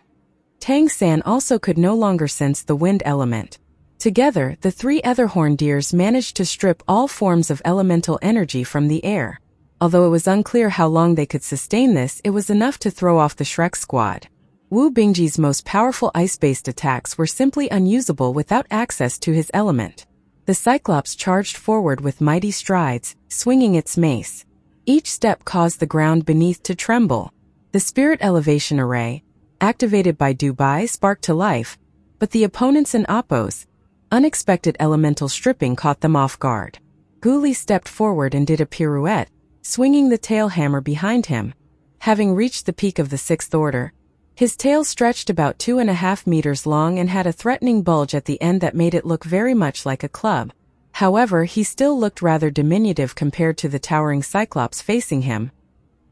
Tang San also could no longer sense the wind element. Together, the 3 other horned deers managed to strip all forms of elemental energy from the air. Although it was unclear how long they could sustain this, it was enough to throw off the Shrek squad. Wu Bingji's most powerful ice-based attacks were simply unusable without access to his element. The Cyclops charged forward with mighty strides, swinging its mace. Each step caused the ground beneath to tremble. The Spirit Elevation Array, activated by Dubai, sparked to life, but the opponents and Appo's unexpected elemental stripping caught them off guard. Guli stepped forward and did a pirouette, swinging the tail hammer behind him. Having reached the peak of the 6th order, his tail stretched about 2.5 meters long and had a threatening bulge at the end that made it look very much like a club. However, he still looked rather diminutive compared to the towering Cyclops facing him.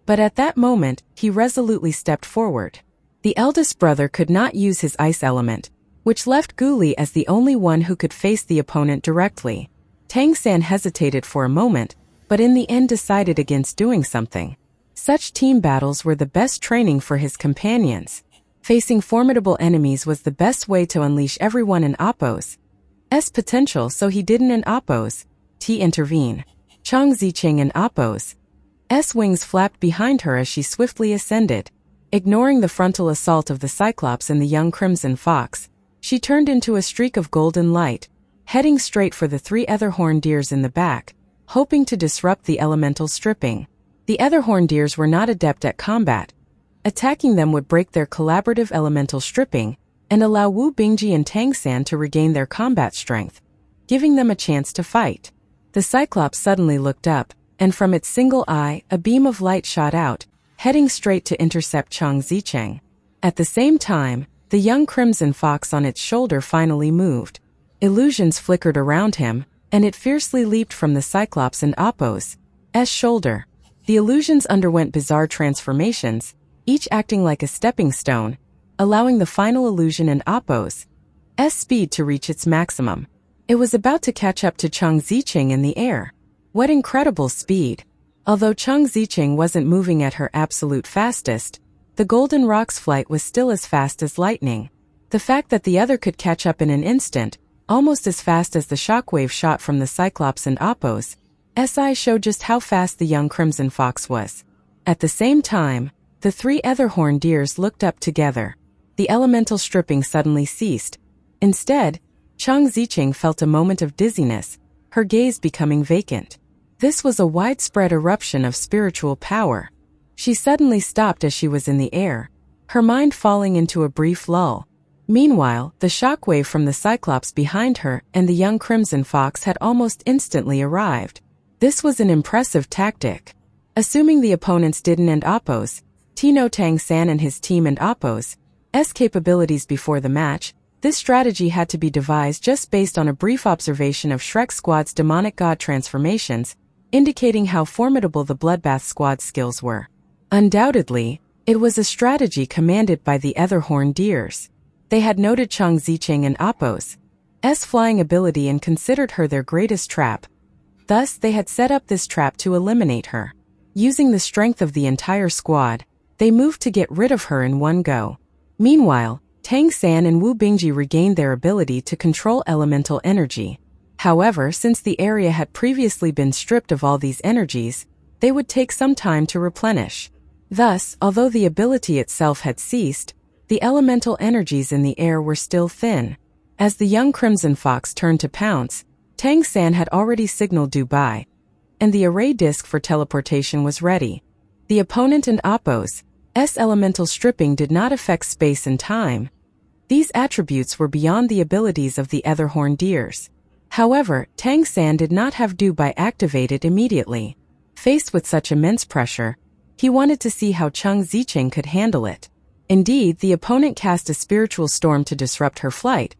But at that moment, he resolutely stepped forward. The eldest brother could not use his ice element, which left Guli as the only one who could face the opponent directly. Tang San hesitated for a moment, but in the end decided against doing something. Such team battles were the best training for his companions. Facing formidable enemies was the best way to unleash everyone in Appo's potential, so he didn't, and Appo's intervene. Chang Zicheng and Appo's wings flapped behind her as she swiftly ascended. Ignoring the frontal assault of the Cyclops and the young Crimson Fox, she turned into a streak of golden light, heading straight for the 3 other horned deers in the back, hoping to disrupt the elemental stripping. The other horned deers were not adept at combat. Attacking them would break their collaborative elemental stripping and allow Wu Bingji and Tang San to regain their combat strength, giving them a chance to fight. The Cyclops suddenly looked up, and from its single eye, a beam of light shot out, heading straight to intercept Chang Zicheng. At the same time, the young Crimson Fox on its shoulder finally moved. Illusions flickered around him, and it fiercely leaped from the Cyclops and Appo's shoulder. The illusions underwent bizarre transformations, each acting like a stepping stone, allowing the final illusion and Appo's speed to reach its maximum. It was about to catch up to Chang Zicheng in the air. What incredible speed! Although Chang Zicheng wasn't moving at her absolute fastest, the Golden Rock's flight was still as fast as lightning. The fact that the other could catch up in an instant, almost as fast as the shockwave shot from the Cyclops and Appo's eye, showed just how fast the young Crimson Fox was. At the same time, the 3 other horned deers looked up together. The elemental stripping suddenly ceased. Instead, Chang Zicheng felt a moment of dizziness, her gaze becoming vacant. This was a widespread eruption of spiritual power. She suddenly stopped as she was in the air, her mind falling into a brief lull. Meanwhile, the shockwave from the Cyclops behind her and the young Crimson Fox had almost instantly arrived. This was an impressive tactic. Assuming the opponents didn't end Appo's Tang San and his team and Appo's capabilities before the match, this strategy had to be devised just based on a brief observation of Shrek Squad's demonic god transformations, indicating how formidable the Bloodbath Squad's skills were. Undoubtedly, it was a strategy commanded by the other horned deers. They had noted Chang Zicheng and Appo's flying ability and considered her their greatest trap. Thus, they had set up this trap to eliminate her. Using the strength of the entire squad, they moved to get rid of her in one go. Meanwhile, Tang San and Wu Bingji regained their ability to control elemental energy. However, since the area had previously been stripped of all these energies, they would take some time to replenish. Thus, although the ability itself had ceased, the elemental energies in the air were still thin. As the young Crimson Fox turned to pounce, Tang San had already signaled Dubai, and the array disc for teleportation was ready. The opponent and Oppo's elemental stripping did not affect space and time. These attributes were beyond the abilities of the other horned deers. However, Tang San did not have Dubai activated immediately. Faced with such immense pressure, he wanted to see how Cheng Zicheng could handle it. Indeed, the opponent cast a spiritual storm to disrupt her flight,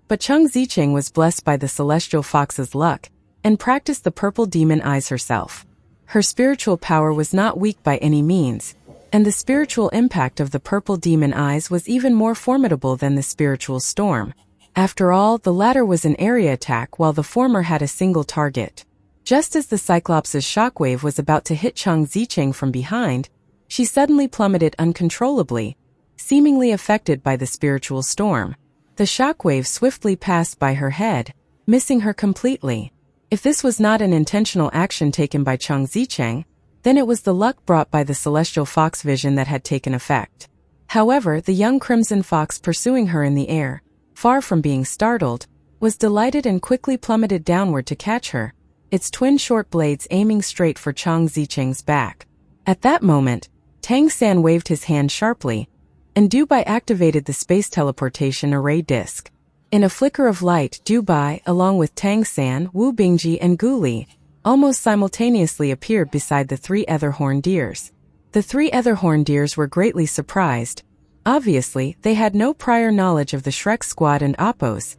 but Cheng Zicheng was blessed by the celestial fox's luck and practiced the purple demon eyes herself. Her spiritual power was not weak by any means, and the spiritual impact of the purple demon eyes was even more formidable than the spiritual storm. After all, the latter was an area attack while the former had a single target. Just as the Cyclops' shockwave was about to hit Cheng Zicheng from behind, she suddenly plummeted uncontrollably, seemingly affected by the spiritual storm. The shockwave swiftly passed by her head, missing her completely. If this was not an intentional action taken by Cheng Zicheng, then it was the luck brought by the celestial fox vision that had taken effect. However, the young Crimson Fox pursuing her in the air, far from being startled, was delighted and quickly plummeted downward to catch her, its twin short blades aiming straight for Cheng Zicheng's back. At that moment, Tang San waved his hand sharply, and Dubai activated the space teleportation array disc. In a flicker of light, Dubai, along with Tang San, Wu Bingji and Gu Li, almost simultaneously appeared beside the three other horned deers. The three other horned deers were greatly surprised. Obviously, they had no prior knowledge of the Shrek Squad and Oppo's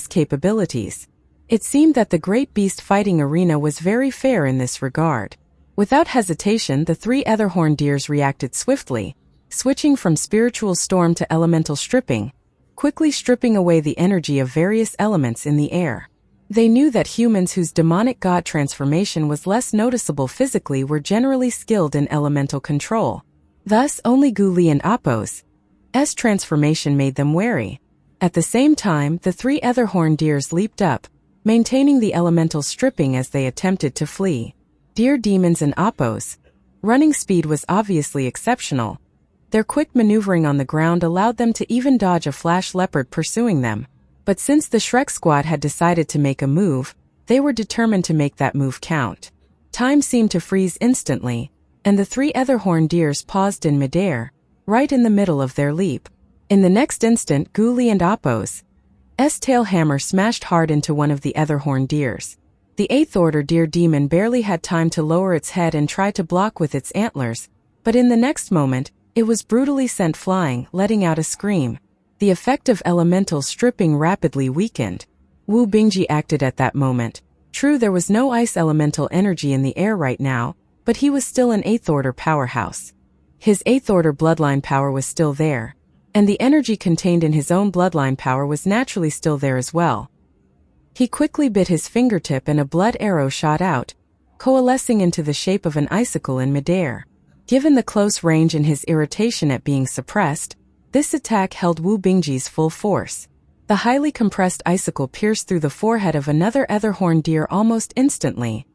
capabilities. It seemed that the great beast fighting arena was very fair in this regard. Without hesitation, the three other horned deers reacted swiftly, switching from spiritual storm to elemental stripping, quickly stripping away the energy of various elements in the air. They knew that humans whose demonic god transformation was less noticeable physically were generally skilled in elemental control. Thus, only Gu Li and Oppo's transformation made them wary. At the same time, the three other horned deers leaped up, maintaining the elemental stripping as they attempted to flee. Deer demons and Oppo's running speed was obviously exceptional. Their quick maneuvering on the ground allowed them to even dodge a flash leopard pursuing them. But since the Shrek Squad had decided to make a move, they were determined to make that move count. Time seemed to freeze instantly, and the three other horned deers paused in midair, right in the middle of their leap. In the next instant, Gu Li and Oppo's tail hammer smashed hard into one of the other horned deers. The 8th Order deer demon barely had time to lower its head and try to block with its antlers, but in the next moment, it was brutally sent flying, letting out a scream. The effect of elemental stripping rapidly weakened. Wu Bingji acted at that moment. True, there was no ice elemental energy in the air right now, but he was still an 8th Order powerhouse. His 8th Order bloodline power was still there, and the energy contained in his own bloodline power was naturally still there as well. He quickly bit his fingertip and a blood arrow shot out, coalescing into the shape of an icicle in midair. Given the close range and his irritation at being suppressed, this attack held Wu Bingji's full force. The highly compressed icicle pierced through the forehead of another other horned deer almost instantly.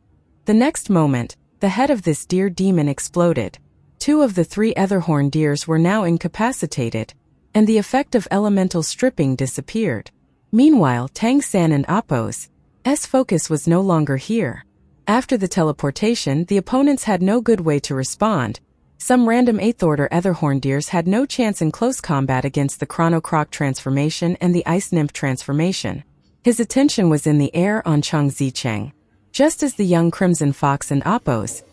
The next moment, the head of this deer demon exploded. 2 of the 3 other horned deers were now incapacitated, and the effect of elemental stripping disappeared. Meanwhile, Tang San and Oppo's focus was no longer here. After the teleportation, the opponents had no good way to respond. Some random 8th Order other horned deers had no chance in close combat against the Chrono Croc transformation and the Ice Nymph transformation. His attention was in the air on Cheng Zicheng. Just as the young Crimson Fox and Oppo's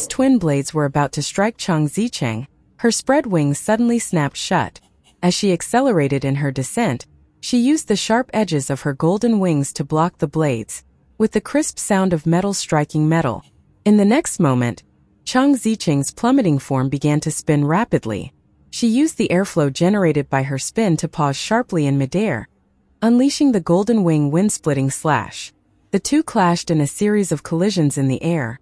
twin blades were about to strike Cheng Zicheng, her spread wings suddenly snapped shut. As she accelerated in her descent, she used the sharp edges of her golden wings to block the blades, with the crisp sound of metal striking metal. In the next moment, Cheng Zicheng's plummeting form began to spin rapidly. She used the airflow generated by her spin to pause sharply in midair, unleashing the golden wing wind-splitting slash. The two clashed in a series of collisions in the air,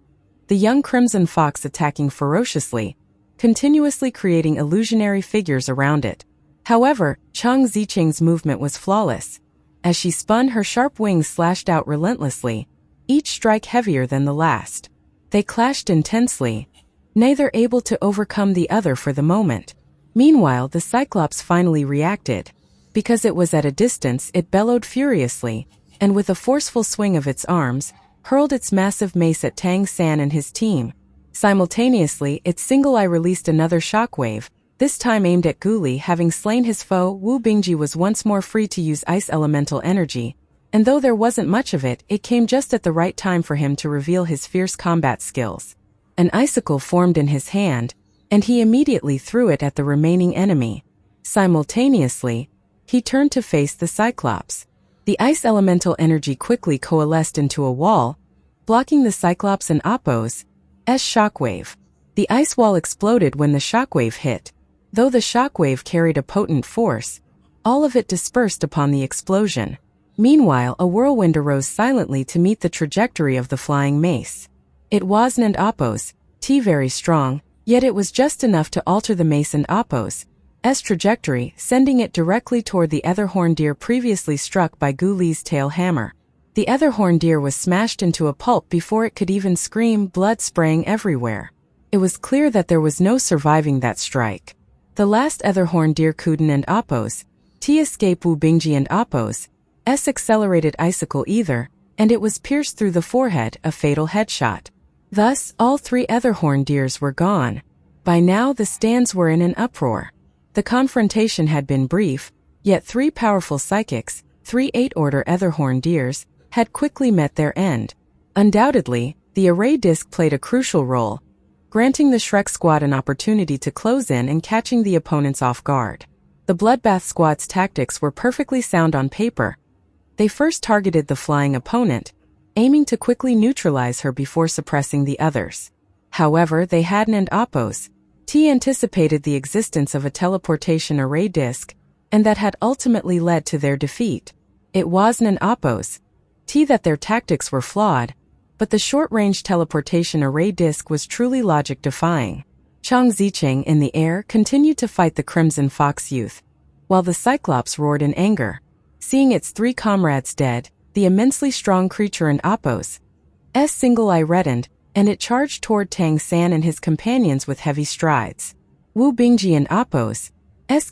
the young crimson fox attacking ferociously, continuously creating illusionary figures around it. However, Chang Zicheng's movement was flawless. As she spun, her sharp wings slashed out relentlessly, each strike heavier than the last. They clashed intensely, neither able to overcome the other for the moment. Meanwhile, the Cyclops finally reacted. Because it was at a distance, it bellowed furiously, and with a forceful swing of its arms, hurled its massive mace at Tang San and his team. Simultaneously, its single eye released another shockwave, this time aimed at Guli. Having slain his foe, Wu Bingji was once more free to use ice elemental energy, and though there wasn't much of it, it came just at the right time for him to reveal his fierce combat skills. An icicle formed in his hand, and he immediately threw it at the remaining enemy. Simultaneously, he turned to face the Cyclops. The ice elemental energy quickly coalesced into a wall, blocking the Cyclops and Appo's shockwave. The ice wall exploded when the shockwave hit. Though the shockwave carried a potent force, all of it dispersed upon the explosion. Meanwhile, a whirlwind arose silently to meet the trajectory of the flying mace. It wasn't Appo's very strong, yet it was just enough to alter the mace and Appo's trajectory, sending it directly toward the Etherhorn deer previously struck by Gu Li's tail hammer. The Etherhorn deer was smashed into a pulp before it could even scream, blood spraying everywhere. It was clear that there was no surviving that strike. The last Etherhorn deer couldn't and Appo's escape Wu Bingji and Appo's accelerated icicle either, and it was pierced through the forehead, a fatal headshot. Thus, all three Etherhorn deers were gone. By now the stands were in an uproar. The confrontation had been brief, yet three powerful psychics, three 8th-order Etherhorn deers, had quickly met their end. Undoubtedly, the array disc played a crucial role, granting the Shrek squad an opportunity to close in and catching the opponents off guard. The Bloodbath squad's tactics were perfectly sound on paper. They first targeted the flying opponent, aiming to quickly neutralize her before suppressing the others. However, they hadn't Appo's anticipated the existence of a teleportation array disc, and that had ultimately led to their defeat. It wasn't Appo's that their tactics were flawed, but the short-range teleportation array disc was truly logic-defying. Chang Zicheng in the air continued to fight the Crimson Fox youth, while the Cyclops roared in anger. Seeing its three comrades dead, the immensely strong creature in Appo's single eye reddened, and it charged toward Tang San and his companions with heavy strides. Wu Bingji and Appo's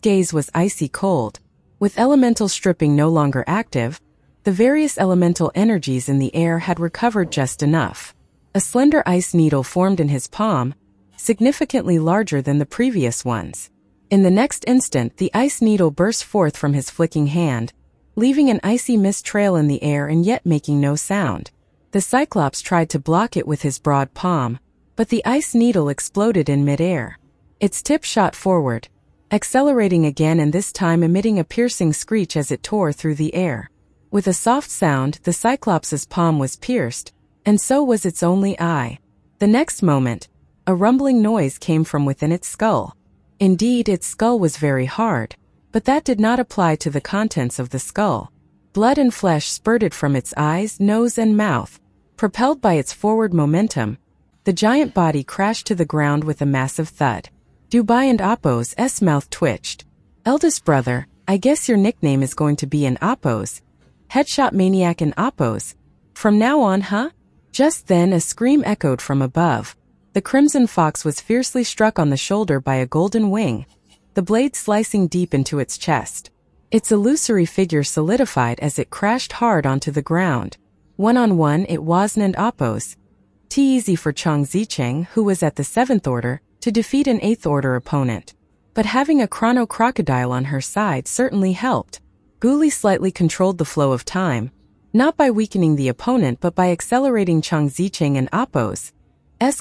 gaze was icy cold. With elemental stripping no longer active, the various elemental energies in the air had recovered just enough. A slender ice needle formed in his palm, significantly larger than the previous ones. In the next instant, the ice needle burst forth from his flicking hand, leaving an icy mist trail in the air and yet making no sound. The Cyclops tried to block it with his broad palm, but the ice needle exploded in midair. Its tip shot forward, accelerating again and this time emitting a piercing screech as it tore through the air. With a soft sound, the Cyclops's palm was pierced, and so was its only eye. The next moment, a rumbling noise came from within its skull. Indeed, its skull was very hard, but that did not apply to the contents of the skull. Blood and flesh spurted from its eyes, nose, and mouth. Propelled by its forward momentum, the giant body crashed to the ground with a massive thud. Dubai and Appo's mouth twitched. Eldest brother, I guess your nickname is going to be an Appo's headshot maniac in Appo's. From now on, huh? Just then a scream echoed from above. The Crimson Fox was fiercely struck on the shoulder by a golden wing, the blade slicing deep into its chest. Its illusory figure solidified as it crashed hard onto the ground. One-on-one, it wasn't Appo's easy for Chang Zicheng, who was at the 7th order, to defeat an 8th order opponent. But having a chrono crocodile on her side certainly helped. Gu Li slightly controlled the flow of time, not by weakening the opponent but by accelerating Chang Zicheng and Appo's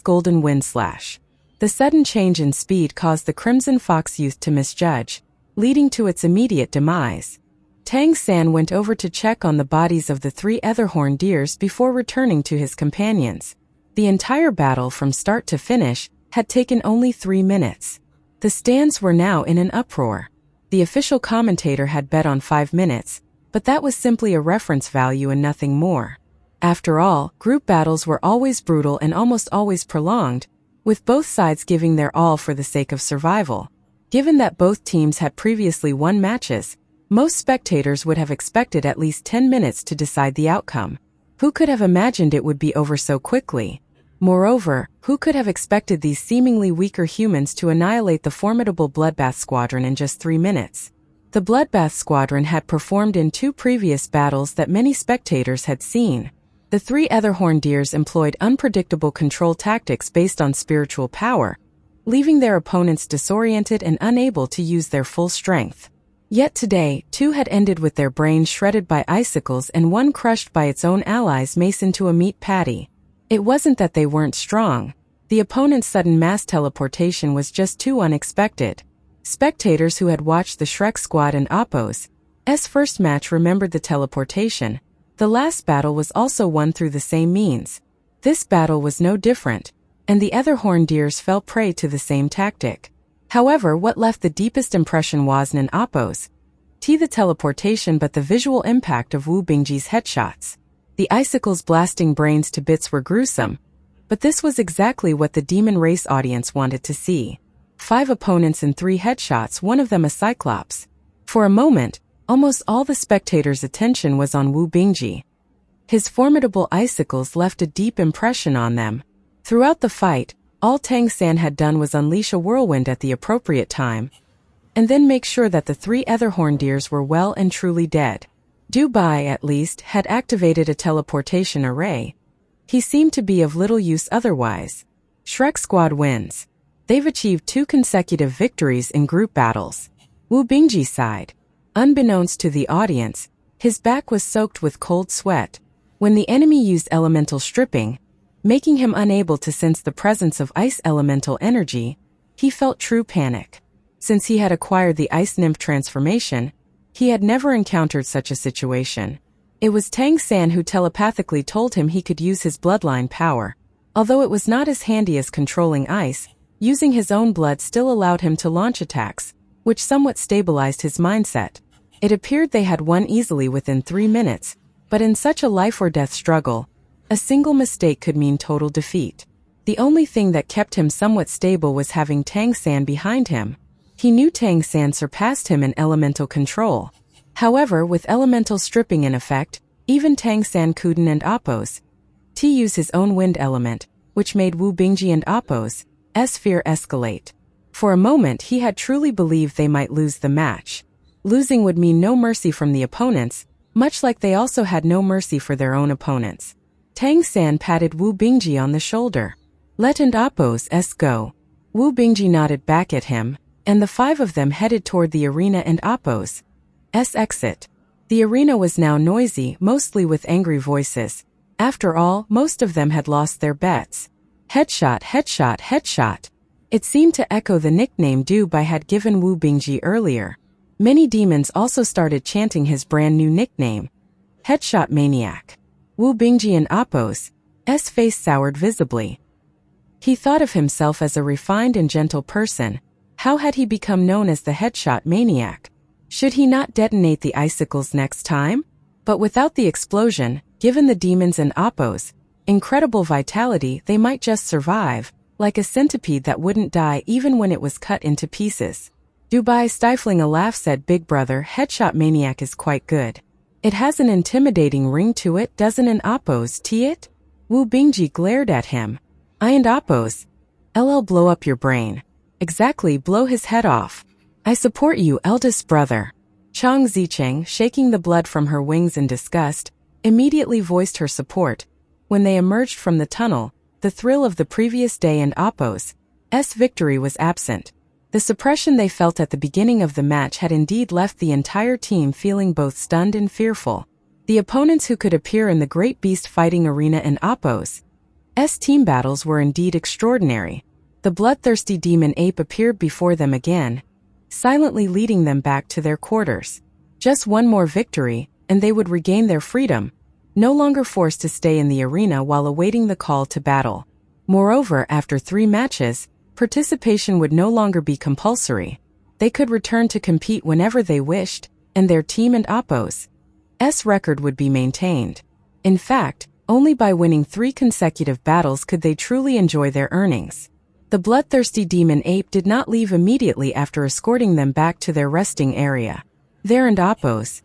golden wind slash. The sudden change in speed caused the Crimson Fox youth to misjudge, leading to its immediate demise. Tang San went over to check on the bodies of the three Etherhorn deers before returning to his companions. The entire battle from start to finish had taken only 3 minutes. The stands were now in an uproar. The official commentator had bet on 5 minutes, but that was simply a reference value and nothing more. After all, group battles were always brutal and almost always prolonged, with both sides giving their all for the sake of survival. Given that both teams had previously won matches, most spectators would have expected at least 10 minutes to decide the outcome. Who could have imagined it would be over so quickly? Moreover, who could have expected these seemingly weaker humans to annihilate the formidable Bloodbath Squadron in just 3 minutes? The Bloodbath Squadron had performed in 2 previous battles that many spectators had seen. The 3 other Horndeers employed unpredictable control tactics based on spiritual power, leaving their opponents disoriented and unable to use their full strength. Yet today, 2 had ended with their brains shredded by icicles and 1 crushed by its own allies mace into a meat patty. It wasn't that they weren't strong. The opponent's sudden mass teleportation was just too unexpected. Spectators who had watched the Shrek Squad and Appo's first match remembered the teleportation. The last battle was also won through the same means. This battle was no different, and the other Horndeers fell prey to the same tactic. However, what left the deepest impression wasn't Appo's the teleportation but the visual impact of Wu Bingji's headshots. The icicles blasting brains to bits were gruesome, but this was exactly what the demon race audience wanted to see. 5 opponents and 3 headshots, one of them a Cyclops. For a moment, almost all the spectators' attention was on Wu Bingji. His formidable icicles left a deep impression on them. Throughout the fight, all Tang San had done was unleash a whirlwind at the appropriate time, and then make sure that the 3 other Horndeers were well and truly dead. Dubai, at least, had activated a teleportation array. He seemed to be of little use otherwise. Shrek Squad wins. They've achieved 2 consecutive victories in group battles. Wu Bingji's side. Unbeknownst to the audience, his back was soaked with cold sweat. When the enemy used elemental stripping, making him unable to sense the presence of ice elemental energy, he felt true panic. Since he had acquired the ice nymph transformation, he had never encountered such a situation. It was Tang San who telepathically told him he could use his bloodline power. Although it was not as handy as controlling ice, using his own blood still allowed him to launch attacks, which somewhat stabilized his mindset. It appeared they had won easily within 3 minutes, but in such a life-or-death struggle, a single mistake could mean total defeat. The only thing that kept him somewhat stable was having Tang San behind him. He knew Tang San surpassed him in elemental control. However, with elemental stripping in effect, even Tang San couldn't and Appo's use his own wind element, which made Wu Bingji and Appo's fear escalate. For a moment he had truly believed they might lose the match. Losing would mean no mercy from the opponents, much like they also had no mercy for their own opponents. Tang San patted Wu Bingji on the shoulder. Let and Appo's go. Wu Bingji nodded back at him, and the 5 of them headed toward the arena and Appo's exit. The arena was now noisy, mostly with angry voices. After all, most of them had lost their bets. Headshot, headshot, headshot. It seemed to echo the nickname Dubai had given Wu Bingji earlier. Many demons also started chanting his brand new nickname, Headshot Maniac. Wu Bingji and Appo's face soured visibly. He thought of himself as a refined and gentle person. How had he become known as the Headshot Maniac? Should he not detonate the icicles next time? But without the explosion, given the demons and Appo's incredible vitality, they might just survive, like a centipede that wouldn't die even when it was cut into pieces. Dubai, stifling a laugh, said, Big brother, Headshot Maniac is quite good. It has an intimidating ring to it, doesn't an Appo's it? Wu Bingji glared at him. I and Appo's blow up your brain. Exactly, blow his head off. I support you, eldest brother. Chang Zicheng, shaking the blood from her wings in disgust, immediately voiced her support. When they emerged from the tunnel, the thrill of the previous day and Appo's victory was absent. The suppression they felt at the beginning of the match had indeed left the entire team feeling both stunned and fearful. The opponents who could appear in the Great Beast Fighting Arena and Appo's team battles were indeed extraordinary. The bloodthirsty demon ape appeared before them again, silently leading them back to their quarters. Just one more victory, and they would regain their freedom, no longer forced to stay in the arena while awaiting the call to battle. Moreover, after 3 matches, participation would no longer be compulsory. They could return to compete whenever they wished, and their team and Appo's record would be maintained. In fact, Only by winning 3 consecutive battles could they truly enjoy their earnings. The bloodthirsty demon ape did not leave immediately after escorting them back to their resting area. "There and Appos.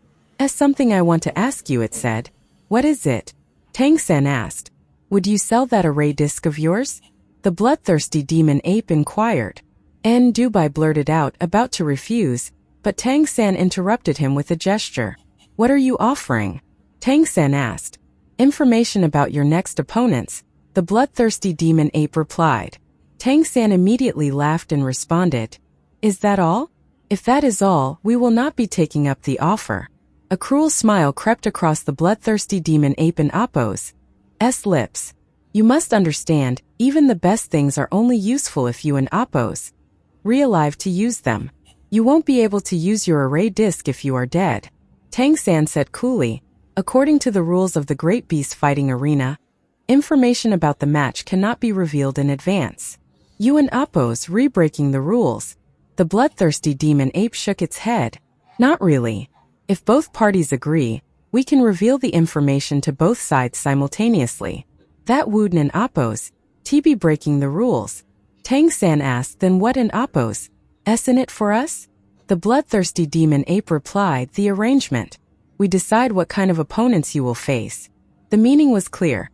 Something I want to ask you," it said. "What is it?" Tang San asked. "Would you sell that array disc of yours?" The bloodthirsty demon ape inquired. Dubai blurted out, about to refuse, but Tang San interrupted him with a gesture. "What are you offering?" Tang San asked. "Information about your next opponents," the bloodthirsty demon ape replied. Tang San immediately laughed and responded, "Is that all? If that is all, we will not be taking up the offer." A cruel smile crept across the bloodthirsty demon ape and Appos' lips. "You must understand, even the best things are only useful if you and Appos alive to use them. You won't be able to use your array disc if you are dead," Tang San said coolly. "According to the rules of the Great Beast Fighting Arena, information about the match cannot be revealed in advance. You and Appos re-breaking the rules." The bloodthirsty demon ape shook its head. "Not really. If both parties agree, we can reveal the information to both sides simultaneously." That Wooden and Appos be breaking the rules. Tang San asked, "Then what in Appos in it for us?" The bloodthirsty demon ape replied, "The arrangement. We decide what kind of opponents you will face." The meaning was clear.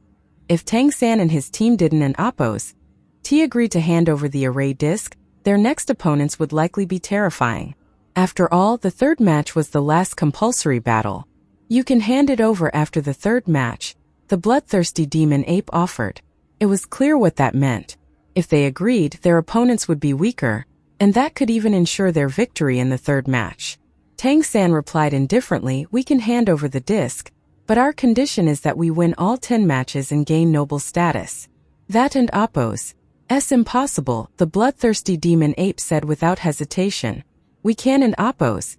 If Tang San and his team didn't and Appos agreed to hand over the array disc, their next opponents would likely be terrifying. After all, the third match was the last compulsory battle. "You can hand it over after the third match," the bloodthirsty demon ape offered. It was clear what that meant. If they agreed, their opponents would be weaker, and that could even ensure their victory in the third match. Tang San replied indifferently, "We can hand over the disc, but our condition is that we win all 10 matches and gain noble status." "That and Appos' impossible," the bloodthirsty demon ape said without hesitation. "We can and Appos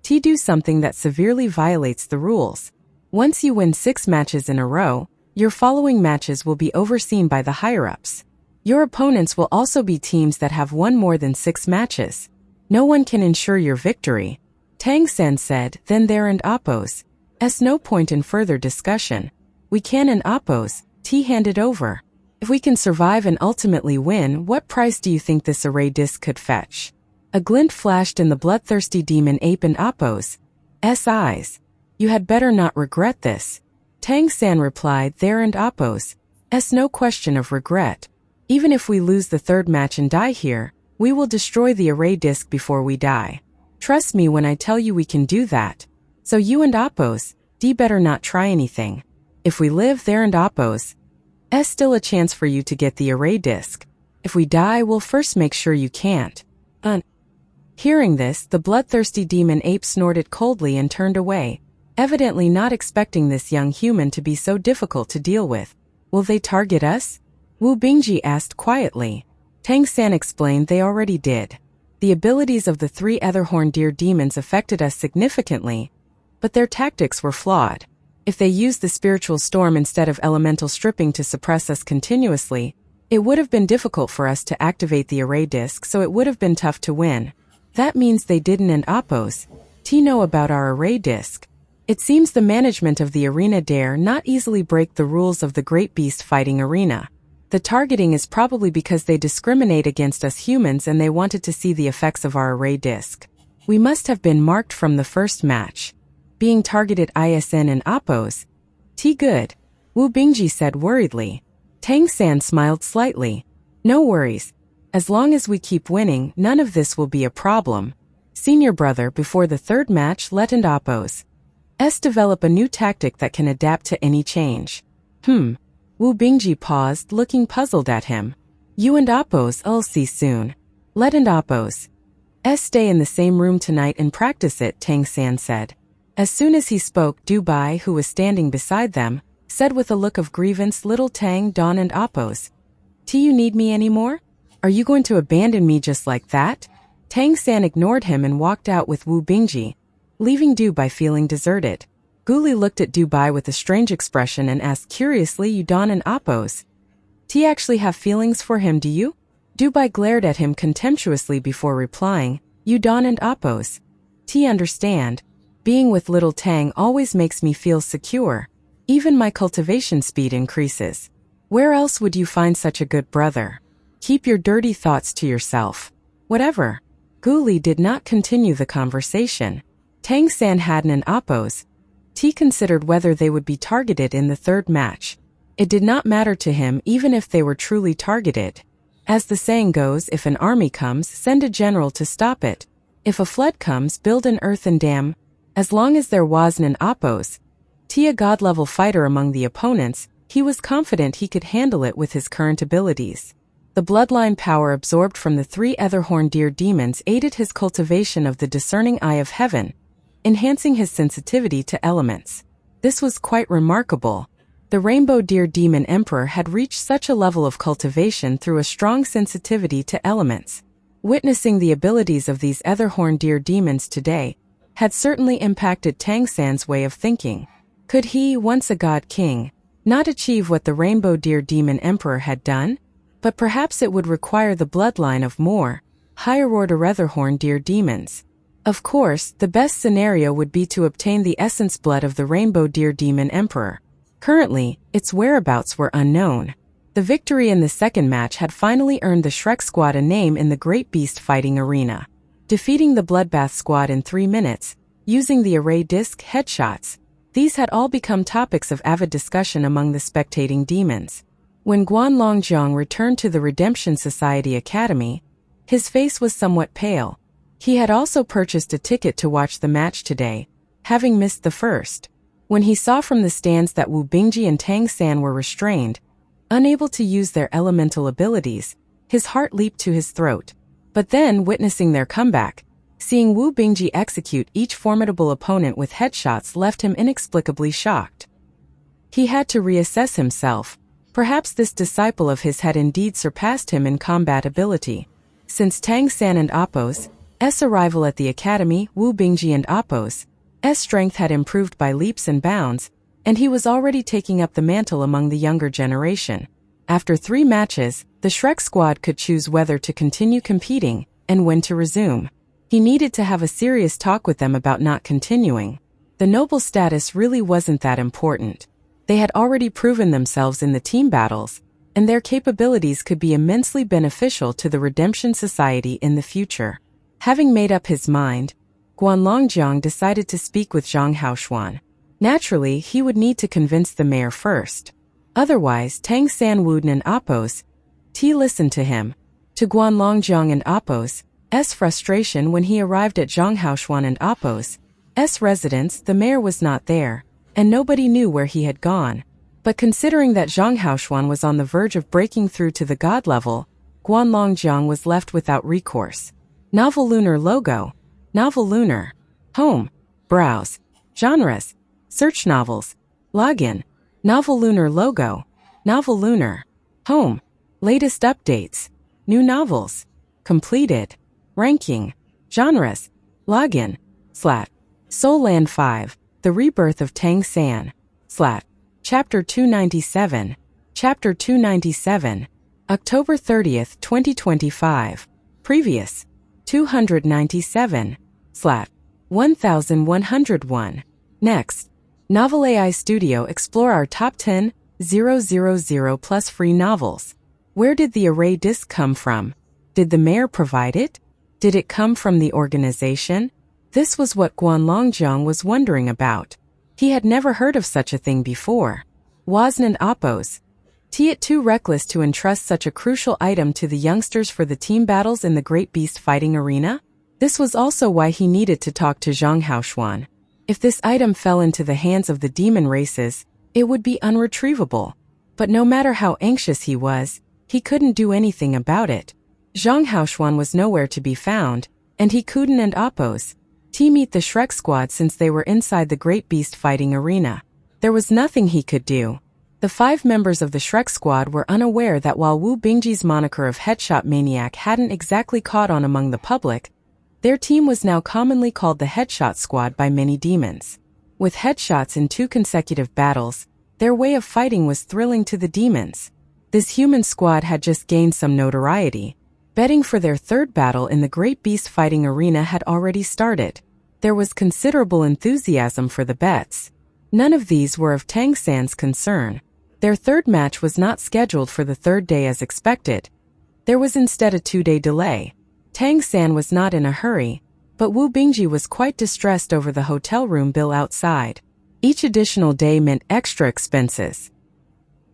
do something that severely violates the rules. Once you win 6 matches in a row, your following matches will be overseen by the higher-ups. Your opponents will also be teams that have won more than 6 matches. No one can ensure your victory." Tang San said, "Then there and Appos' no point in further discussion. We can and Appos hand it over. If we can survive and ultimately win, what price do you think this array disc could fetch?" A glint flashed in the bloodthirsty demon ape and Appos' eyes. "You had better not regret this." Tang San replied, "There and Appos' no question of regret. Even if we lose the third match and die here, we will destroy the array disc before we die. Trust me when I tell you we can do that. So you and Appos better not try anything. If we live, there and Appos still a chance for you to get the array disc. If we die, we'll first make sure you can't." Hearing this, the bloodthirsty demon ape snorted coldly and turned away, evidently not expecting this young human to be so difficult to deal with. "Will they target us?" Wu Bingji asked quietly. Tang San explained they already did. The abilities of the 3 other horned deer demons affected us significantly, but their tactics were flawed. If they used the spiritual storm instead of elemental stripping to suppress us continuously, it would have been difficult for us to activate the array disc, so it would have been tough to win. That means they didn't and Appos know about our array disc. It seems the management of the arena dare not easily break the rules of the Great Beast Fighting Arena. The targeting is probably because they discriminate against us humans and they wanted to see the effects of our array disc. We must have been marked from the first match. Being targeted ISN and Appos good, Wu Bingji said worriedly. Tang San smiled slightly. "No worries. As long as we keep winning, none of this will be a problem. Senior brother, before the third match, let and Appos develop a new tactic that can adapt to any change." Wu Bingji paused, looking puzzled at him. "You and Appos, I'll see soon. Let and Appos stay in the same room tonight and practice it," Tang San said. As soon as he spoke, Dubai, who was standing beside them, said with a look of grievance, "Little Tang, Don and Appos, you need me anymore? Are you going to abandon me just like that?" Tang San ignored him and walked out with Wu Bingji, leaving Dubai feeling deserted. Guli looked at Dubai with a strange expression and asked curiously, "You Don and Appos actually have feelings for him, do you?" Dubai glared at him contemptuously before replying, "You Don and Appos understand. Being with little Tang always makes me feel secure. Even my cultivation speed increases. Where else would you find such a good brother? Keep your dirty thoughts to yourself. Whatever. Gu Li did not continue the conversation. Tang San hadn't an oppose. He considered whether they would be targeted in the third match. It did not matter to him even if they were truly targeted. As the saying goes, if an army comes, send a general to stop it. If a flood comes, build an earthen dam. As long as there wasn't an oppose, a god-level fighter among the opponents, he was confident he could handle it with his current abilities. The bloodline power absorbed from the 3 Etherhorn Deer Demons aided his cultivation of the discerning eye of heaven, enhancing his sensitivity to elements. This was quite remarkable. The Rainbow Deer Demon Emperor had reached such a level of cultivation through a strong sensitivity to elements. Witnessing the abilities of these Etherhorn Deer Demons today had certainly impacted Tang San's way of thinking. Could he, once a god king, not achieve what the Rainbow Deer Demon Emperor had done? But perhaps it would require the bloodline of more higher-order Etherhorn Deer Demons. Of course, the best scenario would be to obtain the essence blood of the Rainbow Deer Demon Emperor. Currently, its whereabouts were unknown. The victory in the second match had finally earned the Shrek Squad a name in the Great Beast fighting arena. Defeating the Bloodbath Squad in 3 minutes, using the array disc headshots, these had all become topics of avid discussion among the spectating demons. When Guanlongjiang returned to the Redemption Society Academy, his face was somewhat pale. He had also purchased a ticket to watch the match today, having missed the first. When he saw from the stands that Wu Bingji and Tang San were restrained, unable to use their elemental abilities, his heart leaped to his throat. But then, witnessing their comeback, seeing Wu Bingji execute each formidable opponent with headshots left him inexplicably shocked. He had to reassess himself. Perhaps this disciple of his had indeed surpassed him in combat ability. Since Tang San and Appo's arrival at the academy, Wu Bingji and Appo's strength had improved by leaps and bounds, and he was already taking up the mantle among the younger generation. After 3 matches, the Shrek Squad could choose whether to continue competing and when to resume. He needed to have a serious talk with them about not continuing. The noble status really wasn't that important. They had already proven themselves in the team battles, and their capabilities could be immensely beneficial to the Redemption Society in the future. Having made up his mind, Guanlongjiang decided to speak with Zhang Haoshuan. Naturally, he would need to convince the mayor first. Otherwise, Tang San Wuden and Appo's listened to him. To Guanlongjiang and Appo's frustration when he arrived at Zhang Haoshuan and Appo's residence, the mayor was not there, and nobody knew where he had gone. But considering that Zhang Haoshuan was on the verge of breaking through to the god level, Guanlongjiang was left without recourse. Novel Lunar Logo. Novel Lunar. Home. Browse. Genres. Search novels. Login. Novel Lunar Logo. Novel Lunar. Home. Latest updates. New novels. Completed. Ranking. Genres. Login. Soul Land 5. The Rebirth of Tang San. Chapter 297. Chapter 297. October 30th, 2025. Previous. 297. 1101. Next. Novel AI Studio explore our top 10, 000 plus free novels. Where did the array disc come from? Did the mayor provide it? Did it come from the organization? This was what Guanlongjiang was wondering about. He had never heard of such a thing before. Wasn't an Appo's it too reckless to entrust such a crucial item to the youngsters for the team battles in the Great Beast fighting arena? This was also why he needed to talk to Zhang Haoshuan. If this item fell into the hands of the demon races, it would be unretrievable. But no matter how anxious he was, he couldn't do anything about it. Zhang Haoshuan was nowhere to be found, and he couldn't and Appo's meet the Shrek Squad since they were inside the Great Beast fighting arena. There was nothing he could do. The 5 members of the Shrek Squad were unaware that while Wu Bingji's moniker of Headshot Maniac hadn't exactly caught on among the public, their team was now commonly called the Headshot Squad by many demons. With headshots in 2 consecutive battles, their way of fighting was thrilling to the demons. This human squad had just gained some notoriety. Betting for their 3rd battle in the Great Beast fighting arena had already started. There was considerable enthusiasm for the bets. None of these were of Tang San's concern. Their third match was not scheduled for the third day as expected. There was instead a 2-day delay. Tang San was not in a hurry, but Wu Bingji was quite distressed over the hotel room bill outside. Each additional day meant extra expenses.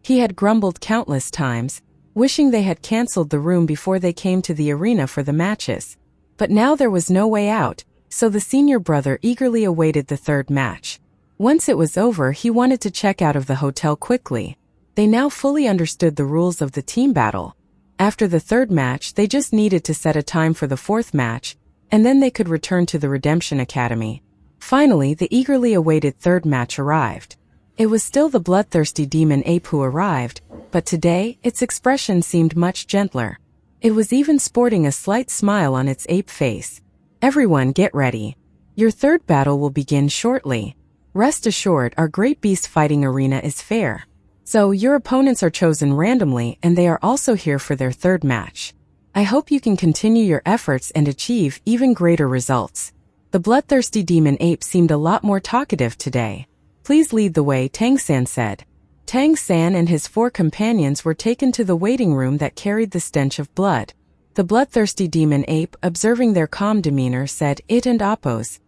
He had grumbled countless times, wishing they had cancelled the room before they came to the arena for the matches. But now there was no way out, so the senior brother eagerly awaited the third match. Once it was over, he wanted to check out of the hotel quickly. They now fully understood the rules of the team battle. After the third match, they just needed to set a time for the fourth match, and then they could return to the Redemption Academy. Finally, the eagerly awaited third match arrived. It was still the bloodthirsty demon ape who arrived, but today, its expression seemed much gentler. It was even sporting a slight smile on its ape face. Everyone get ready. Your third battle will begin shortly. Rest assured, our great beast fighting arena is fair. So, your opponents are chosen randomly and they are also here for their third match. I hope you can continue your efforts and achieve even greater results. The bloodthirsty demon ape seemed a lot more talkative today. Please lead the way, Tang San said. Tang San and his 4 companions were taken to the waiting room that carried the stench of blood. The bloodthirsty demon ape, observing their calm demeanor, said, "It and Appos.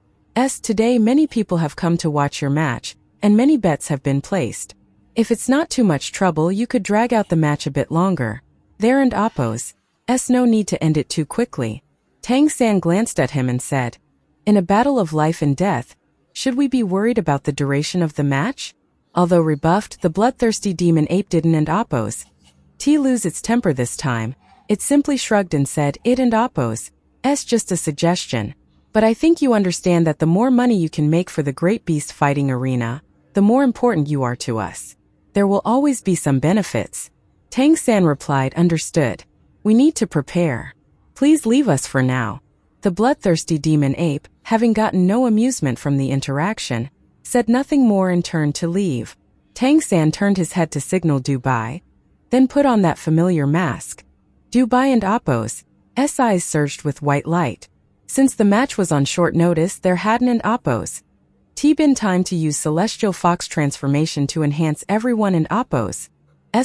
Today many people have come to watch your match, and many bets have been placed. If it's not too much trouble, you could drag out the match a bit longer. There and Appos. No need to end it too quickly." Tang San glanced at him and said, "In a battle of life and death, should we be worried about the duration of the match?" Although rebuffed, the bloodthirsty demon ape didn't and Appos lose its temper this time. It simply shrugged and said, "It and Appos. Just a suggestion. But I think you understand that the more money you can make for the great beast fighting arena, the more important you are to us. There will always be some benefits." Tang San replied, "Understood. We need to prepare. Please leave us for now." The bloodthirsty demon ape, having gotten no amusement from the interaction, said nothing more and turned to leave. Tang San turned his head to signal Dubai, then put on that familiar mask. Dubai and Appos' eyes surged with white light. Since the match was on short notice, there hadn't and Appos' been time to use Celestial Fox transformation to enhance everyone in Appos'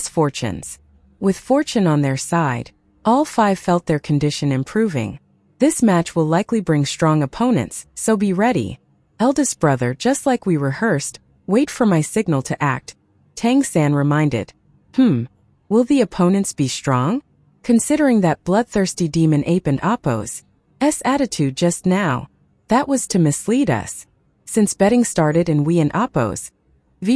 fortunes. With fortune on their side, all 5 felt their condition improving. This match will likely bring strong opponents, so be ready. Eldest brother, just like we rehearsed, wait for my signal to act. Tang San reminded. Will the opponents be strong? Considering that bloodthirsty demon ape and Appos' attitude just now, that was to mislead us. Since betting started and we and Appos'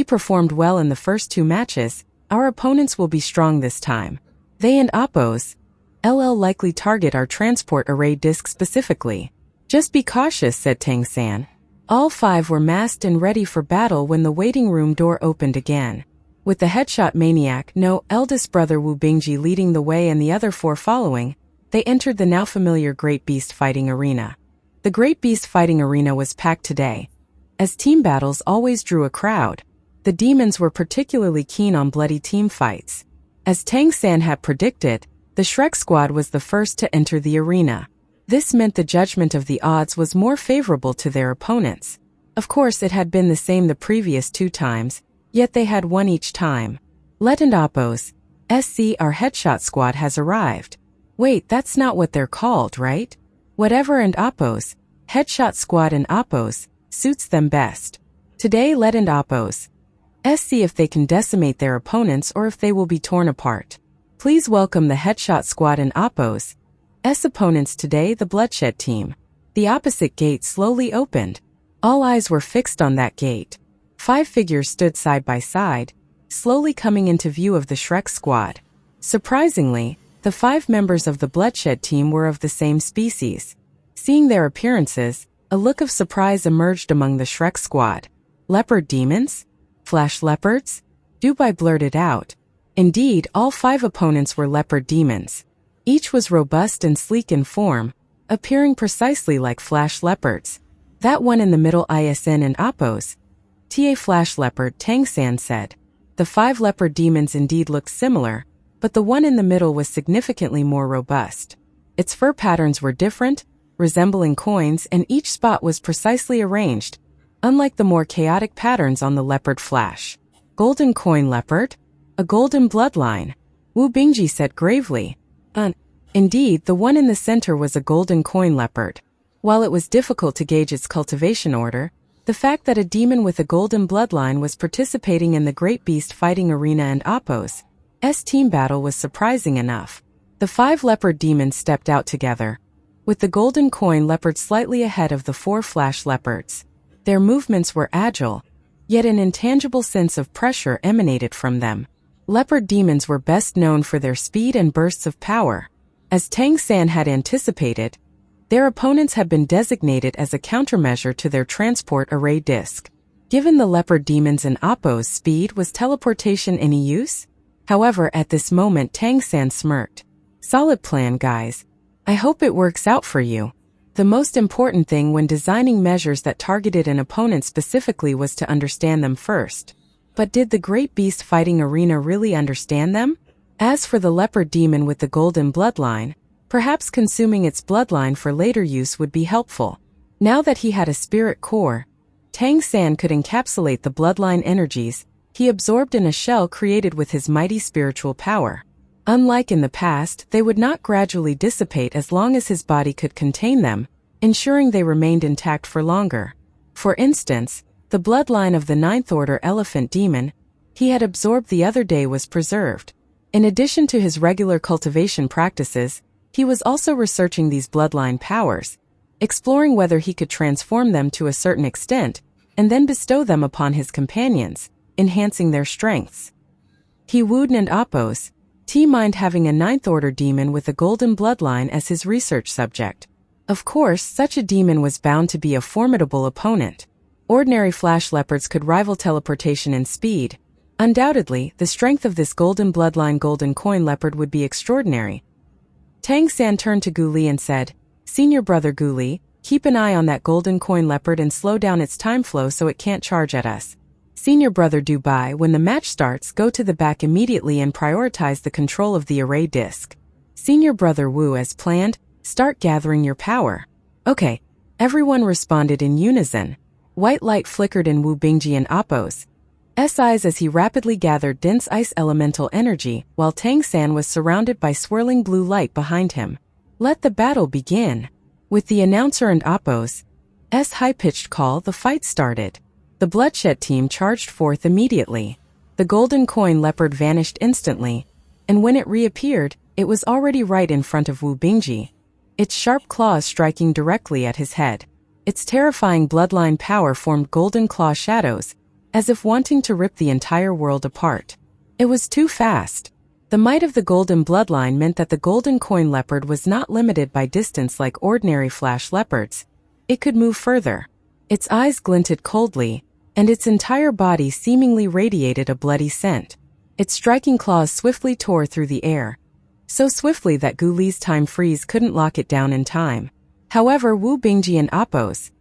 performed well in the first 2 matches, our opponents will be strong this time. They and Appos' likely target our transport array disc specifically. Just be cautious, said Tang San. All 5 were masked and ready for battle when the waiting room door opened again. With the headshot maniac, eldest brother Wu Bingji leading the way and the other 4 following, they entered the now familiar Great Beast Fighting Arena. The Great Beast Fighting Arena was packed today. As team battles always drew a crowd, the demons were particularly keen on bloody team fights. As Tang San had predicted, the Shrek squad was the first to enter the arena. This meant the judgment of the odds was more favorable to their opponents. Of course, it had been the same the previous 2 times, yet they had won each time. Let and Appos' our headshot squad has arrived. Wait, that's not what they're called, right? Whatever and Appos' headshot squad and Appos' suits them best. Today, let and Appos' see if they can decimate their opponents or if they will be torn apart. Please welcome the headshot squad and Appos' opponents today, the Bloodshed team. The opposite gate slowly opened. All eyes were fixed on that gate. 5 figures stood side by side, slowly coming into view of the Shrek squad. Surprisingly, the 5 members of the Bloodshed team were of the same species. Seeing their appearances, a look of surprise emerged among the Shrek squad. Leopard demons? Flash leopards? Dubai blurted out. Indeed, all 5 opponents were leopard demons. Each was robust and sleek in form, appearing precisely like flash leopards. That one in the middle ISN and Appos' flash leopard, Tang San said. The 5 leopard demons indeed looked similar, but the one in the middle was significantly more robust. Its fur patterns were different, resembling coins, and each spot was precisely arranged, unlike the more chaotic patterns on the leopard flash. Golden coin leopard? A golden bloodline, Wu Bingji said gravely. Indeed, the one in the center was a golden coin leopard. While it was difficult to gauge its cultivation order, the fact that a demon with a golden bloodline was participating in the Great Beast Fighting Arena and Appo's team battle was surprising enough. The 5 leopard demons stepped out together, with the golden coin leopard slightly ahead of the 4 flash leopards. Their movements were agile, yet an intangible sense of pressure emanated from them. Leopard demons were best known for their speed and bursts of power. As Tang San had anticipated, their opponents had been designated as a countermeasure to their transport array disc. Given the leopard demons and Appo's speed, was teleportation any use? However, at this moment Tang San smirked. Solid plan, guys. I hope it works out for you. The most important thing when designing measures that targeted an opponent specifically was to understand them first. But did the Great Beast Fighting Arena really understand them? As for the leopard demon with the golden bloodline, perhaps consuming its bloodline for later use would be helpful. Now that he had a spirit core, Tang San could encapsulate the bloodline energies he absorbed in a shell created with his mighty spiritual power. Unlike in the past, they would not gradually dissipate as long as his body could contain them, ensuring they remained intact for longer. For instance, the bloodline of the 9th Order Elephant Demon he had absorbed the other day was preserved. In addition to his regular cultivation practices, he was also researching these bloodline powers, exploring whether he could transform them to a certain extent, and then bestow them upon his companions, enhancing their strengths. He wooed and Appo's mind having a 9th Order demon with a golden bloodline as his research subject. Of course, such a demon was bound to be a formidable opponent. Ordinary flash leopards could rival teleportation in speed. Undoubtedly, the strength of this golden bloodline golden coin leopard would be extraordinary. Tang San turned to Gu Li and said, Senior brother Gu Li, keep an eye on that golden coin leopard and slow down its time flow so it can't charge at us. Senior brother Dubai, when the match starts, go to the back immediately and prioritize the control of the array disc. Senior brother Wu, as planned, start gathering your power. Okay. Everyone responded in unison. White light flickered in Wu Bingji and Appo's eyes as he rapidly gathered dense ice elemental energy, while Tang San was surrounded by swirling blue light behind him. Let the battle begin. With the announcer and Appo's high-pitched call, the fight started. The Bloodshed team charged forth immediately. The golden coin leopard vanished instantly, and when it reappeared, it was already right in front of Wu Bingji, its sharp claws striking directly at his head. Its terrifying bloodline power formed golden claw shadows, as if wanting to rip the entire world apart. It was too fast. The might of the golden bloodline meant that the golden coin leopard was not limited by distance like ordinary flash leopards. It could move further. Its eyes glinted coldly, and its entire body seemingly radiated a bloody scent. Its striking claws swiftly tore through the air, so swiftly that Gu Li's time freeze couldn't lock it down in time. However, Wu Bingji and Appo's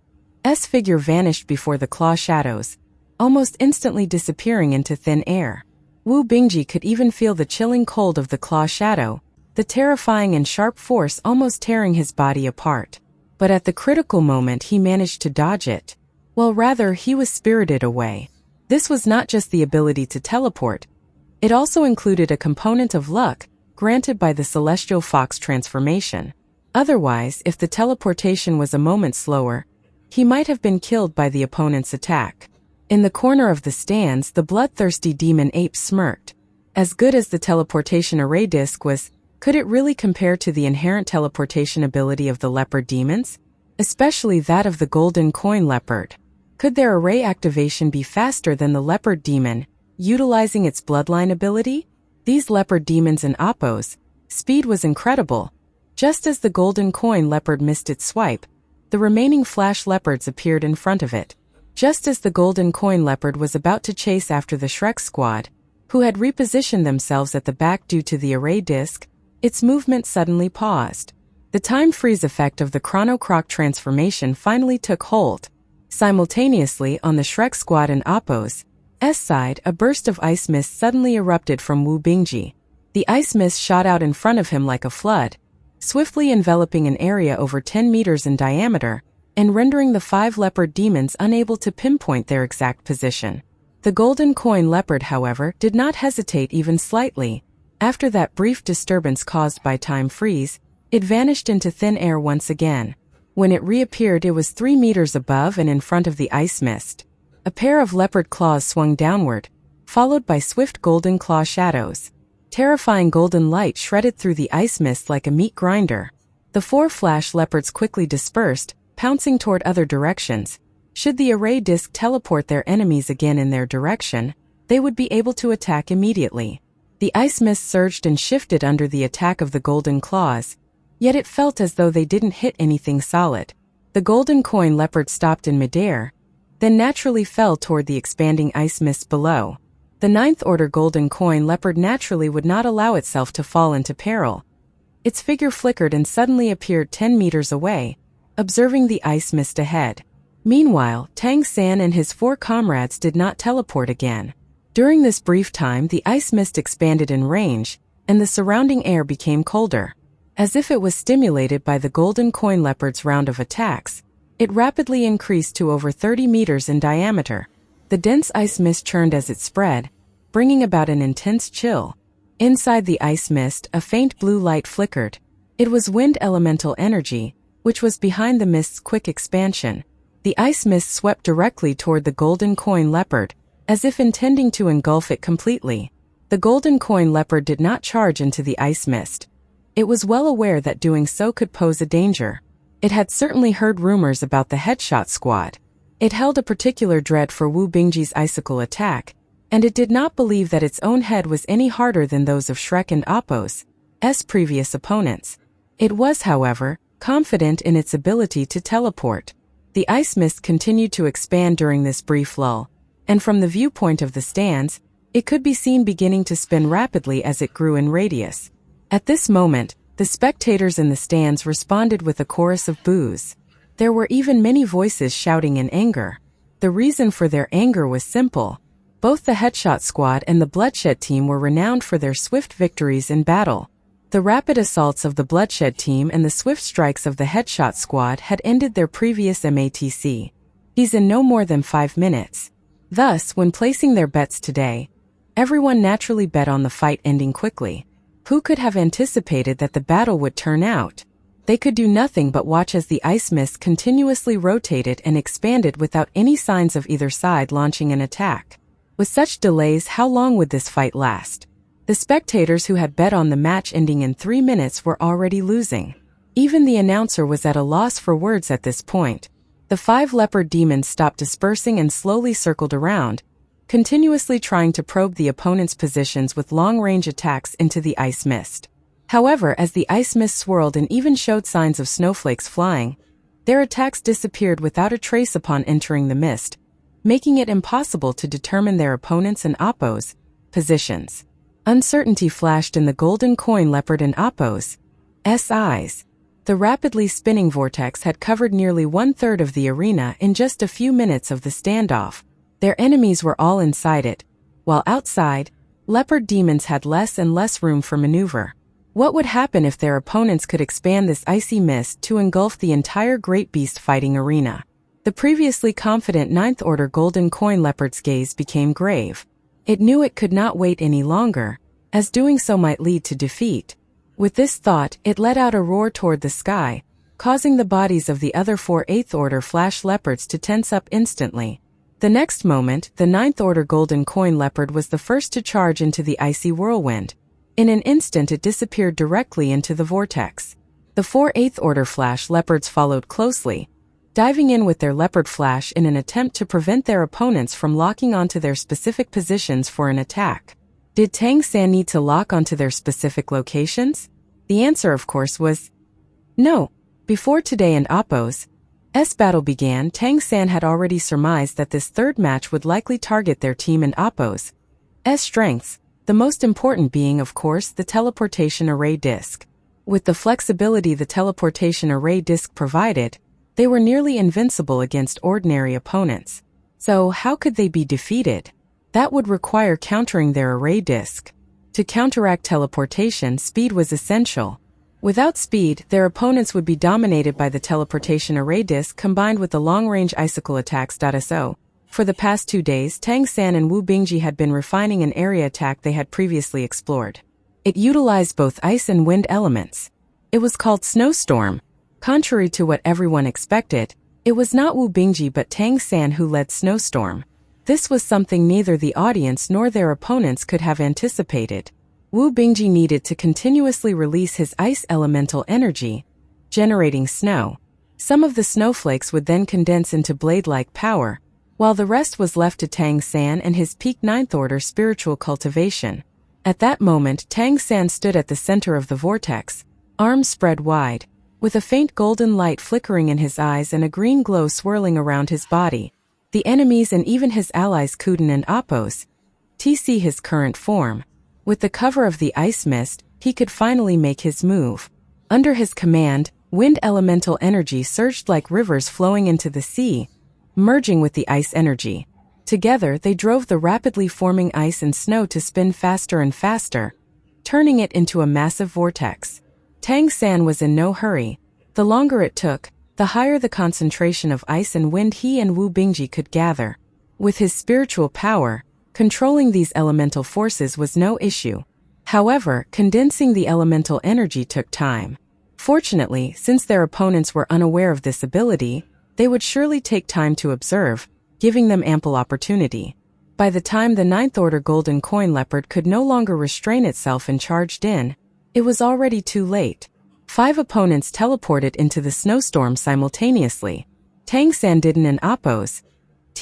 figure vanished before the claw shadows, almost instantly disappearing into thin air. Wu Bingji could even feel the chilling cold of the claw shadow, the terrifying and sharp force almost tearing his body apart. But at the critical moment he managed to dodge it. Well, rather, he was spirited away. This was not just the ability to teleport. It also included a component of luck, granted by the Celestial Fox transformation. Otherwise, if the teleportation was a moment slower, he might have been killed by the opponent's attack. In the corner of the stands, the bloodthirsty demon ape smirked. As good as the teleportation array disc was, could it really compare to the inherent teleportation ability of the leopard demons? Especially that of the golden coin leopard. Could their array activation be faster than the leopard demon, utilizing its bloodline ability? These leopard demons and Appo's speed was incredible. Just as the golden coin leopard missed its swipe, the remaining flash leopards appeared in front of it. Just as the golden coin leopard was about to chase after the Shrek squad, who had repositioned themselves at the back due to the array disc, its movement suddenly paused. The time freeze effect of the Chrono Croc transformation finally took hold. Simultaneously, on the Shrek squad and Appo's side, a burst of ice mist suddenly erupted from Wu Bingji. The ice mist shot out in front of him like a flood, swiftly enveloping an area over 10 meters in diameter, and rendering the 5 leopard demons unable to pinpoint their exact position. The golden coin leopard, however, did not hesitate even slightly. After that brief disturbance caused by time freeze, it vanished into thin air once again. When it reappeared, it was 3 meters above and in front of the ice mist. A pair of leopard claws swung downward, followed by swift golden claw shadows. Terrifying golden light shredded through the ice mist like a meat grinder. The 4 flash leopards quickly dispersed, pouncing toward other directions. Should the array disc teleport their enemies again in their direction, they would be able to attack immediately. The ice mist surged and shifted under the attack of the golden claws, yet it felt as though they didn't hit anything solid. The golden coin leopard stopped in midair, then naturally fell toward the expanding ice mist below. The 9th order golden coin leopard naturally would not allow itself to fall into peril. Its figure flickered and suddenly appeared 10 meters away, observing the ice mist ahead. Meanwhile, Tang San and his 4 comrades did not teleport again. During this brief time, the ice mist expanded in range, and the surrounding air became colder. As if it was stimulated by the golden coin leopard's round of attacks, it rapidly increased to over 30 meters in diameter. The dense ice mist churned as it spread, bringing about an intense chill. Inside the ice mist, a faint blue light flickered. It was wind elemental energy, which was behind the mist's quick expansion. The ice mist swept directly toward the golden coin leopard, as if intending to engulf it completely. The golden coin leopard did not charge into the ice mist. It was well aware that doing so could pose a danger. It had certainly heard rumors about the headshot squad. It held a particular dread for Wu Bingji's icicle attack, and it did not believe that its own head was any harder than those of Shrek and Appo's previous opponents. It was, however, confident in its ability to teleport. The ice mist continued to expand during this brief lull, and from the viewpoint of the stands, it could be seen beginning to spin rapidly as it grew in radius. At this moment, the spectators in the stands responded with a chorus of boos. There were even many voices shouting in anger. The reason for their anger was simple. Both the Headshot Squad and the Bloodshed Team were renowned for their swift victories in battle. The rapid assaults of the Bloodshed Team and the swift strikes of the Headshot Squad had ended their previous MATCs in no more than 5 minutes. Thus, when placing their bets today, everyone naturally bet on the fight ending quickly. Who could have anticipated that the battle would turn out? They could do nothing but watch as the ice mist continuously rotated and expanded without any signs of either side launching an attack. With such delays, how long would this fight last? The spectators who had bet on the match ending in 3 minutes were already losing. Even the announcer was at a loss for words at this point. The 5 leopard demons stopped dispersing and slowly circled around, continuously trying to probe the opponent's positions with long-range attacks into the ice mist. However, as the ice mist swirled and even showed signs of snowflakes flying, their attacks disappeared without a trace upon entering the mist, making it impossible to determine their opponents' and Appo's positions. Uncertainty flashed in the golden coin leopard and Appo's eyes. The rapidly spinning vortex had covered nearly 1/3 of the arena in just a few minutes of the standoff. Their enemies were all inside it, while outside, leopard demons had less and less room for maneuver. What would happen if their opponents could expand this icy mist to engulf the entire great beast fighting arena? The previously confident 9th Order Golden Coin Leopard's gaze became grave. It knew it could not wait any longer, as doing so might lead to defeat. With this thought, it let out a roar toward the sky, causing the bodies of the other 4 8th Order Flash Leopards to tense up instantly. The next moment, the 9th Order Golden Coin Leopard was the first to charge into the icy whirlwind. In an instant it disappeared directly into the vortex. The 4 8th Order Flash Leopards followed closely, diving in with their Leopard Flash in an attempt to prevent their opponents from locking onto their specific positions for an attack. Did Tang San need to lock onto their specific locations? The answer, of course, was no. Before today and Appo's battle began, Tang San had already surmised that this third match would likely target their team and Appo's strengths, the most important being, of course, the teleportation array disc. With the flexibility the teleportation array disc provided, they were nearly invincible against ordinary opponents. So how could they be defeated? That would require countering their array disc. To counteract teleportation, speed was essential. Without speed, their opponents would be dominated by the teleportation array disc combined with the long-range icicle attacks. So, for the past 2 days, Tang San and Wu Bingji had been refining an area attack they had previously explored. It utilized both ice and wind elements. It was called Snowstorm. Contrary to what everyone expected, it was not Wu Bingji but Tang San who led Snowstorm. This was something neither the audience nor their opponents could have anticipated. Wu Bingji needed to continuously release his ice elemental energy, generating snow. Some of the snowflakes would then condense into blade-like power, while the rest was left to Tang San and his peak 9th order spiritual cultivation. At that moment, Tang San stood at the center of the vortex, arms spread wide, with a faint golden light flickering in his eyes and a green glow swirling around his body. The enemies and even his allies Kuden and Appos, TC his current form. With the cover of the ice mist, he could finally make his move. Under his command, wind elemental energy surged like rivers flowing into the sea, merging with the ice energy. Together, they drove the rapidly forming ice and snow to spin faster and faster, turning it into a massive vortex. Tang San was in no hurry. The longer it took, the higher the concentration of ice and wind he and Wu Bingji could gather. With his spiritual power, controlling these elemental forces was no issue. However, condensing the elemental energy took time. Fortunately, since their opponents were unaware of this ability, they would surely take time to observe, giving them ample opportunity. By the time the 9th order golden coin leopard could no longer restrain itself and charged in, it was already too late. 5 opponents teleported into the snowstorm simultaneously. Tang San Diden and Appos,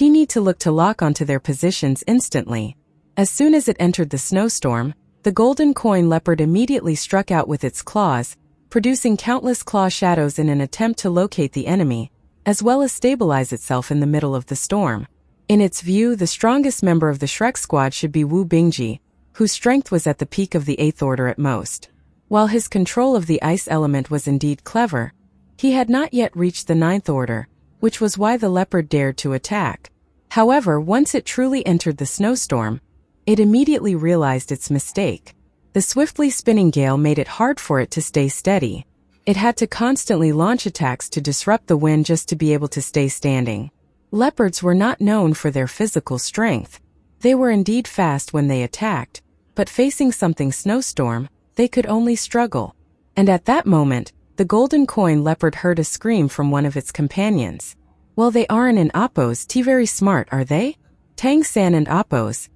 need to look to lock onto their positions instantly. As soon as it entered the snowstorm, the golden coin leopard immediately struck out with its claws, producing countless claw shadows in an attempt to locate the enemy, as well as stabilize itself in the middle of the storm. In its view, the strongest member of the Shrek squad should be Wu Bingji, whose strength was at the peak of the 8th order at most. While his control of the ice element was indeed clever, he had not yet reached the 9th order, which was why the leopard dared to attack. However, once it truly entered the snowstorm, it immediately realized its mistake. The swiftly spinning gale made it hard for it to stay steady. It had to constantly launch attacks to disrupt the wind just to be able to stay standing. Leopards were not known for their physical strength. They were indeed fast when they attacked, but facing something snowstorm, they could only struggle. And at that moment, the golden coin leopard heard a scream from one of its companions. Well, they aren't in Appos very smart, are they? Tang San and Appos'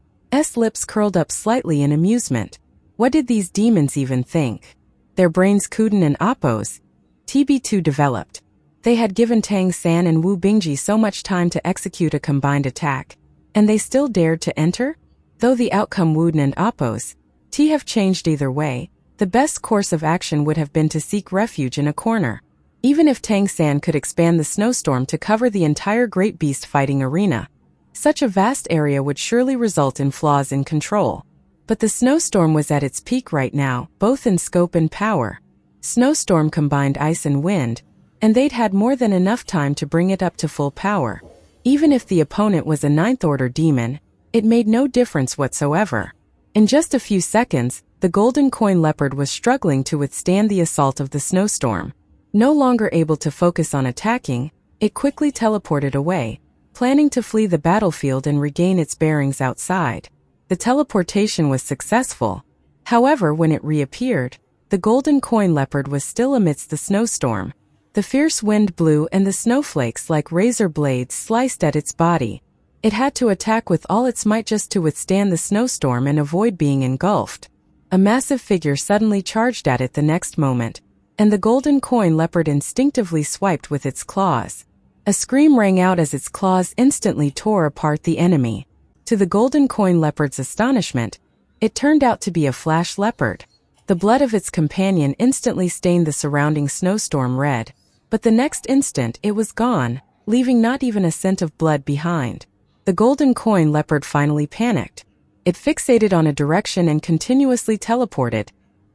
lips curled up slightly in amusement. What did these demons even think? Their brains Kuden and Appos, TB2 developed. They had given Tang San and Wu Bingji so much time to execute a combined attack, and they still dared to enter? Though the outcome Wuden and Appos, have changed either way, the best course of action would have been to seek refuge in a corner. Even if Tang San could expand the snowstorm to cover the entire great beast fighting arena, such a vast area would surely result in flaws in control. But the snowstorm was at its peak right now, both in scope and power. Snowstorm combined ice and wind, and they'd had more than enough time to bring it up to full power. Even if the opponent was a 9th order demon, it made no difference whatsoever. In just a few seconds, the golden coin leopard was struggling to withstand the assault of the snowstorm. No longer able to focus on attacking, it quickly teleported away, planning to flee the battlefield and regain its bearings outside. The teleportation was successful. However, when it reappeared, the golden coin leopard was still amidst the snowstorm. The fierce wind blew and the snowflakes like razor blades sliced at its body. It had to attack with all its might just to withstand the snowstorm and avoid being engulfed. A massive figure suddenly charged at it the next moment, and the golden coin leopard instinctively swiped with its claws. A scream rang out as its claws instantly tore apart the enemy. To the golden coin leopard's astonishment, it turned out to be a flash leopard. The blood of its companion instantly stained the surrounding snowstorm red, but the next instant it was gone, leaving not even a scent of blood behind. The golden coin leopard finally panicked. It fixated on a direction and continuously teleported,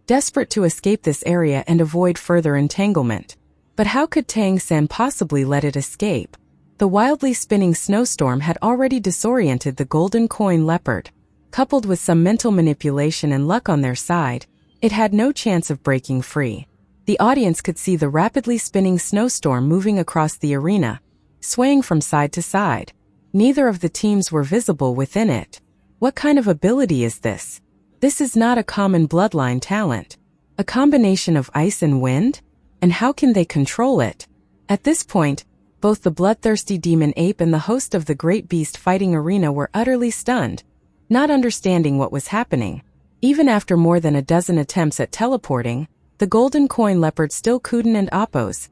desperate to escape this area and avoid further entanglement. But how could Tang San possibly let it escape? The wildly spinning snowstorm had already disoriented the golden coin leopard. Coupled with some mental manipulation and luck on their side, it had no chance of breaking free. The audience could see the rapidly spinning snowstorm moving across the arena, swaying from side to side. Neither of the teams were visible within it. What kind of ability is this? This is not a common bloodline talent. A combination of ice and wind? And how can they control it? At this point, both the bloodthirsty demon ape and the host of the great beast fighting arena were utterly stunned, not understanding what was happening. Even after more than a dozen attempts at teleporting, the golden coin leopard still couldn't and oppose.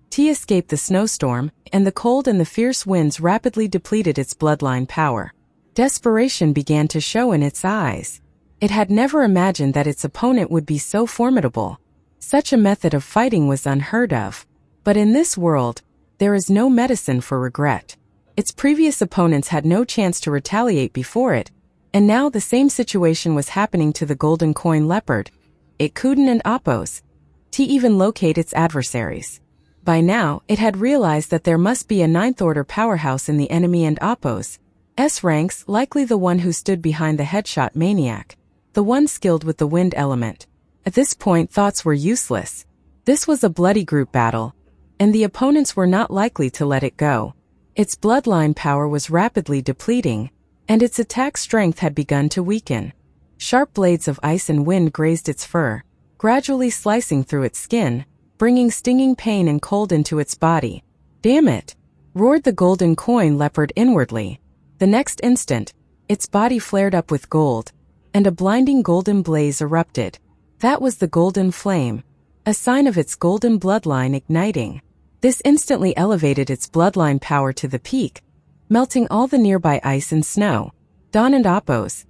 T escaped the snowstorm, and the cold and the fierce winds rapidly depleted its bloodline power. Desperation began to show in its eyes. It had never imagined that its opponent would be so formidable. Such a method of fighting was unheard of. But in this world, there is no medicine for regret. Its previous opponents had no chance to retaliate before it, and now the same situation was happening to the golden coin leopard. It couldn't and oppose. T even locate its adversaries. By now, it had realized that there must be a ninth-order powerhouse in the enemy and oppose. S ranks, likely the one who stood behind the headshot maniac, the one skilled with the wind element. At this point, thoughts were useless. This was a bloody group battle, and the opponents were not likely to let it go. Its bloodline power was rapidly depleting, and its attack strength had begun to weaken. Sharp blades of ice and wind grazed its fur, gradually slicing through its skin, bringing stinging pain and cold into its body. "Damn it!" roared the golden coin leopard inwardly. The next instant, its body flared up with gold, and a blinding golden blaze erupted. That was the golden flame, a sign of its golden bloodline igniting. This instantly elevated its bloodline power to the peak, melting all the nearby ice and snow. "Dawn and oppose.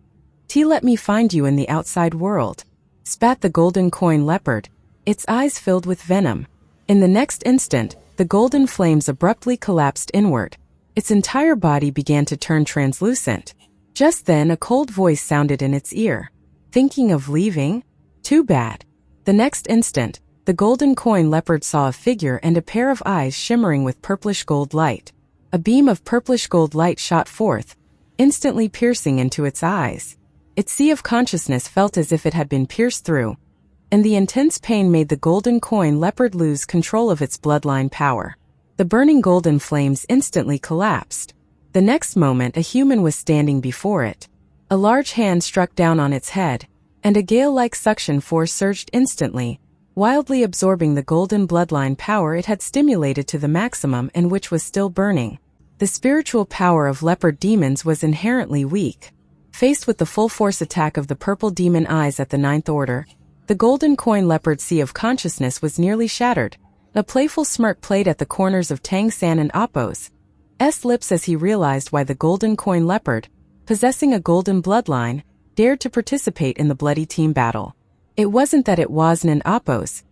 T, let me find you in the outside world," spat the golden coin leopard, its eyes filled with venom. In the next instant, the golden flames abruptly collapsed inward. Its entire body began to turn translucent. Just then, a cold voice sounded in its ear. "Thinking of leaving? Too bad." The next instant, the golden coin leopard saw a figure and a pair of eyes shimmering with purplish gold light. A beam of purplish gold light shot forth, instantly piercing into its eyes. Its sea of consciousness felt as if it had been pierced through, and the intense pain made the golden coin leopard lose control of its bloodline power. The burning golden flames instantly collapsed. The next moment, a human was standing before it. A large hand struck down on its head, and a gale-like suction force surged instantly, wildly absorbing the golden bloodline power it had stimulated to the maximum and which was still burning. The spiritual power of leopard demons was inherently weak. Faced with the full force attack of the purple demon eyes at the ninth order, the golden coin leopard sea of consciousness was nearly shattered. A playful smirk played at the corners of Tang San and Appo's lips as he realized why the golden coin leopard, possessing a golden bloodline, dared to participate in the bloody team battle. It wasn't that it wasn't an Appo's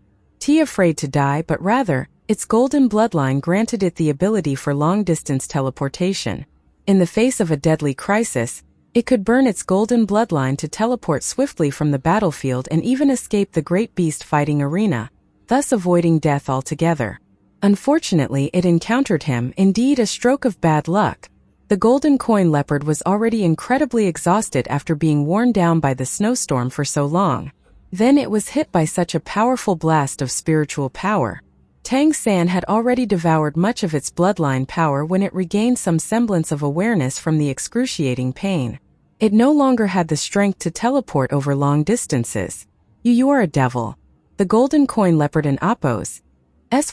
afraid to die, but rather, its golden bloodline granted it the ability for long-distance teleportation. In the face of a deadly crisis, it could burn its golden bloodline to teleport swiftly from the battlefield and even escape the great beast fighting arena, thus avoiding death altogether. Unfortunately, it encountered him, indeed a stroke of bad luck. The golden coin leopard was already incredibly exhausted after being worn down by the snowstorm for so long. Then it was hit by such a powerful blast of spiritual power. Tang San had already devoured much of its bloodline power when it regained some semblance of awareness from the excruciating pain. It no longer had the strength to teleport over long distances. You are a devil." The golden coin leopard and Appo's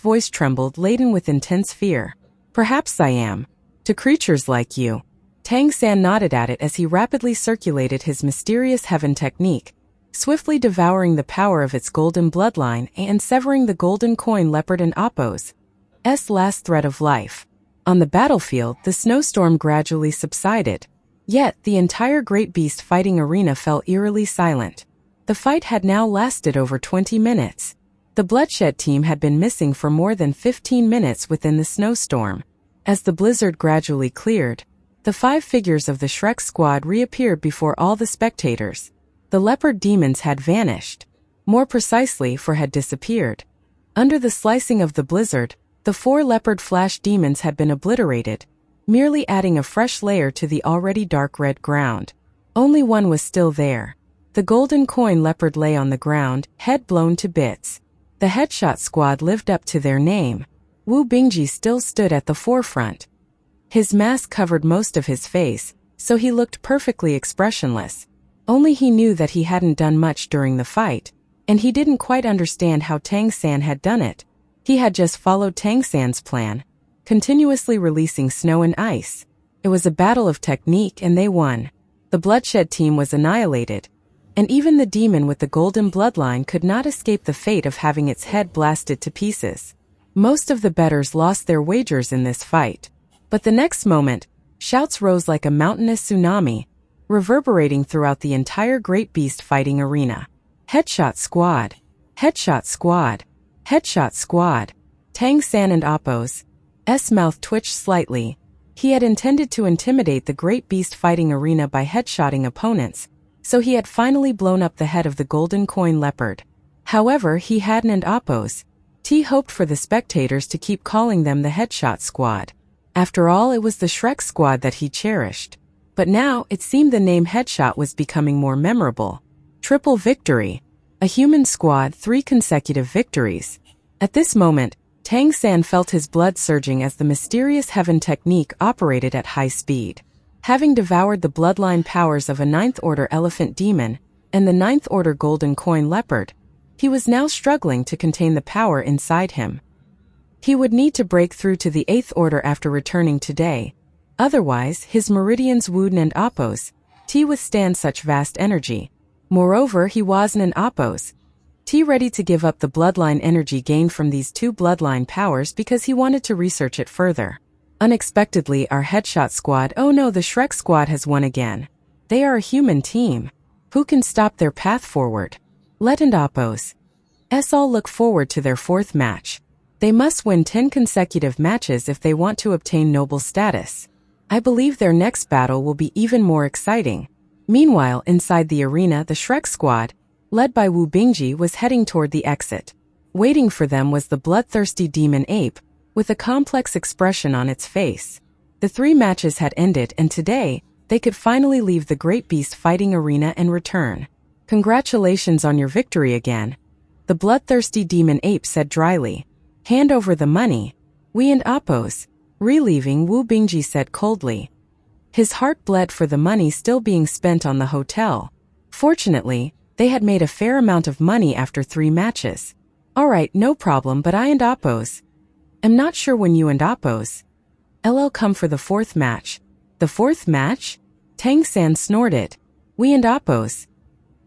voice trembled, laden with intense fear. "Perhaps I am. To creatures like you." Tang San nodded at it as he rapidly circulated his mysterious heaven technique, swiftly devouring the power of its golden bloodline and severing the golden coin leopard and Appo's last thread of life. On the battlefield, the snowstorm gradually subsided. Yet, the entire great beast fighting arena fell eerily silent. The fight had now lasted over 20 minutes. The bloodshed team had been missing for more than 15 minutes within the snowstorm. As the blizzard gradually cleared, the 5 figures of the Shrek squad reappeared before all the spectators. The leopard demons had vanished. More precisely, had disappeared. Under the slicing of the blizzard, the 4 leopard flash demons had been obliterated, merely adding a fresh layer to the already dark red ground. Only one was still there. The golden coin leopard lay on the ground, head blown to bits. The headshot squad lived up to their name. Wu Bingji still stood at the forefront. His mask covered most of his face, so he looked perfectly expressionless. Only he knew that he hadn't done much during the fight, and he didn't quite understand how Tang San had done it. He had just followed Tang San's plan, continuously releasing snow and ice. It was a battle of technique and they won. The bloodshed team was annihilated, and even the demon with the golden bloodline could not escape the fate of having its head blasted to pieces. Most of the bettors lost their wagers in this fight. But the next moment, shouts rose like a mountainous tsunami, reverberating throughout the entire great beast fighting arena. Headshot squad! Headshot squad! Headshot squad! Tang San and Appo's mouth twitched slightly. He had intended to intimidate the great beast fighting arena by headshotting opponents, so he had finally blown up the head of the golden coin leopard. However, he hadn't, and Appo's hoped for the spectators to keep calling them the headshot squad. After all, it was the Shrek squad that he cherished. But now, it seemed the name headshot was becoming more memorable. Triple victory. A human squad, 3 consecutive victories. At this moment, Tang San felt his blood surging as the mysterious heaven technique operated at high speed. Having devoured the bloodline powers of a 9th order elephant demon and the 9th order golden coin leopard, he was now struggling to contain the power inside him. He would need to break through to the 8th order after returning today. Otherwise, his meridians Wuden and Appo's withstand such vast energy. Moreover, he wasn't an Appo's ready to give up the bloodline energy gained from these 2 bloodline powers because he wanted to research it further. Unexpectedly, our headshot squad, oh no, the Shrek squad has won again. They are a human team. Who can stop their path forward? Let and Appo's all look forward to their 4th match. They must win 10 consecutive matches if they want to obtain noble status. I believe their next battle will be even more exciting. Meanwhile, inside the arena, the Shrek squad, led by Wu Bingji, was heading toward the exit. Waiting for them was the bloodthirsty demon ape, with a complex expression on its face. The 3 matches had ended, and today, they could finally leave the great beast fighting arena and return. Congratulations on your victory again, the bloodthirsty demon ape said dryly. Hand over the money. We and Appo's. Relieving, Wu Bingji said coldly. His heart bled for the money still being spent on the hotel. Fortunately, they had made a fair amount of money after 3 matches. Alright, no problem, but I and Appo's. I'm not sure when you and Appo's LL come for the 4th match. The 4th match? Tang San snorted. We and Appo's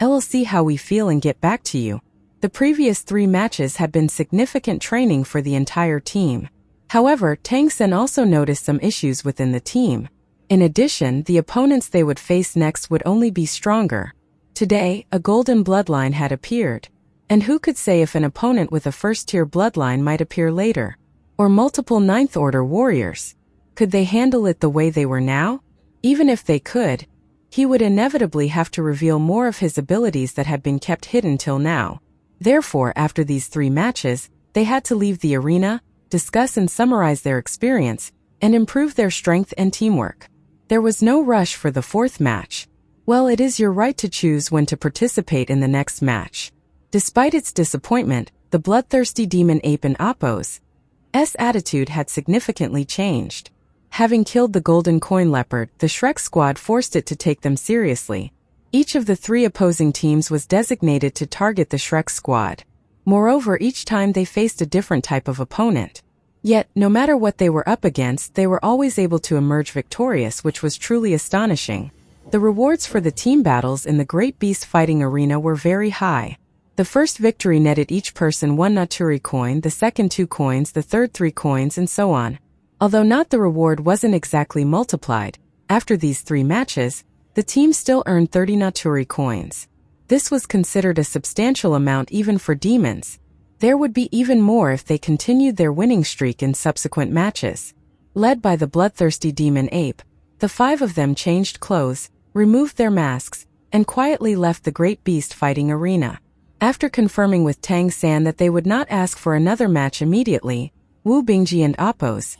LL see how we feel and get back to you. The previous 3 matches had been significant training for the entire team. However, Tang San also noticed some issues within the team. In addition, the opponents they would face next would only be stronger. Today, a golden bloodline had appeared. And who could say if an opponent with a first-tier bloodline might appear later? Or multiple 9th order warriors? Could they handle it the way they were now? Even if they could, he would inevitably have to reveal more of his abilities that had been kept hidden till now. Therefore, after these 3 matches, they had to leave the arena, discuss and summarize their experience, and improve their strength and teamwork. There was no rush for the 4th match. Well, it is your right to choose when to participate in the next match. Despite its disappointment, the bloodthirsty demon ape in Appo's attitude had significantly changed. Having killed the golden coin leopard, the Shrek squad forced it to take them seriously. Each of the 3 opposing teams was designated to target the Shrek squad. Moreover, each time they faced a different type of opponent. Yet, no matter what they were up against, they were always able to emerge victorious, which was truly astonishing. The rewards for the team battles in the Great Beast Fighting Arena were very high. The first victory netted each person 1 Naturi coin, the second 2 coins, the third 3 coins, and so on. Although not the reward wasn't exactly multiplied, after these 3 matches, the team still earned 30 Naturi coins. This was considered a substantial amount even for demons. There would be even more if they continued their winning streak in subsequent matches. Led by the bloodthirsty demon ape, the 5 of them changed clothes, removed their masks, and quietly left the great beast fighting arena. After confirming with Tang San that they would not ask for another match immediately, Wu Bingji and Appo's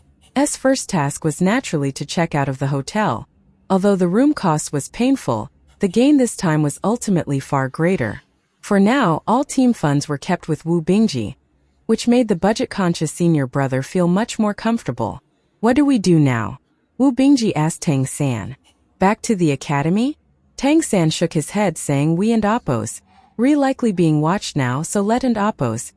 first task was naturally to check out of the hotel. Although the room cost was painful, the gain this time was ultimately far greater. For now, all team funds were kept with Wu Bingji, which made the budget-conscious senior brother feel much more comfortable. What do we do now? Wu Bingji asked Tang San. Back to the academy? Tang San shook his head, saying we and Appos, likely being watched now, so let and Appos,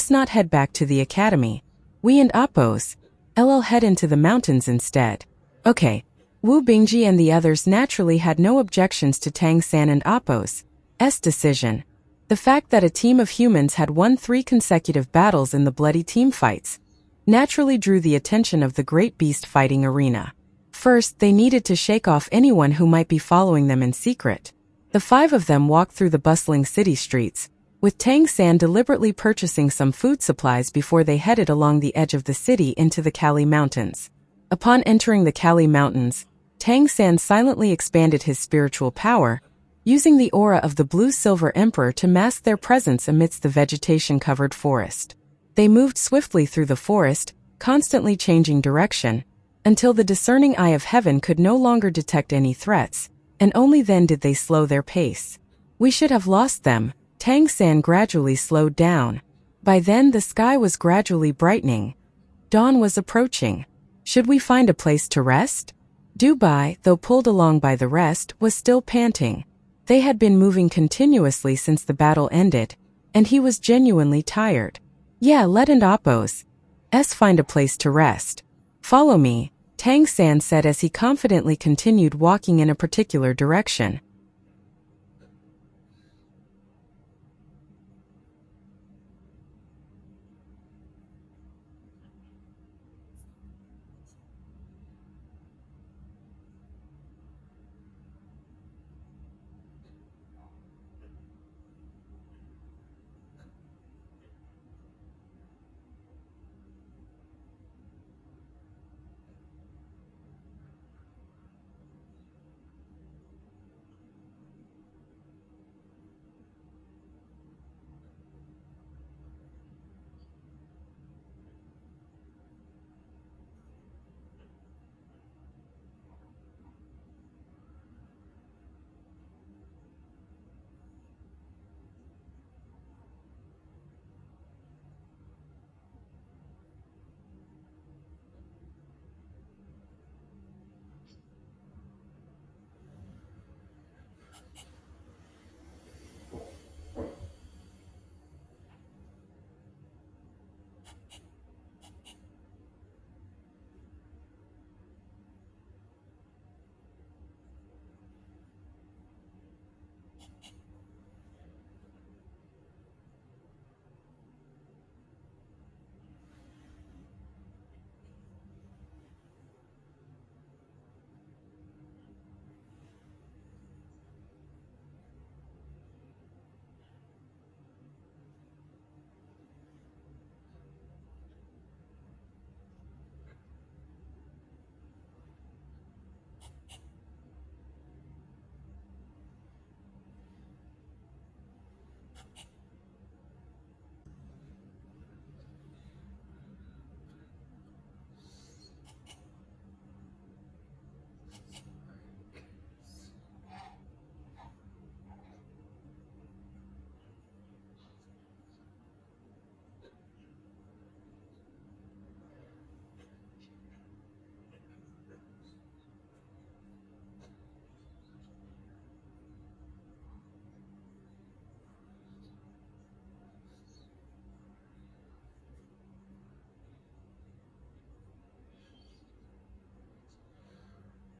not head back to the academy. We and Appos, head into the mountains instead. Okay. Wu Bingji and the others naturally had no objections to Tang San and Appos' decision. The fact that a team of humans had won 3 consecutive battles in the bloody team fights naturally drew the attention of the great beast fighting arena. First, they needed to shake off anyone who might be following them in secret. The 5 of them walked through the bustling city streets, with Tang San deliberately purchasing some food supplies before they headed along the edge of the city into the Kali Mountains. Upon entering the Kali Mountains, Tang San silently expanded his spiritual power, using the aura of the Blue-Silver Emperor to mask their presence amidst the vegetation-covered forest. They moved swiftly through the forest, constantly changing direction, until the discerning eye of heaven could no longer detect any threats, and only then did they slow their pace. We should have lost them. Tang San gradually slowed down. By then the sky was gradually brightening. Dawn was approaching. Should we find a place to rest? Dubai, though pulled along by the rest, was still panting. They had been moving continuously since the battle ended, and he was genuinely tired. Yeah, let and Appos find a place to rest. Follow me, Tang San said as he confidently continued walking in a particular direction.